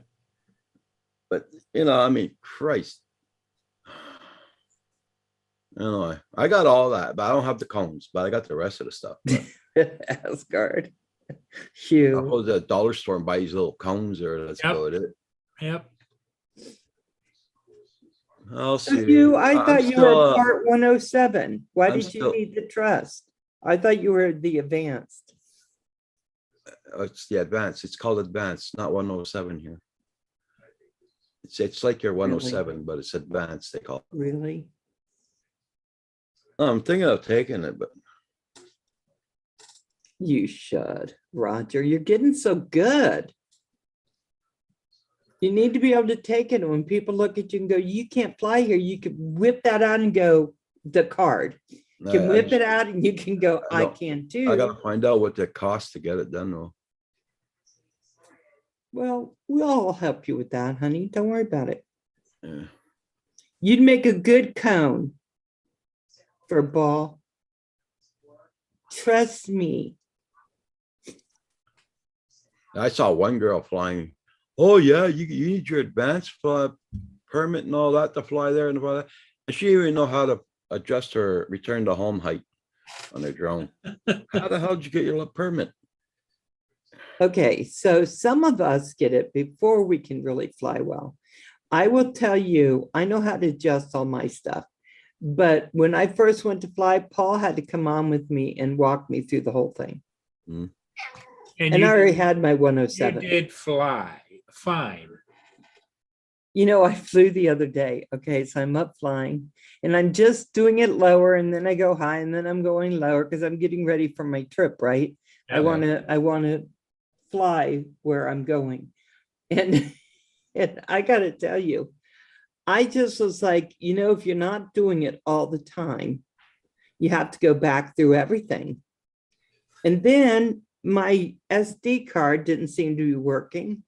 But, you know, I mean, Christ. Anyway, I got all that, but I don't have the cones, but I got the rest of the stuff. Asgard. I'll Hugh. go to the dollar store and buy these little cones there. That's Yep. about it. Yep. I'll So see. Hugh, I I'm thought you still, were part 107. Why I'm did you still- need the trust? I thought you were the advanced. It's the advanced. It's called advanced, not 107 here. It's like your 107, but it's advanced. They call it. Really? I'm thinking of taking it, but You should, Roger. You're getting so good. You need to be able to take it. And when people look at you and go, you can't fly here, you can whip that out and go, the card. You can whip it out and you can go, I don't- can I too. gotta find out what it costs to get it done though. Well, we'll all help you with that, honey. Don't worry about it. Yeah. You'd make a good cone for a ball. Trust me. I saw one girl flying. Oh yeah, you need your advanced fly permit and all that to fly there and all that. And she didn't even know how to adjust her return to home height on her drone. How the hell did you get your permit? Okay, so some of us get it before we can really fly well. I will tell you, I know how to adjust all my stuff. But when I first went to fly, Paul had to come on with me and walk me through the whole thing. Mm. And I you already did- had my You 107. did fly fine. You know, I flew the other day. Okay, so I'm up flying and I'm just doing it lower, and then I go high, and then I'm going lower because I'm getting ready for my trip, right? I Yeah. want to fly where I'm going. And, and I got to tell you, I just was like, you know, if you're not doing it all the time, you have to go back through everything. And then my SD card didn't seem to be working.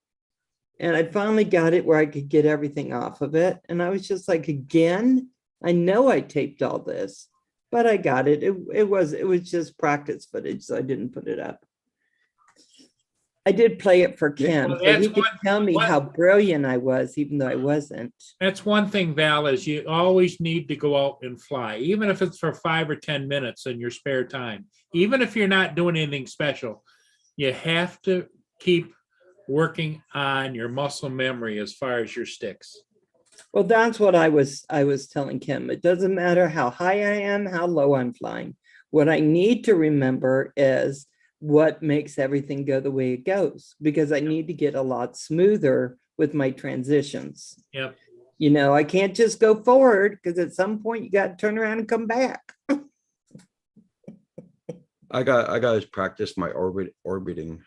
And I finally got it where I could get everything off of it. And I was just like, again, I know I taped all this, but I got it. It was just practice footage, so I didn't put it up. I did play it for Kim, Well, so that's he could tell me how brilliant I was, even though I wasn't. That's one thing, Val, is you always need to go out and fly, even if it's for 5 or 10 minutes in your spare time. Even if you're not doing anything special, you have to keep working on your muscle memory as far as your sticks. Well, that's what I was telling Kim. It doesn't matter how high I am, how low I'm flying. What I need to remember is what makes everything go the way it goes, because I need to get a lot smoother with my transitions. Yep. You know, I can't just go forward because at some point you got to turn around and come back. I got to practice my orbiting.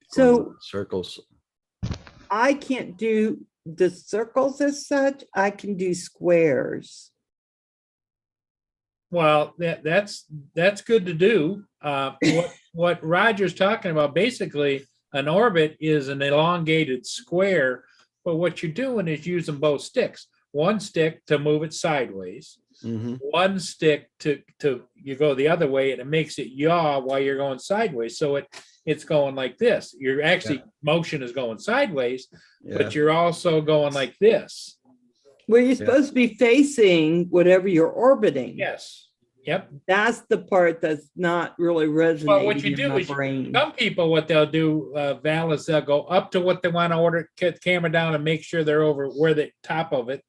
So Circles. I can't do the circles as such. I can do squares. Well, that's good to do. What Roger's talking about, basically, an orbit is an elongated square, but what you're doing is using both sticks. One stick to move it sideways, one stick to you go the other way, and it makes it yaw while you're going sideways. So it's going like this. You're actually motion is going sideways, but you're also going like this. Well, you're supposed to be facing whatever you're orbiting. Yes. Yep. That's the part that's not really resonating. Well, what you in do my is brain. some people, what they'll do, Val, is they'll go up to what they want to order, get the camera down and make sure they're over where the top of it.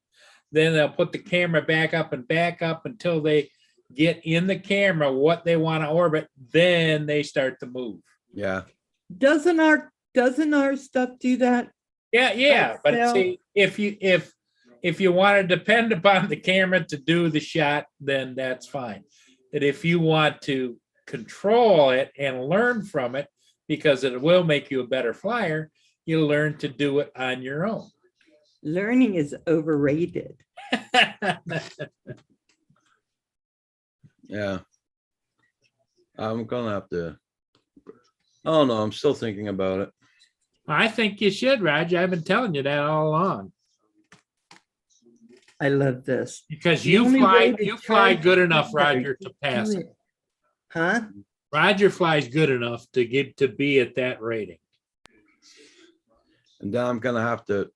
Then they'll put the camera back up until they get in the camera what they want to orbit. Then they start to move. Yeah. Doesn't our stuff do that? Yeah. But Well- see, if you want to depend upon the camera to do the shot, then that's fine. But if you want to control it and learn from it, because it will make you a better flyer, you learn to do it on your own. Learning is overrated. Yeah. I'm gonna have to. I don't know. I'm still thinking about it. I think you should, Roger. I've been telling you that all along. I love this. Because The you only way fly to good charge enough, somebody Roger, to is pass do it. Huh? Roger flies good enough to get to be at that rating. And then I'm gonna have to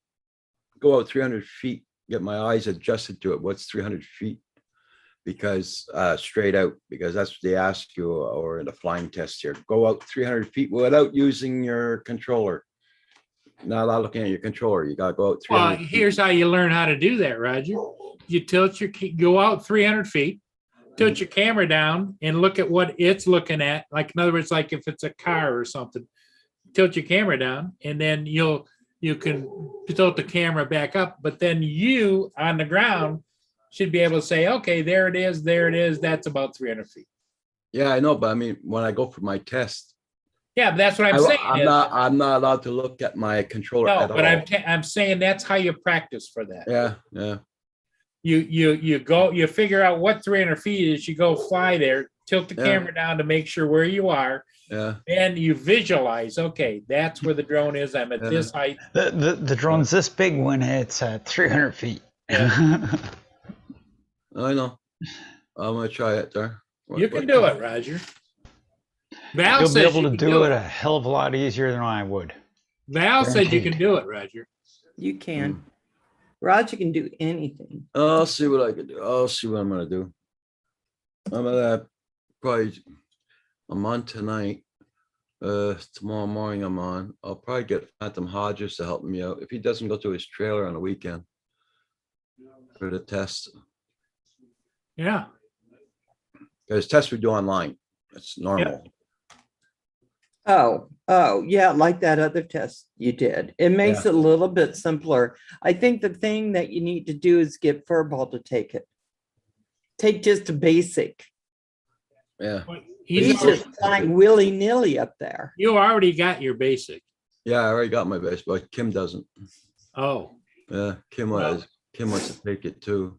go out 300 feet, get my eyes adjusted to it. What's 300 feet? Because straight out, because that's what they ask you, or in the flying test here. Go out 300 feet without using your controller. Not allowed looking at your controller. You gotta go out 300 Well, feet. here's how you learn how to do that, Roger. You go out 300 feet, tilt your camera down and look at what it's looking at. Like, in other words, like if it's a car or something, tilt your camera down and then you can tilt the camera back up, but then you on the ground should be able to say, okay, there it is, that's about 300 feet. Yeah, I know, but I mean, when I go for my test, Yeah, but that's what I'm saying. I'm is- not allowed to look at my controller No, at but all. I'm saying that's how you practice for that. Yeah. You figure out what 300 feet is, you go fly there, tilt the Yeah. camera down to make sure where you are, Yeah. and you visualize, okay, that's where the drone is, I'm at this height. The drone's this big when it's at 300 feet. I know. I'm gonna try it there. You can do it, Roger. Val You'll be says able you to can do it a hell of a lot easier than I would. Val said you Guaranteed. can do it, Roger. You can. Roger can do anything. I'll see what I can do. I'll see what I'm gonna do. I'm gonna I'm on tonight. Tomorrow morning I'm on. I'll probably get Phantom Hodges to help me out if he doesn't go to his trailer on the weekend for the test. Yeah. Because tests we do online. It's normal. Oh, yeah, like that other test you did. It makes Yeah. it a little bit simpler. I think the thing that you need to do is get Furball to take it. Take just a basic. Yeah. He's just flying willy-nilly up there. You already got your basic. Yeah, I already got my base, but Kim doesn't. Oh, Yeah, Kim wants to take it too.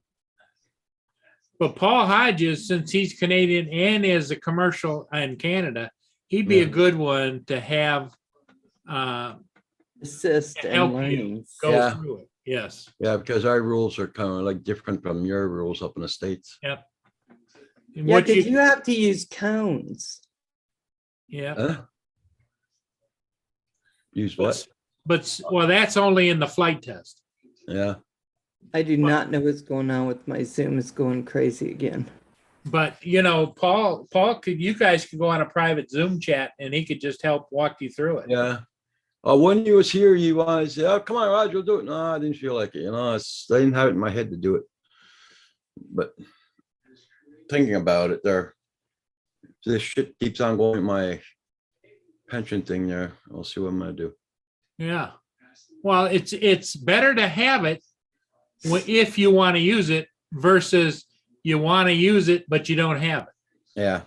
but Paul Hodges, since he's Canadian and is a commercial in Canada, he'd be a Yeah. good one to have Assist to and help you learning. go Yeah. through it. Yes. Yeah, because our rules are kind of like different from your rules up in the States. Yep. And Yeah, what because you have to use cones. yeah. Huh? Use what? But well, that's only in the flight test. Yeah. I do not know what's going on with my Zoom. It's going crazy again. But Paul you guys could go on a private Zoom chat and he could just help walk you through it. Yeah. When you was here, you wanted to say, "Oh, come on, Roger, we'll do it." No, I didn't feel like it. I didn't have it in my head to do it. But thinking about it there. This shit keeps on going, my pension thing there. I'll see what I'm gonna do. Yeah. Well, it's better to have it if you want to use it versus you want to use it, but you don't have it. Yeah.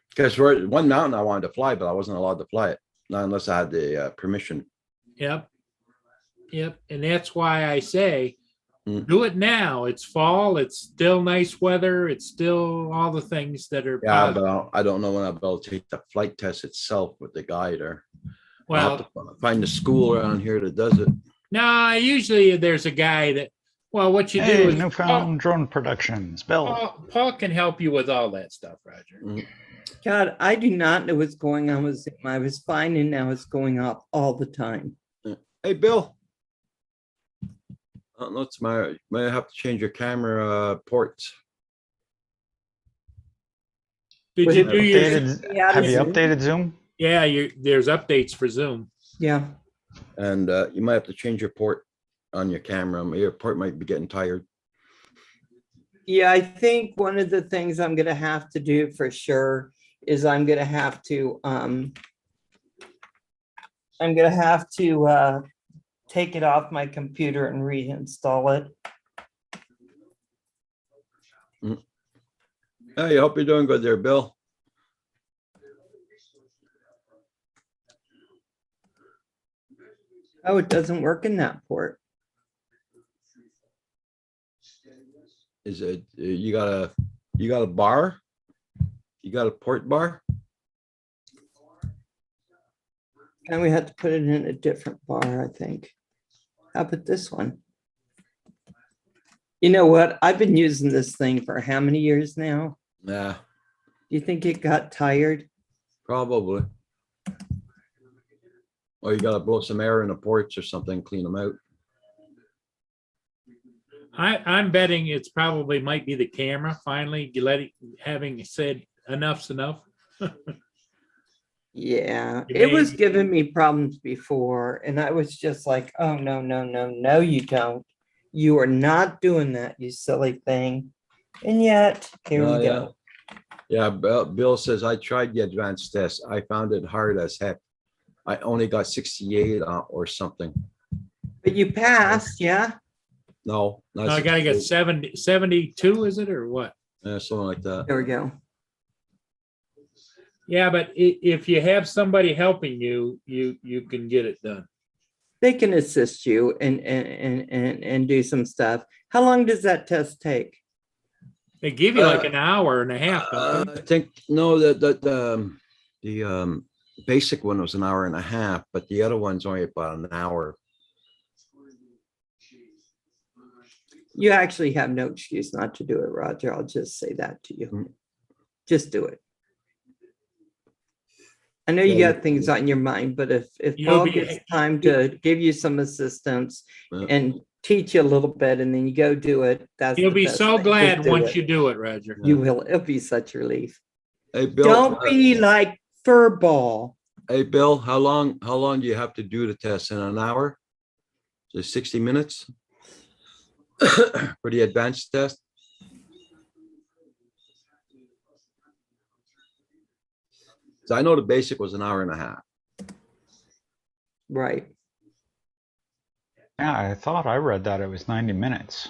Because for one mountain I wanted to fly, but I wasn't allowed to fly it, not unless I had the permission. Yep. Yep. And that's why I say, Mm. do it now. It's fall. It's still nice weather. It's still all the things that are Yeah, positive. but I don't know when I'll be able to take the flight test itself with the guide, or I'll have Well, to find the school around here that does it. no, usually there's a guy that, well, what you do Hey, is Newfound Drone Productions, Bill. Paul can help you with all that stuff, Roger. Mm. God, I do not know what's going on with Zoom. I was fine and now it's going off all the time. Hey, Bill. I don't know what's the matter. You might have to change your camera ports. Did Was you it do your, Yeah, Have you Zoom. updated Zoom? yeah, there's updates for Zoom. Yeah. And you might have to change your port on your camera. Your port might be getting tired. Yeah, I think one of the things I'm gonna have to do for sure is I'm gonna have to take it off my computer and reinstall it. Hey, I hope you're doing good there, Bill. Oh, it doesn't work in that port. Is it, you got a bar? You got a port bar? And we had to put it in a different bar, I think. How about this one? You know what? I've been using this thing for how many years now? Nah, Do you think it got tired? probably. Or you gotta blow some air in the ports or something, clean them out. I'm betting it's probably might be the camera finally having said enough's enough. Yeah, You it was may- giving me problems before, and I was just like, oh, no, no, no, no, you don't. You are not doing that, you silly thing. And yet, here Oh, we yeah. go. Yeah, Bill says, I tried the advanced test. I found it hard as heck. I only got 68 or something. But you passed, yeah? No, not No, I gotta get 68. 72, is it, or what? Something like that. There we go. Yeah, but if you have somebody helping you, you can get it done. They can assist you and do some stuff. How long does that test take? They give you like an hour and a half. don't I they? think, no, the basic one was an hour and a half, but the other one's only about an hour. You actually have no excuse not to do it, Roger. I'll just say that to you. Just do it. I know you Yeah, got things on your mind, but if You'll Paul be- gets time to give you some assistance Yeah. and teach you a little bit and then you go do it, that's. You'll the be best so thing. glad Just do once it. you do it, Roger. You will. It'll be such relief. Hey, Bill. Don't be like Furball. Hey, Bill, how long do you have to do the test? In an hour? So 60 minutes? For the advanced test? So I know the basic was an hour and a half. Right. Yeah, I thought I read that it was 90 minutes.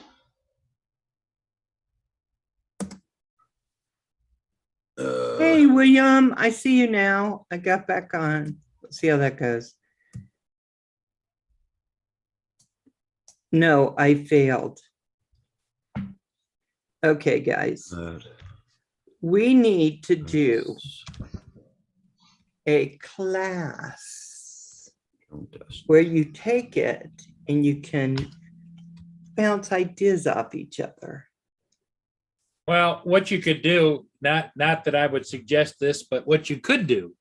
Hey, William, I see you now. I got back on. Let's see how that goes. No, I failed. Okay, guys, we need to do a class where you take it and you can bounce ideas off each other. Well, what you could do, not that I would suggest this, but what you could do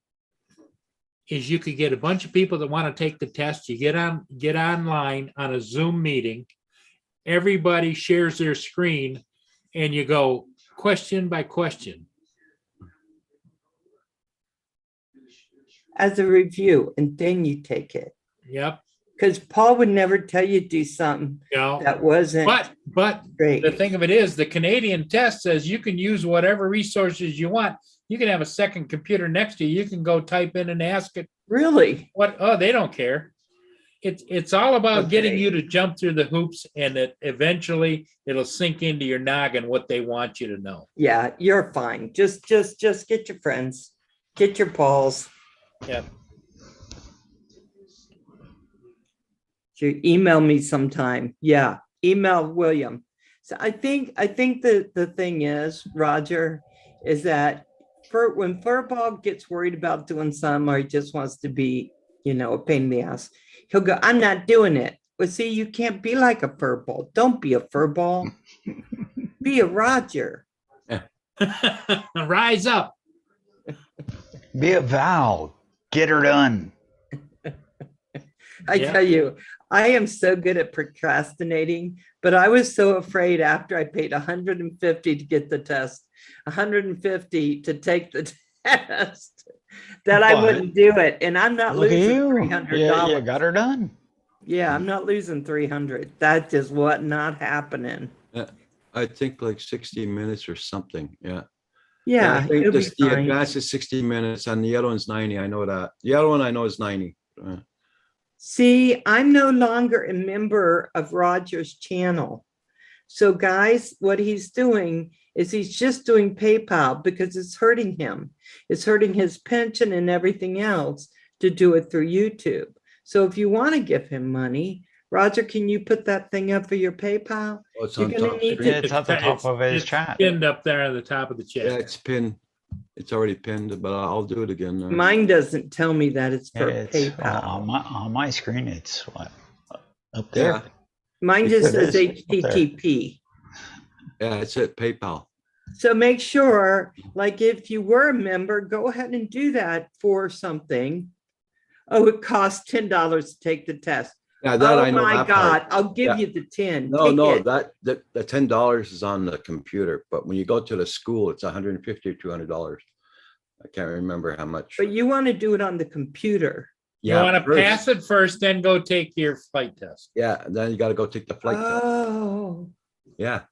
is you could get a bunch of people that want to take the test. You get online on a Zoom meeting. Everybody shares their screen and you go question by question. As a review, and then you take it. Yep. Because Paul would never tell you to do something No. that wasn't But great. the thing of it is, the Canadian test says you can use whatever resources you want, you can have a second computer next to you. You can go type in and ask it Really? what, oh, they don't care. It's all about getting Okay. you to jump through the hoops, and that eventually it'll sink into your noggin what they want you to know. Yeah, you're fine. Just get your friends, get your Pauls. Yeah. You email me sometime. Yeah, email William. So I think the thing is, Roger, is that when Furball gets worried about doing some, or he just wants to be, a pain in the ass, he'll go, I'm not doing it. Well, see, you can't be like a furball. Don't be a furball. Be a Roger. Rise up. Be a Val. Get her done. I Yeah. tell you, I am so good at procrastinating, but I was so afraid after I paid $150 to get the test, $150 to take the test, that I But wouldn't do it. And I'm not Look at losing you. $300. Yeah, you got her done. Yeah, I'm not losing 300. That just what not happening. I think like 60 minutes or something. Yeah. Yeah, I think it'll be the fine. advance is 60 minutes and the other one's 90. I know that. The other one I know is 90. See, I'm no longer a member of Roger's channel. So guys, what he's doing is he's just doing PayPal because it's hurting him. It's hurting his pension and everything else to do it through YouTube. So if you want to give him money, Roger, can you put that thing up for your PayPal? Oh, it's You're on gonna top need screen. to- It's at the top of his It's chat. pinned up there on the top of the Yeah, chat. it's pinned. It's already pinned, but I'll do it again. Mine doesn't tell me that it's for It's PayPal. on my screen. It's what up there. Yeah. Mine It just says is up there. HTTP. Yeah, it's at PayPal. So make sure, like if you were a member, go ahead and do that for something. Oh, it costs $10 to take the test. Yeah, that Oh I know. my that part. God, I'll give Yeah. you the 10. No, Take no, it. the $10 is on the computer, but when you go to the school, it's $150 or $200. I can't remember how much. But you want to do it on the computer. You Yeah, want to first. pass it first, then go take your flight test. Yeah, then you got to go take the flight test. Oh, Yeah,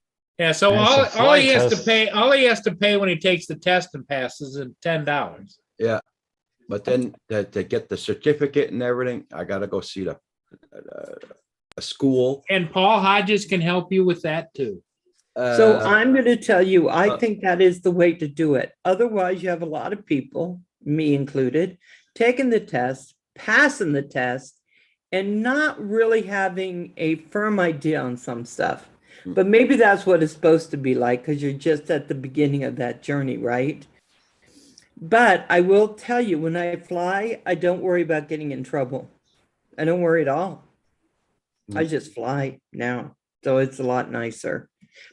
Yeah, so And it's a all flight he has to test. pay, all he has to pay when he takes the test and passes is $10. yeah. But then to get the certificate and everything, I got to go see a school. And Paul Hodges can help you with that too. so Uh, I'm going to tell you, I uh, think that is the way to do it. Otherwise, you have a lot of people, me included, taking the test, passing the test, and not really having a firm idea on some stuff. But maybe that's what it's supposed to be like because you're just at the beginning of that journey, right? But I will tell you, when I fly, I don't worry about getting in trouble. I don't worry at all. I just fly now. So it's a lot nicer.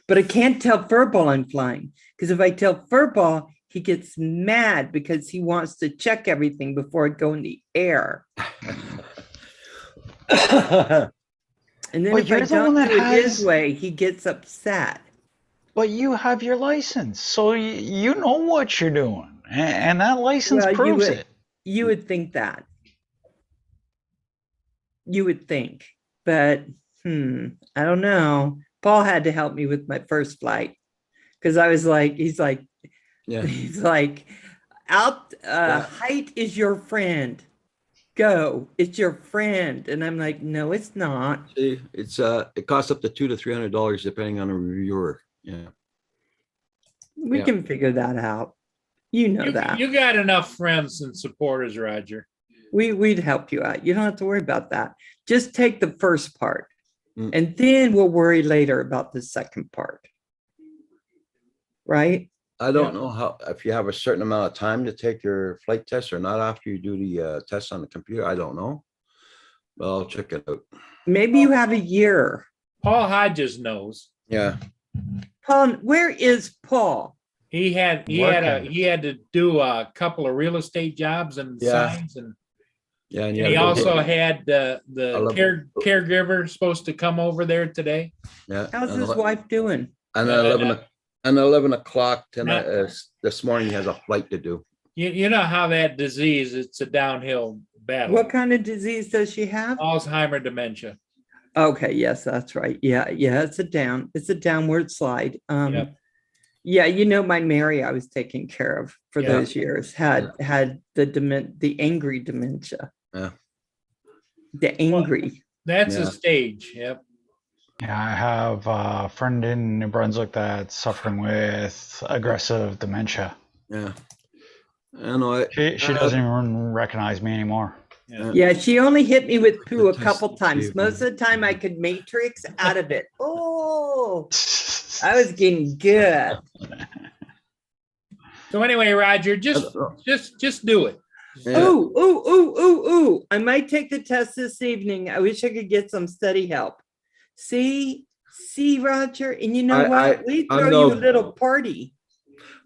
But I can't tell Furball I'm flying because if I tell Furball, he gets mad because he wants to check everything before I go in the air. And then Well, if I you're the one don't that do it his has- way, he gets upset. But you have your license, so you know what you're doing, and that license Well, proves it. You would think that. You would think, but I don't know. Paul had to help me with my first flight because I was like, he's like, yeah. height is your friend. Go, it's your friend. And I'm like, no, it's not. See, it's it costs up to $200 to $300 depending on the reviewer. Yeah. We Yeah. can figure that out. You know that. You got enough friends and supporters, Roger. We'd help you out. You don't have to worry about that. Just take the first part. Mm. And then we'll worry later about the second part. Right? I don't know how, if you have a certain amount of time to take your flight test or not after you do the test on the computer. I don't know. But I'll check it out. Maybe you have a year. Paul Hodges knows. Yeah. Paul, where is Paul? He had to do a couple of real estate jobs and Yeah. signs, and Yeah. And he also had I the love caregiver supposed to come over there today. Yeah. How's and his ele- wife doing? And Uh, 11 o'clock tonight, No. this morning he has a flight to do. You know how that disease, it's a downhill battle. What kind of disease does she have? Alzheimer dementia. Okay, yes, that's right. Yeah, it's a downward slide. Yep. Yeah, you know, my Mary I was taking care of for Yeah. those years had the angry dementia. Yeah. The angry. That's Yeah. a stage, yep. Yeah, I have a friend in New Brunswick that's suffering with aggressive dementia. Yeah. I know it. She doesn't even recognize me anymore. Yeah, she only hit me with poo a Test couple to see times. if Most we- of the time I could matrix out of it. Oh, I was getting good. So anyway, Roger, just do it. Yeah. Ooh. I might take the test this evening. I wish I could get some study help. See, Roger, and you know what? We I'm throw no- you a little party.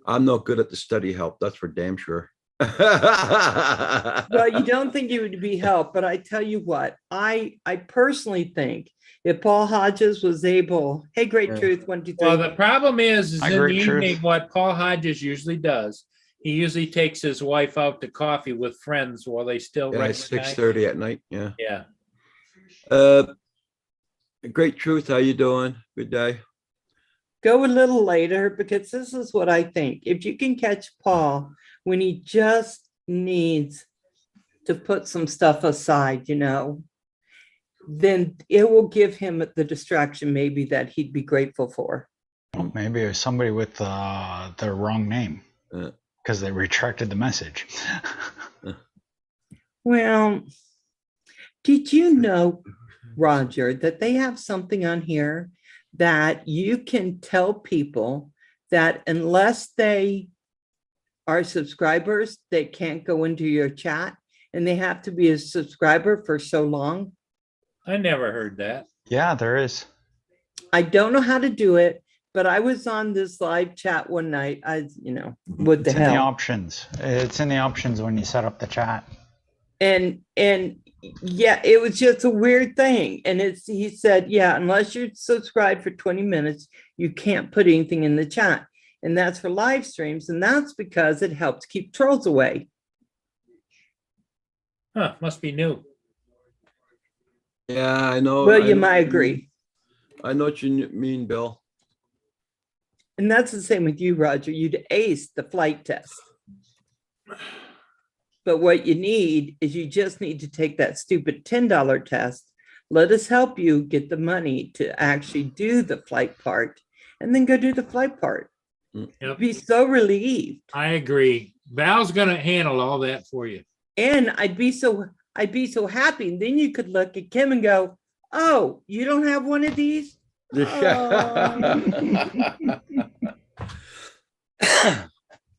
I'm not good at the study help. That's for damn sure. Well, you don't think you would be helped, but I tell you what, I personally think if Paul Hodges was able, hey, Great Yeah. Truth, 1, 2, 3. Well, the problem is I in the agree, Truth. evening, what Paul Hodges usually does, he usually takes his wife out to coffee with friends while they still Yeah, recognize. 6:30 at night. Yeah. Yeah. Great Truth. How you doing? Good day. Go a little later because this is what I think. If you can catch Paul when he just needs to put some stuff aside, you know, then it will give him the distraction maybe that he'd be grateful for. Maybe it's somebody with the wrong name because they retracted the message. Well, did you know, Roger, that they have something on here that you can tell people that unless they are subscribers, they can't go into your chat and they have to be a subscriber for so long? I never heard that. Yeah, there is. I don't know how to do it, but I was on this live chat one night. What the It's in the hell? options. It's in the options when you set up the chat. And yeah, it was just a weird thing. And he said, yeah, unless you're subscribed for 20 minutes, you can't put anything in the chat. And that's for live streams. And that's because it helps keep trolls away. Huh, must be new. Yeah, I know. Well, I you know might what agree. mean. I know what you mean, Bill. And that's the same with you, Roger. You'd ace the flight test. But what you need is you just need to take that stupid $10 test. Let us help you get the money to actually do the flight part and then go do the flight part. Yep. Be so relieved. I agree. Val's gonna handle all that for you. And I'd be so happy. And then you could look at Kim and go, oh, you don't have one of these?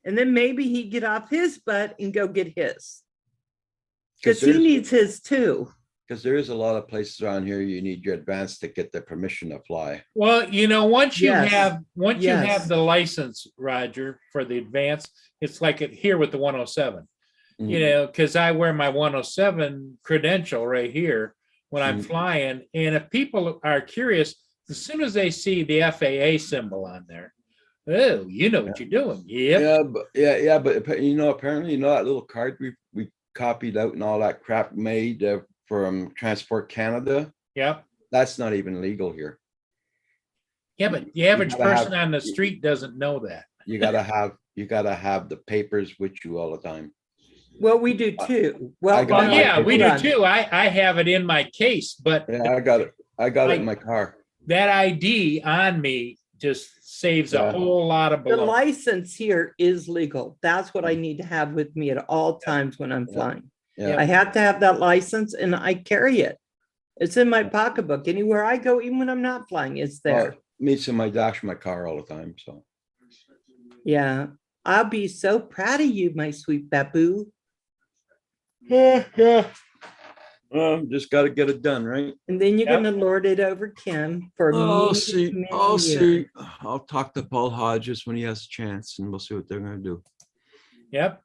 And then maybe he'd get off his butt and go get his. Because he needs his too. Because there is a lot of places around here you need your advance to get the permission to fly. Well, you know, once you Yes. have the license, Roger, for the advance, it's like it here with the 107. You know, because I wear my 107 credential right here when I'm flying. And if people are curious, as soon as they see the FAA symbol on there, oh, you know what you're doing. Yep. But you know, apparently, that little card we copied out and all that crap made from Transport Canada. Yep. That's not even legal here. Yeah, but the average gotta person have- on the street doesn't know that. You gotta have the papers with you all the time. Well, we do too. Well, I got Well, my yeah, we do hold on. too. I have it in my case, but Yeah, I got it. I got it in my car. that ID on me just saves a Yeah. whole lot of The baloney. license here is legal. That's what I need to have with me at all times when I'm flying. Yeah. I have to have that license and I carry it. It's in my pocketbook. Anywhere I go, even when I'm not flying, it's there. Well, meets in my dash in my car all the time. So Yeah. I'll be so proud of you, my sweet Babu. just got to get it done, right? And then you're Yep. gonna lord it over Kim for I'll many, see. many I'll years. see. I'll talk to Paul Hodges when he has a chance, and we'll see what they're gonna do. Yep.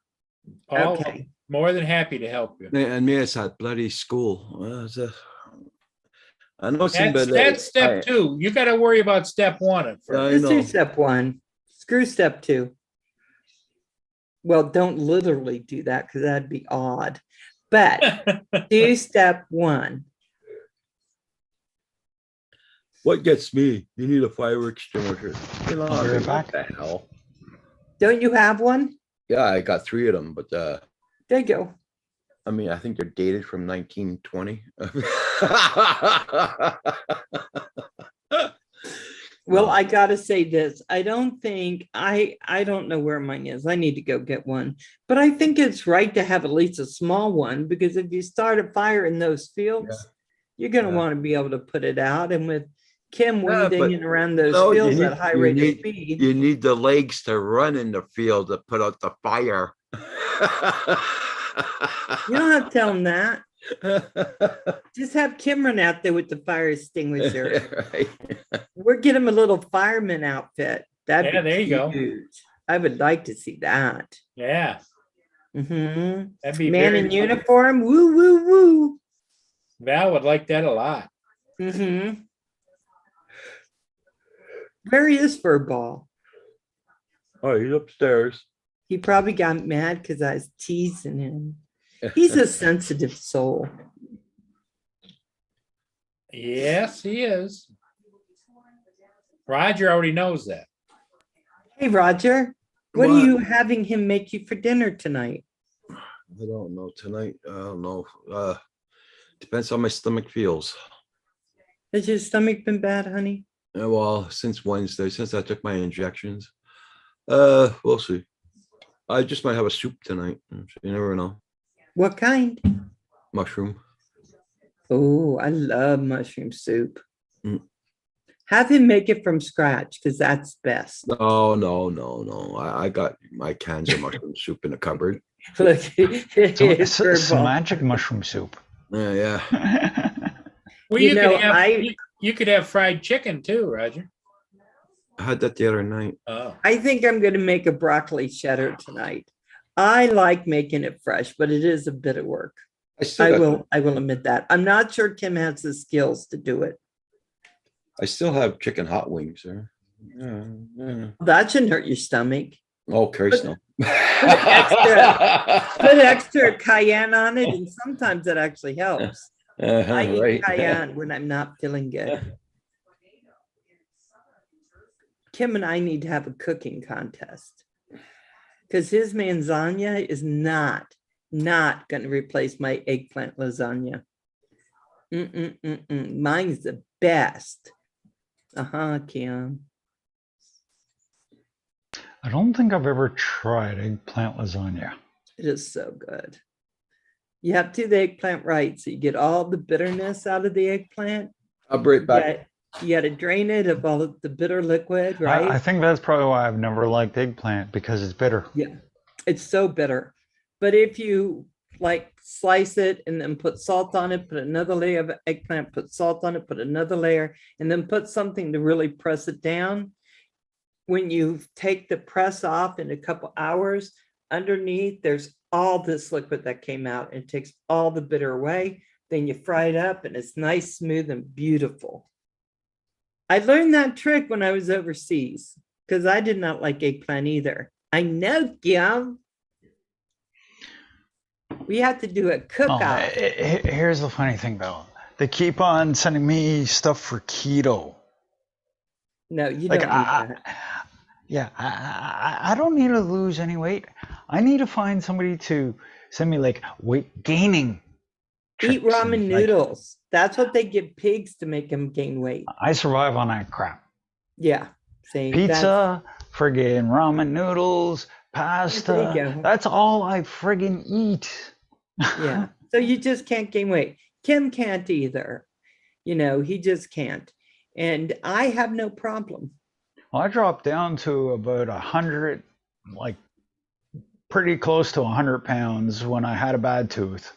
Paul, Okay. more than happy to help you. And me, it's that bloody school. I know some, That's step two. You got to worry about step one at first. I Let's do know. step one. Screw step two. Well, don't literally do that because that'd be odd. But do step one. What gets me? You need a fire extinguisher. You know, I'll be right what back. the hell? Don't you have one? Yeah, I got 3 of them, but There you go. I mean, I think they're dated from 1920. Well, No. I gotta say this. I don't think I don't know where mine is. I need to go get one. But I think it's right to have at least a small one because if you start a fire in those fields, you're gonna Yeah. want to be able to put it out. And with Kim Yeah, but winding around those no, you fields need- at high you rate of need- speed. You need the legs to run in the field to put out the fire. You don't have to tell them that. Just have Kim run out there with the fire extinguisher. Right. We'll get him a little fireman outfit. That'd Yeah, be there you go. huge. I would like to see that. Yeah, Mhm. that'd be Man very in fun. uniform, woo, woo, woo. Val would like that a lot. Mm-hmm. Where is Furball? Oh, he's upstairs. He probably got mad because I was teasing him. He's a sensitive soul. Yes, he is. Roger already knows that. Hey, Roger, what are What? you having him make you for dinner tonight? I don't know tonight. I don't know. Depends how my stomach feels. Has your stomach been bad, honey? Well, since Wednesday, since I took my injections. We'll see. I just might have a soup tonight. You never know. What kind? Mushroom. Oh, I love mushroom soup. Mm. Have him make it from scratch because that's best. No. I got my cans of mushroom soup in the cupboard. Look, It's Furball. magic mushroom soup. Yeah. Well, You you, know, could have I- you could have fried chicken too, Roger. I had that the other night. Oh, I think I'm going to make a broccoli cheddar tonight. I like making it fresh, but it is a bit of work. I will admit that. I'm not sure Kim has the skills to do it. I still have chicken hot wings there. Yeah. That shouldn't hurt your stomach. Oh, Christ, no. Put extra cayenne on it, and sometimes that actually helps. I eat Right. cayenne when I'm not feeling good. Kim and I need to have a cooking contest because his manzana is not going to replace my eggplant lasagna. Mine's the best. Kim. I don't think I've ever tried eggplant lasagna. It is so good. You have to do the eggplant right, so you get all the bitterness out of the eggplant. I'll be right back. You got to drain it of all of the bitter liquid, right? I think that's probably why I've never liked eggplant because it's bitter. Yeah, it's so bitter. But if you like slice it and then put salt on it, put another layer of eggplant, put salt on it, put another layer, and then put something to really press it down. When you take the press off in a couple hours, underneath there's all this liquid that came out and takes all the bitter away. Then you fry it up and it's nice, smooth, and beautiful. I learned that trick when I was overseas because I did not like eggplant either. I know, Kim. We have to do a Oh, cook-off. here's the funny thing though. They keep on sending me stuff for keto. No, you Like, don't need that. Yeah, I don't need to lose any weight. I need to find somebody to send me like weight gaining. Eat tricks ramen and, like, noodles. That's what they give pigs to make them gain weight. I survive on that crap. Yeah. See, Pizza, friggin' ramen noodles, There pasta. you go. That's all I friggin' eat. Yeah. So you just can't gain weight. Kim can't either. You know, he just can't. And I have no problem. Well, I dropped down to about 100, like pretty close to 100 pounds when I had a bad tooth.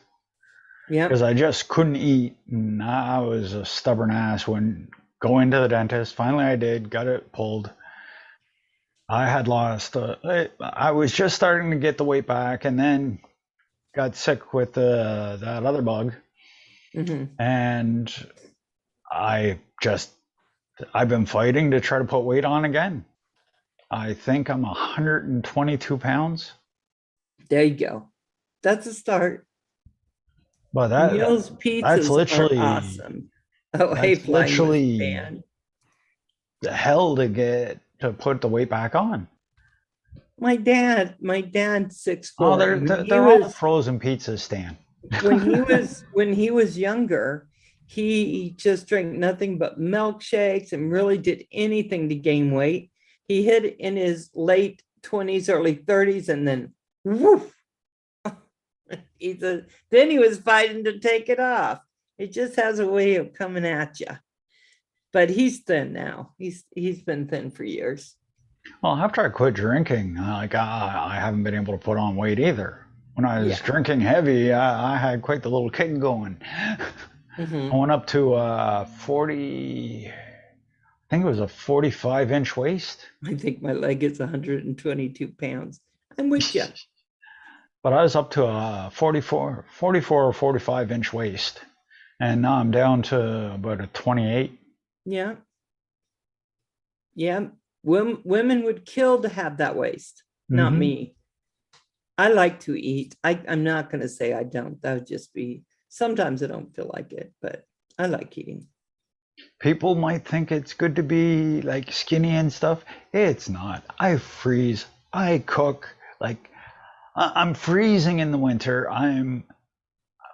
Yeah. Because I just couldn't eat. And I was a stubborn ass when going to the dentist. Finally, I did, got it pulled. I had lost, I was just starting to get the weight back and then got sick with that other bug. Mm-hmm. And I've been fighting to try to put weight on again. I think I'm 122 pounds. There you go. That's a start. But Neil's pizzas that's literally are awesome. Oh, hey, that's Flying literally fan. hell to put the weight back on. My dad's 6'4". Oh, they're and they're, he they're all was- frozen pizzas, Stan. when he was younger, he just drank nothing but milkshakes and really did anything to gain weight. He hit in his late 20s, early 30s, and then woof. Then he was fighting to take it off. It just has a way of coming at you. But he's thin now. He's been thin for years. Well, after I quit drinking, I haven't been able to put on weight either. When I was drinking heavy, I had quite the little kick going. Mhm. I went up to 40, I think it was a 45-inch waist. I think my leg is 122 pounds. I'm with you. But I was up to a 44 or 45-inch waist. And now I'm down to about a 28. Yeah. Yeah. Women would kill to have that waist, not Mhm. me. I like to eat. I'm not going to say I don't. That would just be, sometimes I don't feel like it, but I like eating. People might think it's good to be like skinny and stuff. It's not. I freeze. I cook. Like I'm freezing in the winter.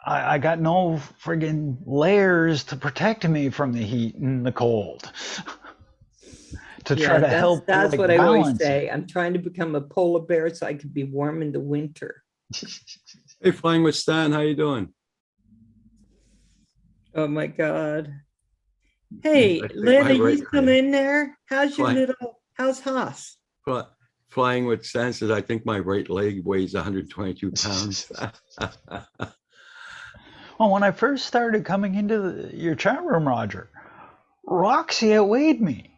I got no friggin' layers to protect me from the heat and the cold. To try to help. That's like, what I always balance it. say. I'm trying to become a polar bear so I can be warm in the winter. Hey, Flying with Stan, how you doing? Oh my God. Hey, I think Lynn, my are you right still hand- in there? How's your Fine. how's Haas? Flying with Stan says, I think my right leg weighs 122 pounds. Well, when I first started coming into your chat room, Roger, Roxy outweighed me.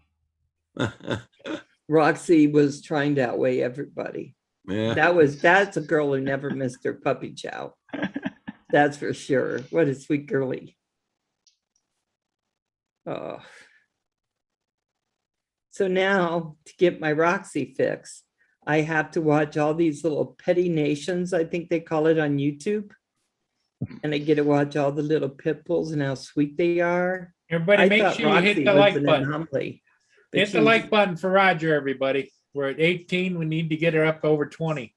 Roxy was trying to outweigh everybody. Yeah. That's a girl who never missed her puppy chow. That's for sure. What a sweet girly. Oh. So now to get my Roxy fix, I have to watch all these little petty nations, I think they call it on YouTube. And I get to watch all the little pit bulls and how sweet they are. Everybody I make thought sure you hit Roxy the was like an button. anomaly, but Hit the she's- like button for Roger, everybody. We're at 18. We need to get her up to over 20.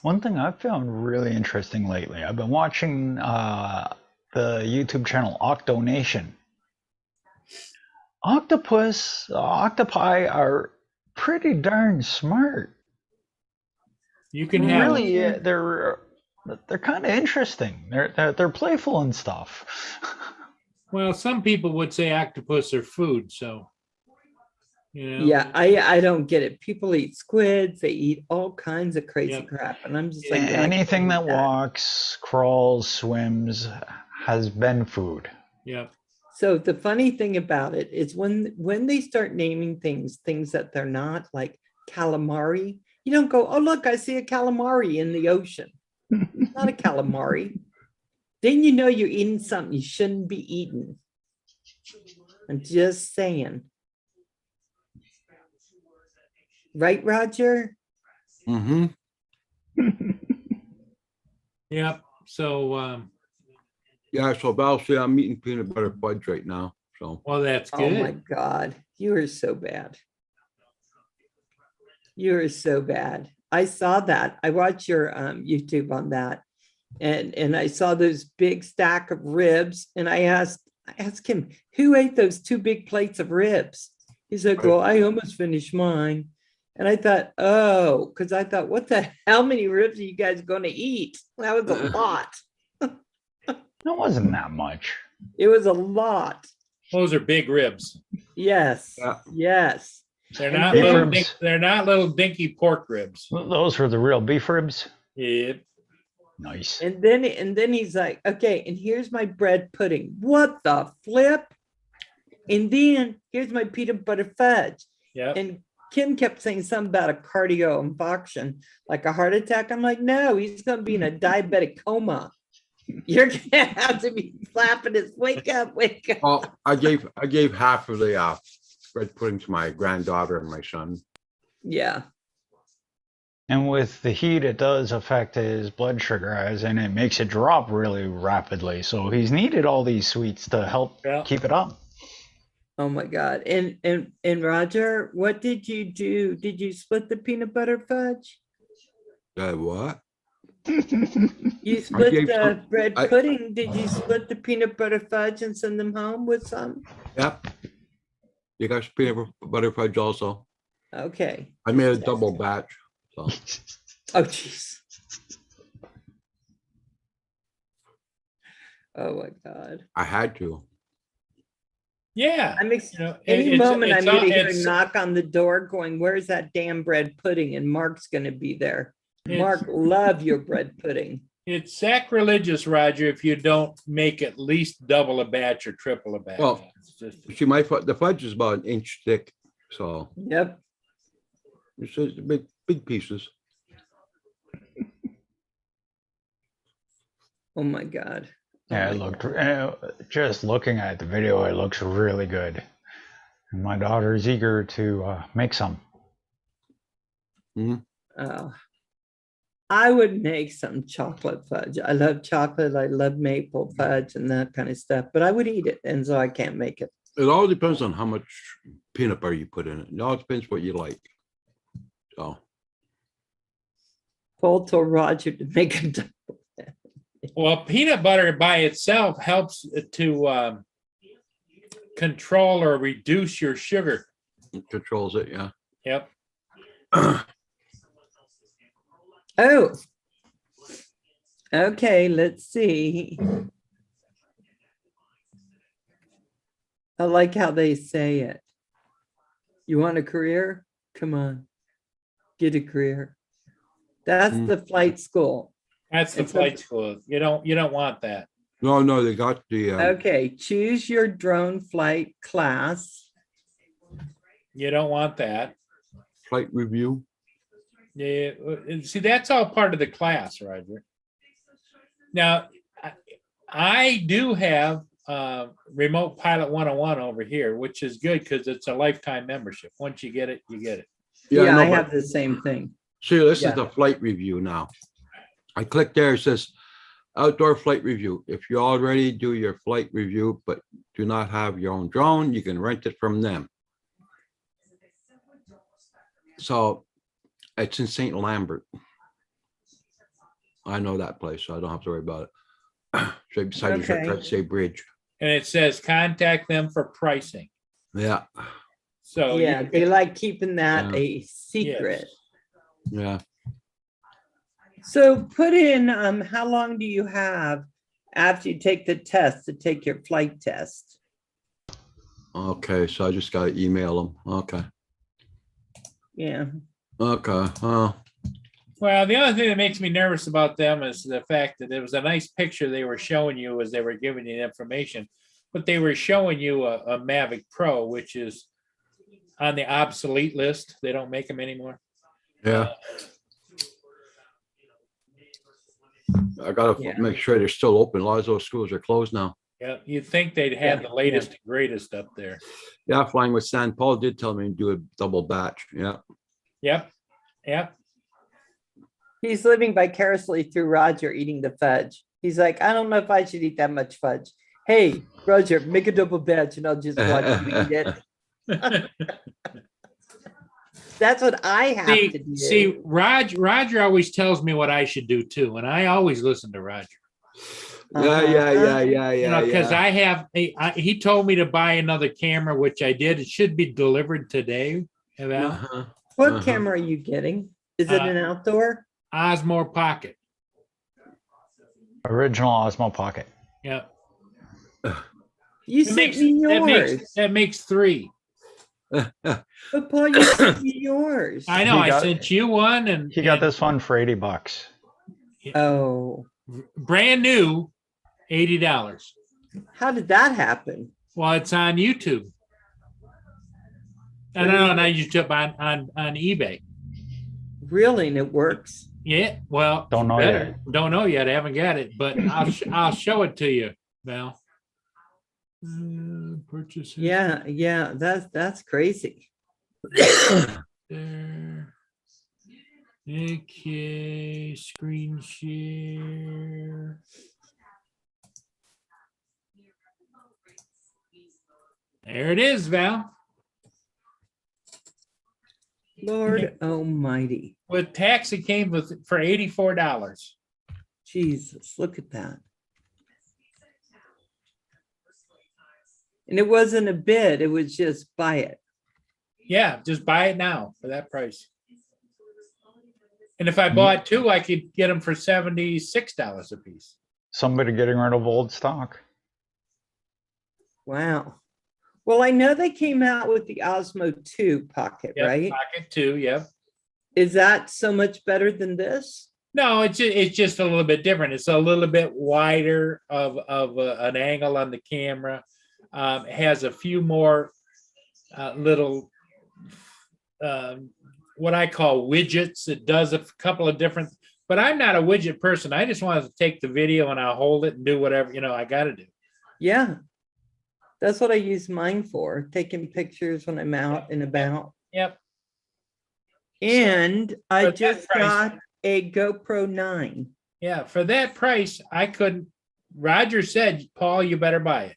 One thing I've found really interesting lately, I've been watching the YouTube channel Octonation. Octopi are pretty darn smart. You can have Really, they're kind of interesting. They're playful and stuff. Well, some people would say octopus are food, so you know. Yeah, I don't get it. People eat squids, they eat all kinds of crazy crap. And I'm just like, yeah, I Anything can't that eat walks, crawls, swims has been food. Yeah. So the funny thing about it is when they start naming things that they're not, like calamari, you don't go, oh look, I see a calamari in the ocean. It's not a calamari. Then you know you're eating something you shouldn't be eating. I'm just saying. Right, Roger? Mm-hmm. Yep. So Yeah, so Val, see, I'm eating peanut butter fudge right now. So well, that's Oh good. my God, you are so bad. You are so bad. I saw that. I watched your YouTube on that, and I saw those big stack of ribs, and I asked him, who ate those 2 big plates of ribs? He's like, well, I almost finished mine. And I thought, oh, because I thought, how many ribs are you guys going to eat? That was a lot. It wasn't that much. It was a lot. Those are big ribs. Yes. Yeah. Yes. They're And not then- little. ribs. They're not little dinky pork ribs. Those were the real beef ribs. Yep. Nice. And then he's like, okay, and here's my bread pudding. What the flip? And then here's my peanut butter fudge. Yep. And Kim kept saying something about a cardio infarction, like a heart attack. I'm like, no, he's gonna be in a diabetic coma. You're gonna have to be slapping his wake up, wake up. well, I gave half of the bread pudding to my granddaughter and my son. Yeah. And with the heat, it does affect his blood sugar, as in it makes it drop really rapidly. So he's needed all these sweets to help Yeah. keep it up. Oh my God. And Roger, what did you do? Did you split the peanut butter fudge? What? You split gave the some- bread I- pudding. Did you split the peanut butter fudge and send them home with some? Yep. You got peanut butter fudge also. Okay. I made a double batch, so. Oh, jeez. Oh my God. I had to. Yeah. I'm you know, any it's- moment it's I'm gonna all- hear a it's- knock on the door going, where's that damn bread pudding? And Mark's gonna be there. Mark, It's- love your bread pudding. It's sacrilegious, Roger, if you don't make at least double a batch or triple a batch. Well, It's just- See, the fudge is about an inch thick, so Yep. it's just big pieces. Oh my God. Oh Yeah, my it looked, just looking at the video, it looks really good. And my daughter is eager to make some. Oh, I would make some chocolate fudge. I love chocolate. I love maple fudge and that kind of stuff, but I would eat it. And so I can't make it. It all depends on how much peanut butter you put in it. It all depends what you like. So, Paul told Roger to make a double. Well, peanut butter by itself helps to control or reduce your sugar. it controls it, yeah. Yep. Oh. Okay, let's see. I like how they say it. You want a career? Come on. Get a career. That's the flight school. That's the It's a- flight school. You don't want that. No, they got the, Okay, choose your drone flight class. You don't want that. flight review. Yeah, see, that's all part of the class, Roger. Now, I do have Remote Pilot 101 over here, which is good because it's a lifetime membership. Once you get it, you get it. Yeah, know, I but- have the same thing. See, this Yeah. is the flight review now. I click there, it says outdoor flight review. If you already do your flight review, but do not have your own drone, you can rent it from them. So it's in St. Lambert. I know that place, so I don't have to worry about it. Straight beside the Okay. Say Bridge. And it says contact them for pricing. Yeah, So Yeah, you- they like keeping that Yeah. a secret. yeah. So put in, how long do you have after you take the test to take your flight test? Okay, so I just gotta email them. Okay, Yeah. okay. Well, the other thing that makes me nervous about them is the fact that it was a nice picture they were showing you as they were giving you the information, but they were showing you a Mavic Pro, which is on the obsolete list. They don't make them anymore. Yeah. I gotta Yeah. make sure they're still open. A lot of those schools are closed now. Yeah, you'd think they'd have Yeah, the latest and greatest up there. Yeah, flying with Sand. Paul did tell me to do a double batch. Yeah. Yep, yep. He's living vicariously through Roger eating the fudge. He's like, I don't know if I should eat that much fudge. Hey, Roger, make a double batch and I'll just watch you eat it. That's what I have to do. See, Roger always tells me what I should do too, and I always listen to Roger. Yeah. You know, because I have, he told me to buy another camera, which I did. It should be delivered today. Val. Uh-huh. What camera are you getting? Is it an outdoor? Osmo Pocket. Original Osmo Pocket. Yeah. You That sent makes, me yours. that makes three. But Paul, you sent me yours. I know. He I got- sent you one, and He got and this one for $80. Oh, brand new, $80. how did that happen? Well, it's on YouTube. I don't know, and I used it on eBay. Really? And it works? Yeah, well, Don't know better. Don't know yet. I haven't got it, but I'll show it to you, Val. Purchase. Yeah, that's crazy. There. Okay, screen share. There it is, Val. Lord almighty. With tax, it came with for $84. Jesus, look at that. And it wasn't a bid, it was just buy it. Yeah, just buy it now for that price. And if I bought two, I could get them for $76 a piece. Somebody getting rid of old stock. Wow. Well, I know they came out with the Osmo 2 pocket, Yep, right? Pocket two, yep. Is that so much better than this? No, it's just a little bit different. It's a little bit wider of an angle on the camera. It has a few more little what I call widgets. It does a couple of different, but I'm not a widget person. I just want to take the video and I'll hold it and do whatever, I got to do. Yeah. That's what I use mine for, taking pictures when I'm out and about. Yep. And I For that just price- got a GoPro 9. Yeah, for that price, I couldn't. Roger said, Paul, you better buy it.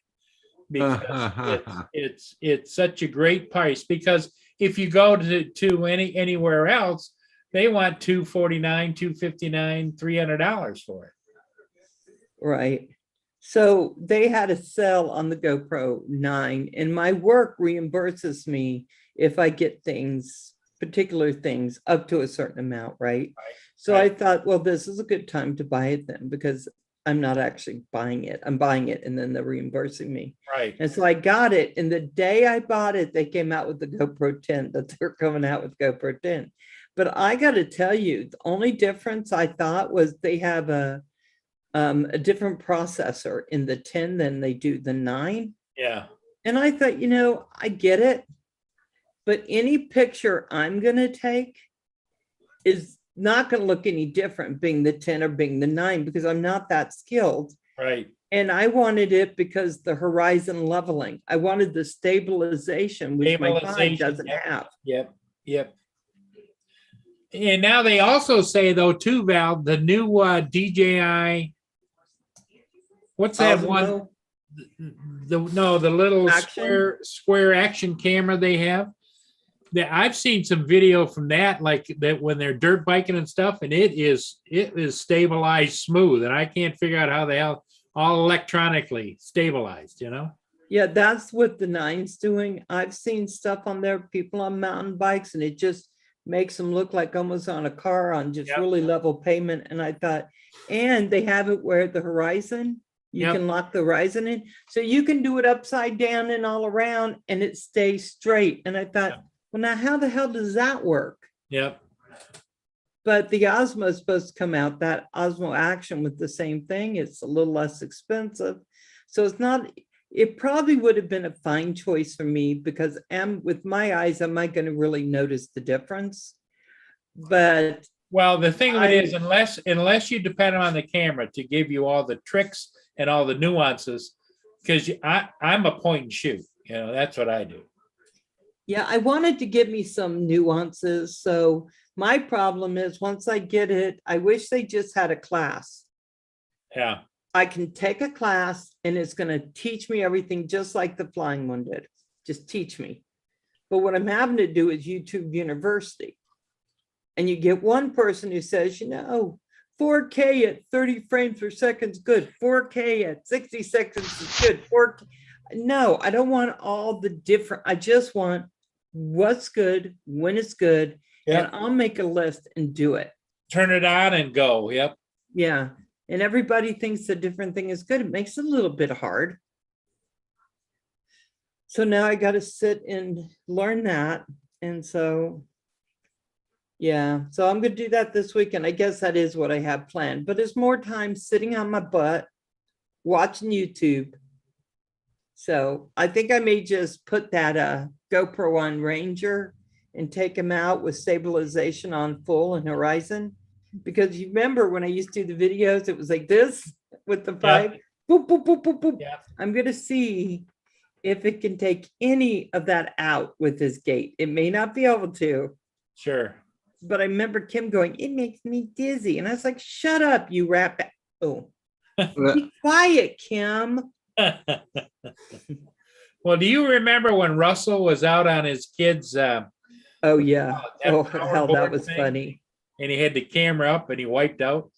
Because it's such a great price. Because if you go to anywhere else, they want $249, $259, $300 for it. Right. So they had a sale on the GoPro 9, and my work reimburses me if I get things, particular things, up to a certain amount, right? So I thought, well, this is a good time to buy it then, because I'm not actually buying it. I'm buying it and then they're reimbursing me. Right. And so I got it. And the day I bought it, they came out with the GoPro 10, that they're coming out with GoPro 10. But I got to tell you, the only difference I thought was they have a different processor in the 10 than they do the 9. Yeah. And I thought, I get it. But any picture I'm going to take is not going to look any different being the 10 or being the 9, because I'm not that skilled. Right. And I wanted it because the horizon leveling. I wanted the stabilization, which my 5 Stabilization, doesn't yep. have. Yep. Yep. And now they also say though too, Val, the new DJI. What's that one? Osmo? The little Action? square action camera they have. That I've seen some video from that, like that when they're dirt biking and stuff, and it is stabilized smooth, and I can't figure out how the hell all electronically stabilized. Yeah, that's what the 9's doing. I've seen stuff on there, people on mountain bikes, and it just makes them look like almost on a car on just Yep. really level pavement. And I thought, and they have it where the horizon, you Yep. can lock the horizon in. So you can do it upside down and all around and it stays straight. And I thought, well, now how the hell does that work? Yep. But the Osmo is supposed to come out, that Osmo Action, with the same thing. It's a little less expensive. So it's not, it probably would have been a fine choice for me, because with my eyes, am I going to really notice the difference? But Well, the thing of it is, unless you depend on the camera to give you all the tricks and all the nuances, because I'm a point and shoot. That's what I do. yeah, I wanted to give me some nuances. So my problem is, once I get it, I wish they just had a class. Yeah. I can take a class and it's going to teach me everything just like the flying one did. Just teach me. But what I'm having to do is YouTube University. And you get one person who says, 4K at 30 frames per second is good. 4K at 60 seconds is good. 4K. No, I don't want all the different. I just want what's good, when it's good, Yep. and I'll make a list and do it. Turn it on and go. Yep. Yeah. And everybody thinks a different thing is good. It makes it a little bit hard. So now I got to sit and learn that. And so, yeah, so I'm going to do that this weekend. I guess that is what I have planned, but it's more time sitting on my butt, watching YouTube. So I think I may just put that GoPro on Ranger and take him out with stabilization on full and horizon. Because you remember when I used to do the videos, it was like this with the 5, boop, boop, boop, boop, boop. Yeah. I'm going to see if it can take any of that out with this gate. It may not be able to. Sure. But I remember Kim going, it makes me dizzy. And I was like, shut up, you rat. Oh, be quiet, Kim. Well, do you remember when Russell was out on his kids' Oh, yeah. that Oh, power how that board was thing? funny. and he had the camera up and he wiped out?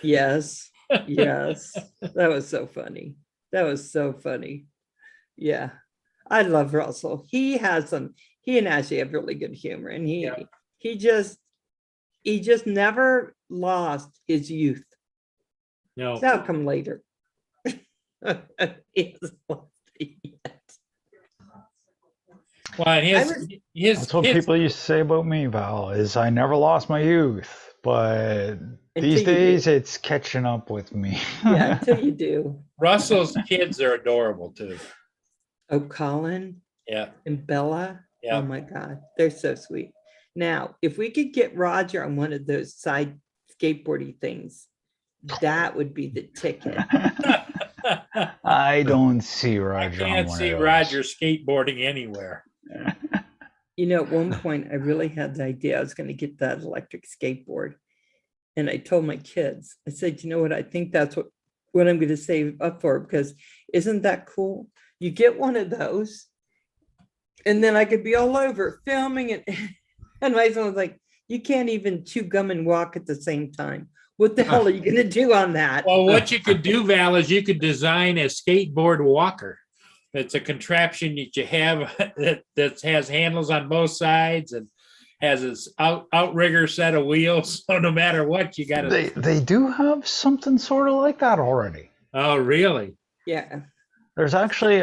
Yes, yes. That was so funny. That was so funny. Yeah. I love Russell. He and Ashley have really good humor, and he just never lost his youth. No. That'll come later. He hasn't lost it yet. Well, and That's what people used to say about me, Val, is I never lost my youth, but these Until you days do. it's catching up with me. Yeah, until you do. Russell's kids are adorable too. Oh, Colin Yeah. and Bella. Yeah. Oh my God, they're so sweet. Now, if we could get Roger on one of those side skateboardy things, that would be the ticket. I don't see I Roger. on can't one see of those. Roger skateboarding anywhere. You know, at one point, I really had the idea I was going to get that electric skateboard. And I told my kids, I said, you know what? I think that's what I'm going to save up for, because isn't that cool? You get one of those, and then I could be all over filming it. And my son was like, you can't even chew gum and walk at the same time. What the hell are you going to do on that? Well, what you could do, Val, is you could design a skateboard walker. It's a contraption that you have that has handles on both sides and has this outrigger set of wheels. So no matter what, you got to. They do have something sort of like that already. Oh, really? Yeah. There's actually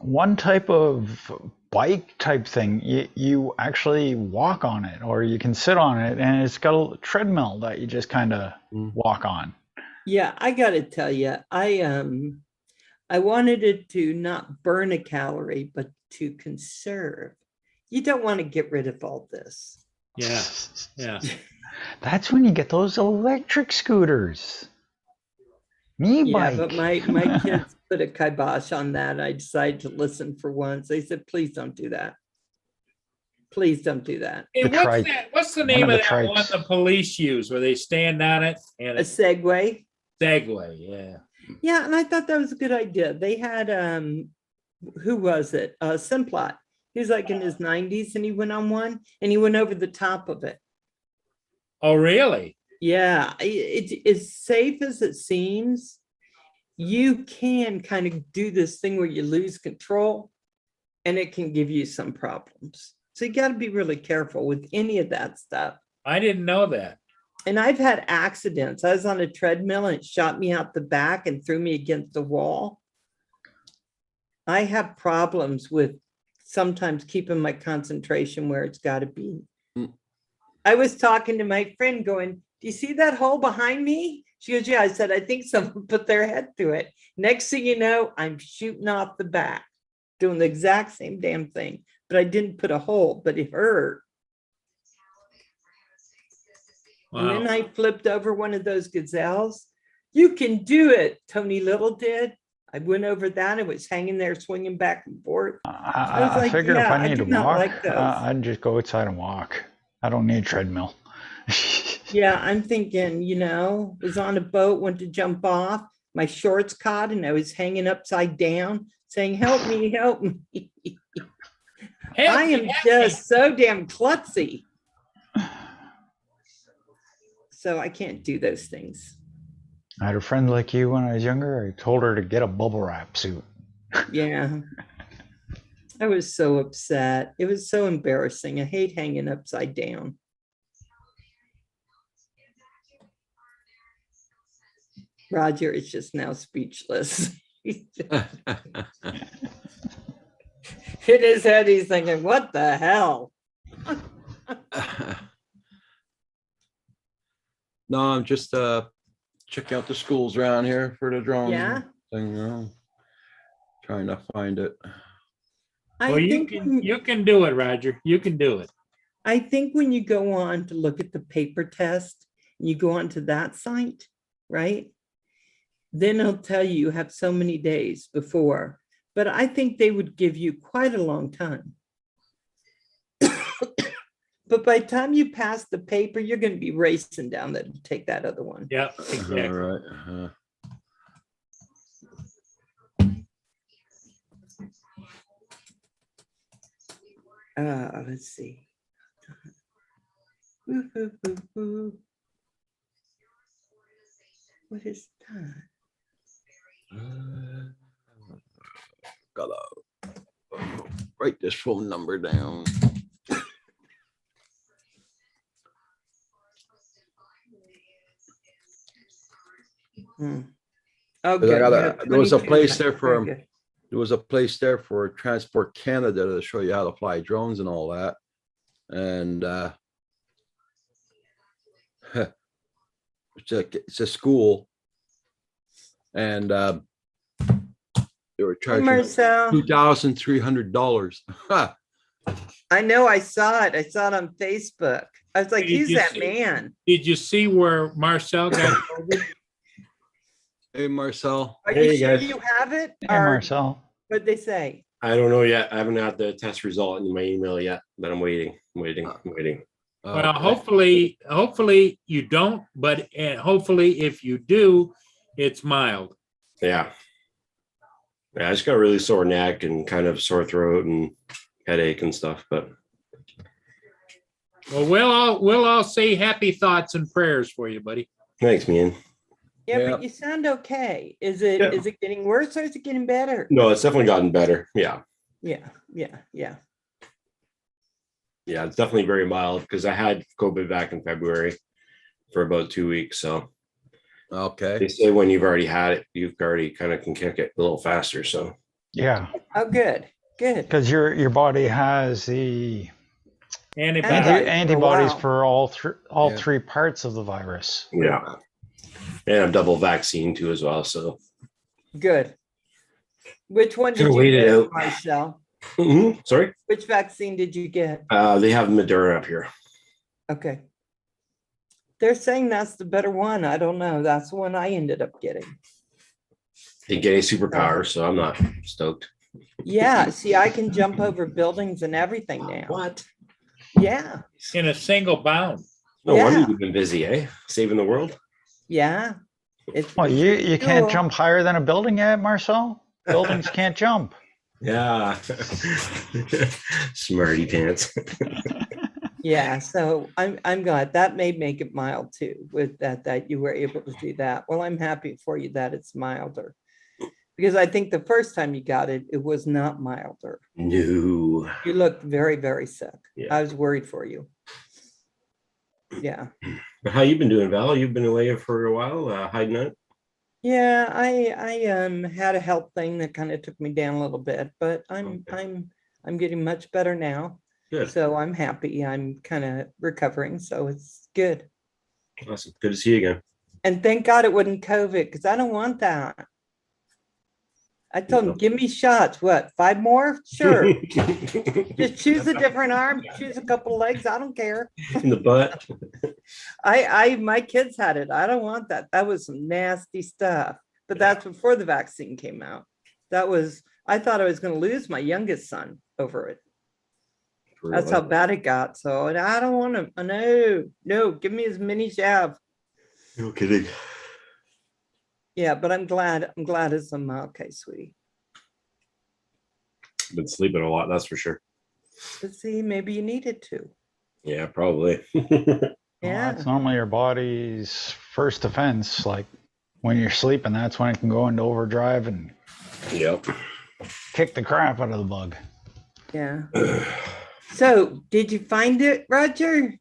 one type of bike type thing. You actually walk on it, or you can sit on it, and it's got a treadmill that you just kind of walk on. Yeah, I got to tell you, I wanted it to not burn a calorie, but to conserve. You don't want to get rid of all this. Yeah. Yeah. That's when you get those electric scooters. Me Yeah, bike. but my kids put a kibosh on that. I decided to listen for once. They said, please don't do that. Please don't do that. Hey, The trike. what's the One name of of the that one trikes. the police use where they stand on it and A it's Segway. Segway? Yeah. Yeah, and I thought that was a good idea. They had who was it? Simplot. He was like in his 90s, and he went on one and he went over the top of it. Oh, really? Yeah, it is safe as it seems. You can kind of do this thing where you lose control, and it can give you some problems. So you got to be really careful with any of that stuff. I didn't know that. And I've had accidents. I was on a treadmill and it shot me out the back and threw me against the wall. I have problems with sometimes keeping my concentration where it's got to be. I was talking to my friend going, do you see that hole behind me? She goes, yeah. I said, I think someone put their head through it. Next thing you know, I'm shooting off the back, doing the exact same damn thing, but I didn't put a hole, but it hurt. Wow. And then I flipped over one of those gazelles. You can do it, Tony Little did. I went over that. It was hanging there, swinging back and forth. I was I like, figure if yeah, I need do to not walk, like those. I'd just go outside and walk. I don't need a treadmill. Yeah, I'm thinking, was on a boat, went to jump off. My shorts caught and I was hanging upside down saying, help me, help me. I am just so damn klutzy. So I can't do those things. I had a friend like you when I was younger. I told her to get a bubble wrap suit. Yeah. I was so upset. It was so embarrassing. I hate hanging upside down. Roger is just now speechless. In his head, he's thinking, what the hell? No, I'm just checking out the schools around here for the drone Yeah? thing. Trying to find it. I Well, think you can do it, Roger. You can do it. I think when you go on to look at the paper test, you go on to that site, right? Then it'll tell you you have so many days before, but I think they would give you quite a long time. But by the time you pass the paper, you're going to be racing down there to take that other one. Yeah, exactly. All right. Let's see. Woo, woo, woo, woo. What is time? Gotta write this phone number down. Hmm. Oh, 'Cause I good. got Yeah, there was a 22 place nights. there Very for good. there was a place there for Transport Canada to show you how to fly drones and all that. And it's a school. And they were Hey, charging Marcel, $2,300. I know, I saw it. I saw it on Facebook. I was like, Did who's you that see- man? Did you see where Marcel got COVID? Hey, Marcel. Are Hey, you sure guys. you have it? Hey, Or Marcel. what'd they say? I don't know yet. I haven't had the test result in my email yet, but I'm waiting. I'm waiting. Well, hopefully you don't, but hopefully if you do, it's mild. Yeah. Yeah, I just got a really sore neck and kind of sore throat and headache and stuff, but Well, we'll all say happy thoughts and prayers for you, buddy. thanks, man. Yeah, Yeah. but you sound okay. Is it Yeah. is it getting worse or is it getting better? No, it's definitely gotten better. Yeah. Yeah. Yeah, it's definitely very mild because I had COVID back in February for about 2 weeks. So Okay. they say when you've already had it, you've already kind of can kick it a little faster. So Yeah, Oh, good. because your body has the Antibiotics. antibodies while. for all Yeah. three parts of the virus. yeah. And I'm double vaccine too as well. So Good. Which one did Gotta you wait it get, out. Marcel? Sorry. Which vaccine did you get? They have Moderna up here. Okay. They're saying that's the better one. I don't know. That's the one I ended up getting. Didn't get any superpower, so I'm not stoked. Yeah, see, I can jump over buildings and everything now. What? Yeah, In a single bound. No wonder Yeah. you've been busy, eh? Saving the world. yeah. It's Well, you can't cool. jump higher than a building yet, Marcel. Buildings can't jump. Yeah. Smarty pants. Yeah, so I'm glad that may make it mild too, with that you were able to do that. Well, I'm happy for you that it's milder. Because I think the first time you got it, it was not milder. No. You looked very, very sick. Yeah. I was worried for you. Yeah. But how you been doing, Val? You've been away for a while, hiding out. Yeah, I had a health thing that kind of took me down a little bit, but I'm getting much better now. Good. So I'm happy. I'm kind of recovering, so it's good. Awesome. Good to see you again. And thank God it wasn't COVID, because I don't want that. I told him, give me shots. What, 5 more? Sure. Just choose a different arm, choose a couple legs. I don't care. In the butt. My kids had it. I don't want that. That was some nasty stuff. But that's before the vaccine came out. I thought I was going to lose my youngest son over it. That's how bad it got. So I don't want to. No, give me as many as you have. No kidding. Yeah, but I'm glad it's okay, sweetie. Been sleeping a lot, that's for sure. But see, maybe you needed to. Yeah, probably. Well, Yeah. that's normally your body's first defense. Like when you're sleeping, that's when it can go into overdrive and Yep. kick the crap out of the bug. Yeah. So did you find it, Roger?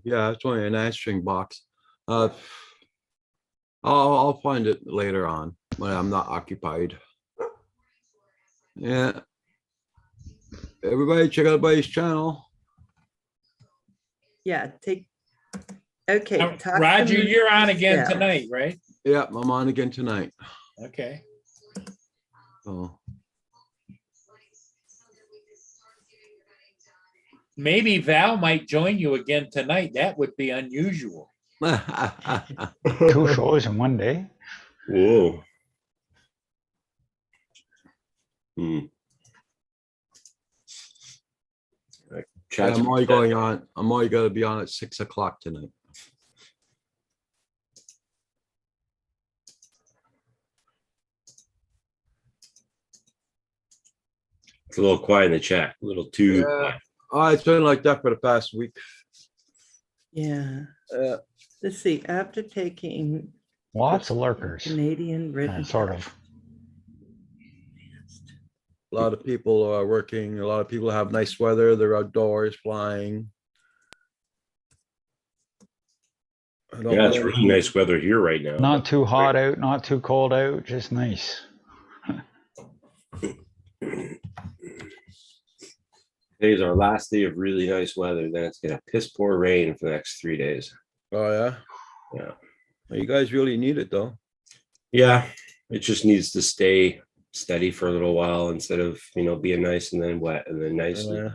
Yeah, it's only an answering box. I'll find it later on when I'm not occupied. Yeah. Everybody check out Buddy's channel. Yeah, okay. talk to Roger, me. you're on again Yeah. tonight, right? Yeah, I'm on again tonight. Okay. So Maybe Val might join you again tonight. That would be unusual. 2 shows in one day. Whoa. Hmm. Chat's I'm only going on. I'm only going to be on at 6 o'clock tonight. It's a little quiet in the chat, a little too Yeah. quiet. Oh, it's been like that for the past week. Yeah. Uh, Let's see, after taking Lots of lurkers. Canadian written. Sort of. A lot of people are working. A lot of people have nice weather. They're outdoors flying. I don't Yeah, it's know. really nice weather here right now. Not too hot out, not too cold out, just nice. Today's our last day of really nice weather. Then it's gonna piss poor rain for the next 3 days. Oh, yeah. Yeah. Well, you guys really need it though. Yeah. It just needs to stay steady for a little while instead of, being nice and then wet and then nice. Yeah.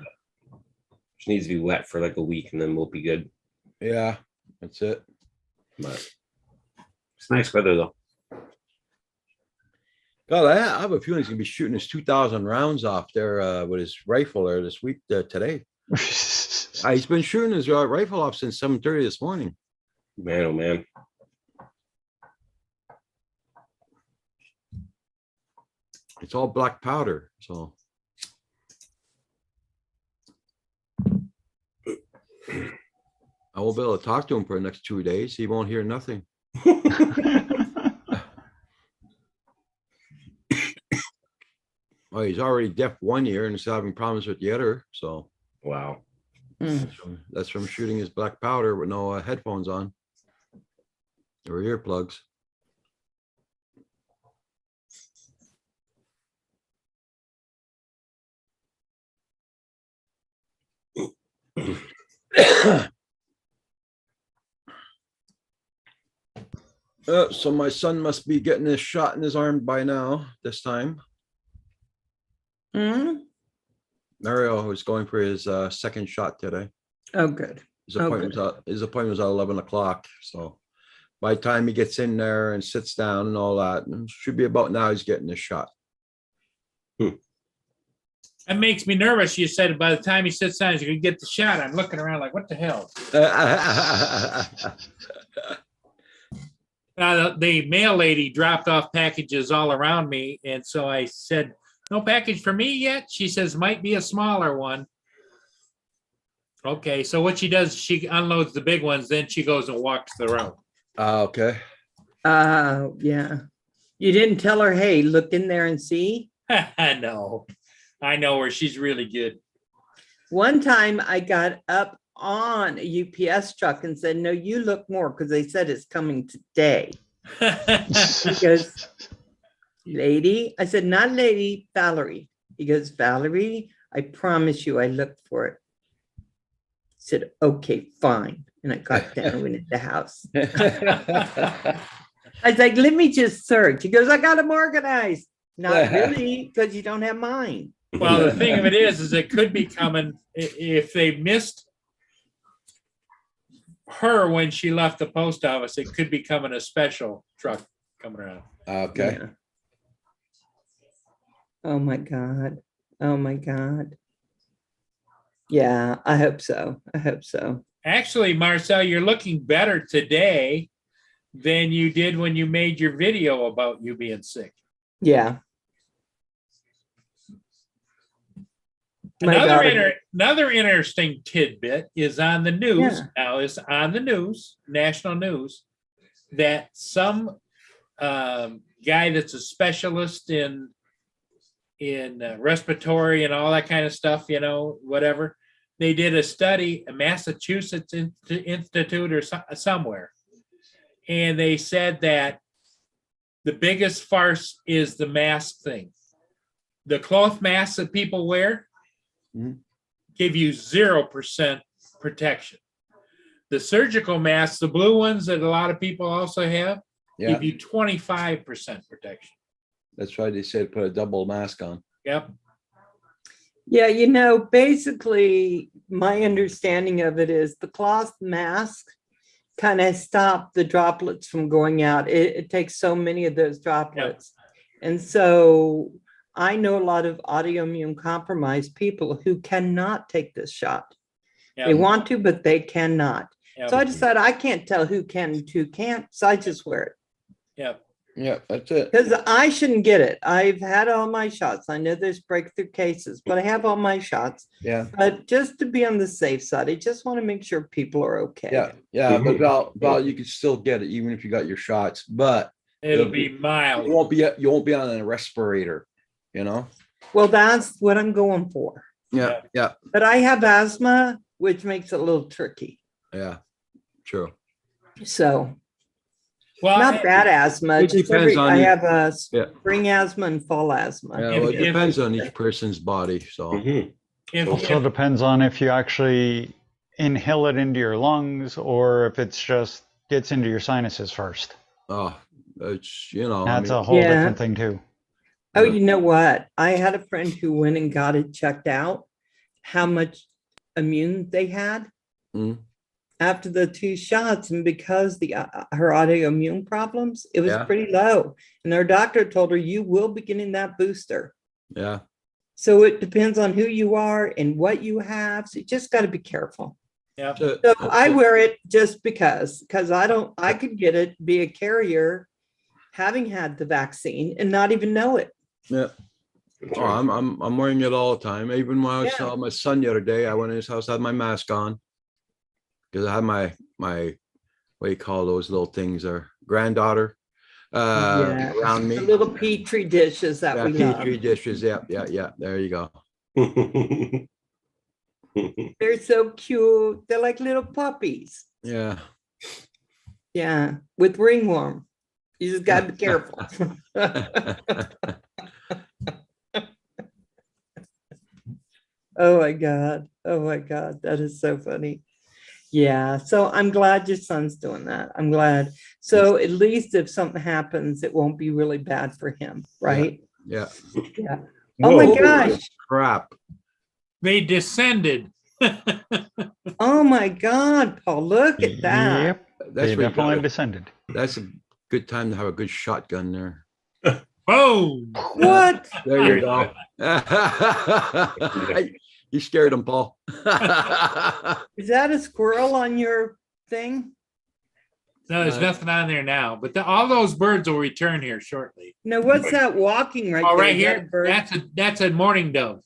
Just needs to be wet for like a week and then we'll be good. Yeah, that's it. But it's nice weather though. God, I have a feeling he's gonna be shooting his 2,000 rounds off there with his rifle there this week today. He's been shooting his rifle off since 7:30 this morning. Man, oh man. It's all black powder, so. I won't be able to talk to him for the next 2 days. He won't hear nothing. Oh, he's already deaf one ear and he's having problems with the other, so. Wow. That's from shooting his black powder with no headphones on. Or earplugs. So my son must be getting his shot in his arm by now, this time. Hmm? Mario is going for his second shot today. Oh, good. His Oh, appointment, good. his appointment was at 11 o'clock, so by the time he gets in there and sits down and all that, it should be about now he's getting his shot. That makes me nervous. You said by the time he sits down, he's gonna get the shot. I'm looking around like, what the hell? The mail lady dropped off packages all around me, and so I said, "No package for me yet?" She says, "Might be a smaller one." Okay, so what she does, she unloads the big ones, then she goes and walks the road. Okay. Yeah. You didn't tell her, hey, look in there and see? No, I know her. She's really good. One time I got up on a UPS truck and said, no, you look more, because they said it's coming today. He goes, lady, I said, not lady, Valerie. He goes, Valerie, I promise you I looked for it. I said, okay, fine. And I got down and went in the house. I was like, let me just search. He goes, I got them organized. Not really, because you don't have mine. Well, the thing of it is it could be coming if they missed her when she left the post office. It could be coming a special truck coming around. Okay. Yeah. Oh my God. Oh my God. Yeah, I hope so. I hope so. Actually, Marcel, you're looking better today than you did when you made your video about you being sick. Yeah. My daughter- Another interesting tidbit is on the news. Yeah. Now is on the news, national news, that some guy that's a specialist in respiratory and all that kind of stuff, whatever. They did a study, a Massachusetts Institute or somewhere, and they said that the biggest farce is the mask thing. The cloth masks that people wear give you 0% protection. The surgical masks, the blue ones that a lot of people also have, give you 25% protection. That's why they said put a double mask on. Yep. Yeah, basically my understanding of it is the cloth mask kind of stop the droplets from going out. It takes so many of those droplets. Yep. And so I know a lot of autoimmune compromised people who cannot take this shot. Yep. They want to, but they cannot. Yep. So I decided I can't tell who can and who can't, so I just wear it. Yep. Yeah, that's it. Because I shouldn't get it. I've had all my shots. I know there's breakthrough cases, but I have all my shots. Yeah. But just to be on the safe side, I just want to make sure people are okay. Yeah, yeah, but Val, you can still get it even if you got your shots, but It'll be mild. you won't be on a respirator, you know? Well, that's what I'm going for. Yeah, yeah, But I have asthma, which makes it a little tricky. yeah, true. So Well, not bad asthma. It Just depends on I you. have a Yeah. spring asthma and fall asthma. Yeah, well, it If- depends on each person's body, so. Mhm. If, Also depends on if you actually inhale it into your lungs or if it's just gets into your sinuses first. Oh, it's, you know. I That's mean, a whole Yeah. different thing too. Oh, you know what? I had a friend who went and got it checked out, how much immune they had Mm. after the 2 shots. And because her autoimmune problems, it was Yeah. pretty low. And her doctor told her, you will be getting that booster. Yeah, So it depends on who you are and what you have. So you just got to be careful. yeah, that's it. So That's I it. wear it just because I could get it, be a carrier, having had the vaccine and not even know it. Yeah. That's Oh, right. I'm wearing it all the time. Even when I Yeah. saw my son the other day, I went in his house, had my mask on. Because I had my what do you call those little things there? Granddaughter Yeah. around me. The little petri dishes that Yeah, we love. petri dishes. Yeah, yeah, yeah. There you go. They're so cute. They're like little puppies. Yeah. Yeah, with ringworm. You just gotta be careful. Oh my God. Oh my God. That is so funny. Yeah. So I'm glad your son's doing that. I'm glad. So at least if something happens, it won't be really bad for him, right? Yeah. Yeah. Oh my Whoa, gosh. crap. they descended. Oh my God, Paul, look at that. Yep. That's They where you definitely gotta- descended. That's a good time to have a good shotgun there. Whoa! What? There you go. You scared him, Paul. Is that a squirrel on your thing? No, there's nothing on there now, but all those birds will return here shortly. No, what's that walking right Oh, there? right Is that a here, bird? that's a mourning dove.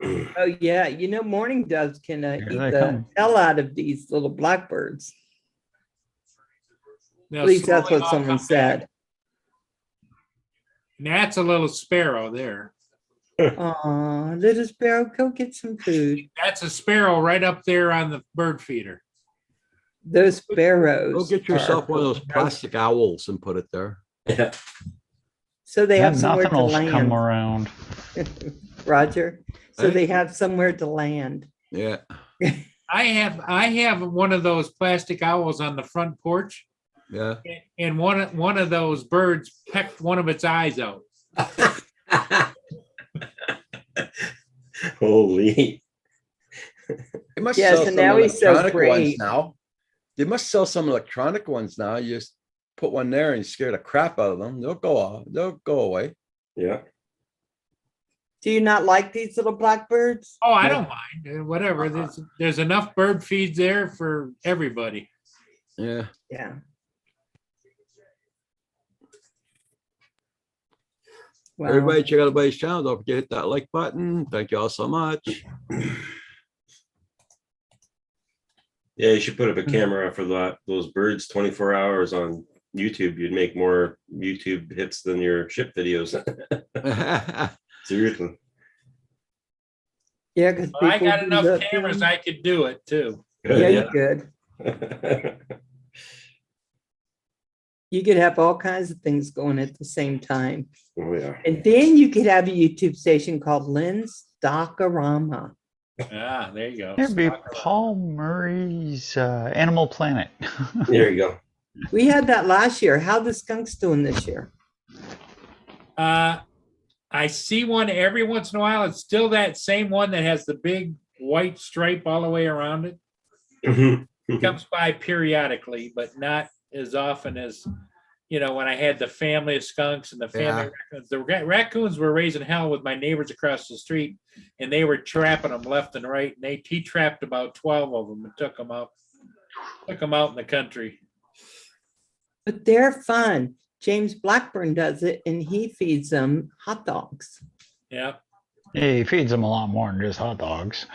Oh, yeah. You know, mourning doves can Here eat they the come. hell out of these little blackbirds. They'll At least that's slowly what all someone come back. said. And that's a little sparrow there. Aw, little sparrow, go get some food. That's a sparrow right up there on the bird feeder. Those sparrows. Go get yourself are- one of those plastic owls and put it there. Yeah. So they have And somewhere nothing to will come land, around. Roger. So Eh? they have somewhere to land. Yeah. I have one of those plastic owls on the front porch, Yeah. and one of those birds pecked one of its eyes out. Holy. They must Yeah, sell so some now he's so electronic ones great. now. They must sell some electronic ones now. You just put one there and scare the crap out of them. They'll go off. They'll go away. Yeah. Do you not like these little blackbirds? Oh, I don't mind. Whatever. There's enough bird feeds there for everybody. Yeah. Yeah. Wow. Everybody check out everybody's channel. Don't forget to hit that like button. Thank you all so much. Yeah, you should put up a camera for those birds 24 hours on YouTube. You'd make more YouTube hits than your ship videos. Seriously. Yeah, because I got enough cameras, I could do it too. Yeah, you could. You could have all kinds of things going at the same time. Oh, yeah. And then you could have a YouTube station called Lynn's Dockorama. Ah, there you go. It'd be Paul Murray's Animal Planet. There you go. We had that last year. How the skunks doing this year? I see one every once in a while. It's still that same one that has the big white stripe all the way around it. It comes by periodically, but not as often as, when I had the family of skunks and the family raccoons. The raccoons were raising hell with my neighbors across the street, and they were trapping them left and right. And he trapped about 12 of them and took them out in the country. But they're fun. James Blackburn does it and he feeds them hot dogs. Yeah. He feeds them a lot more than just hot dogs,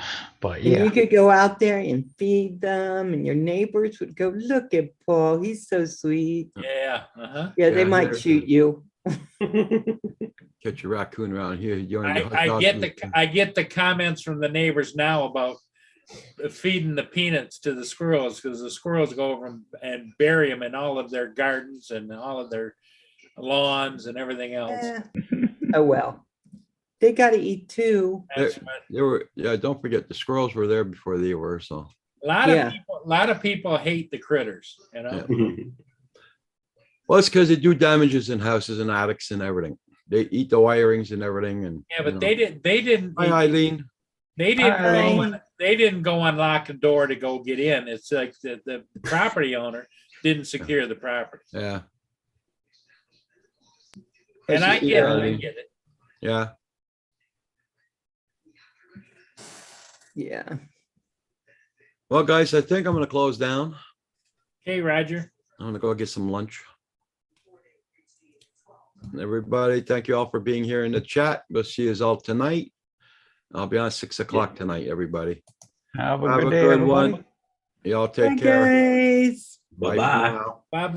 but And yeah. you could go out there and feed them and your neighbors would go, look at Paul, he's so sweet. Yeah. Uh-huh. Yeah, they Yeah, might they're- shoot you. Catch a raccoon around here. You're in your hot I dog get booth. I get the comments from the neighbors now about feeding the peanuts to the squirrels because the squirrels go over and bury them in all of their gardens and all of their lawns and everything else. Eh. Oh, well, they got to eat too. That's They- right. They were, yeah, don't forget the squirrels were there before they were, so. A lot Yeah. of people hate the critters, you know. Yeah. Well, it's because they do damages in houses and attics and everything. They eat the wirings and everything and. Yeah, you but know. they didn't. Hi, Eileen. They didn't Hi. go. They didn't go unlock the door to go get in. It's like the property owner didn't secure the property, Yeah, and I get it. I Yeah. get it. yeah. Yeah. Well, guys, I think I'm gonna close down. Okay, Roger. I'm gonna go get some lunch. Everybody, thank you all for being here in the chat. We'll see you all tonight. I'll be on 6 o'clock tonight, everybody. Have a Have good a day, good everybody. one. Y'all Bye, take care. guys. Bye for Bye-bye. now. Bye bye.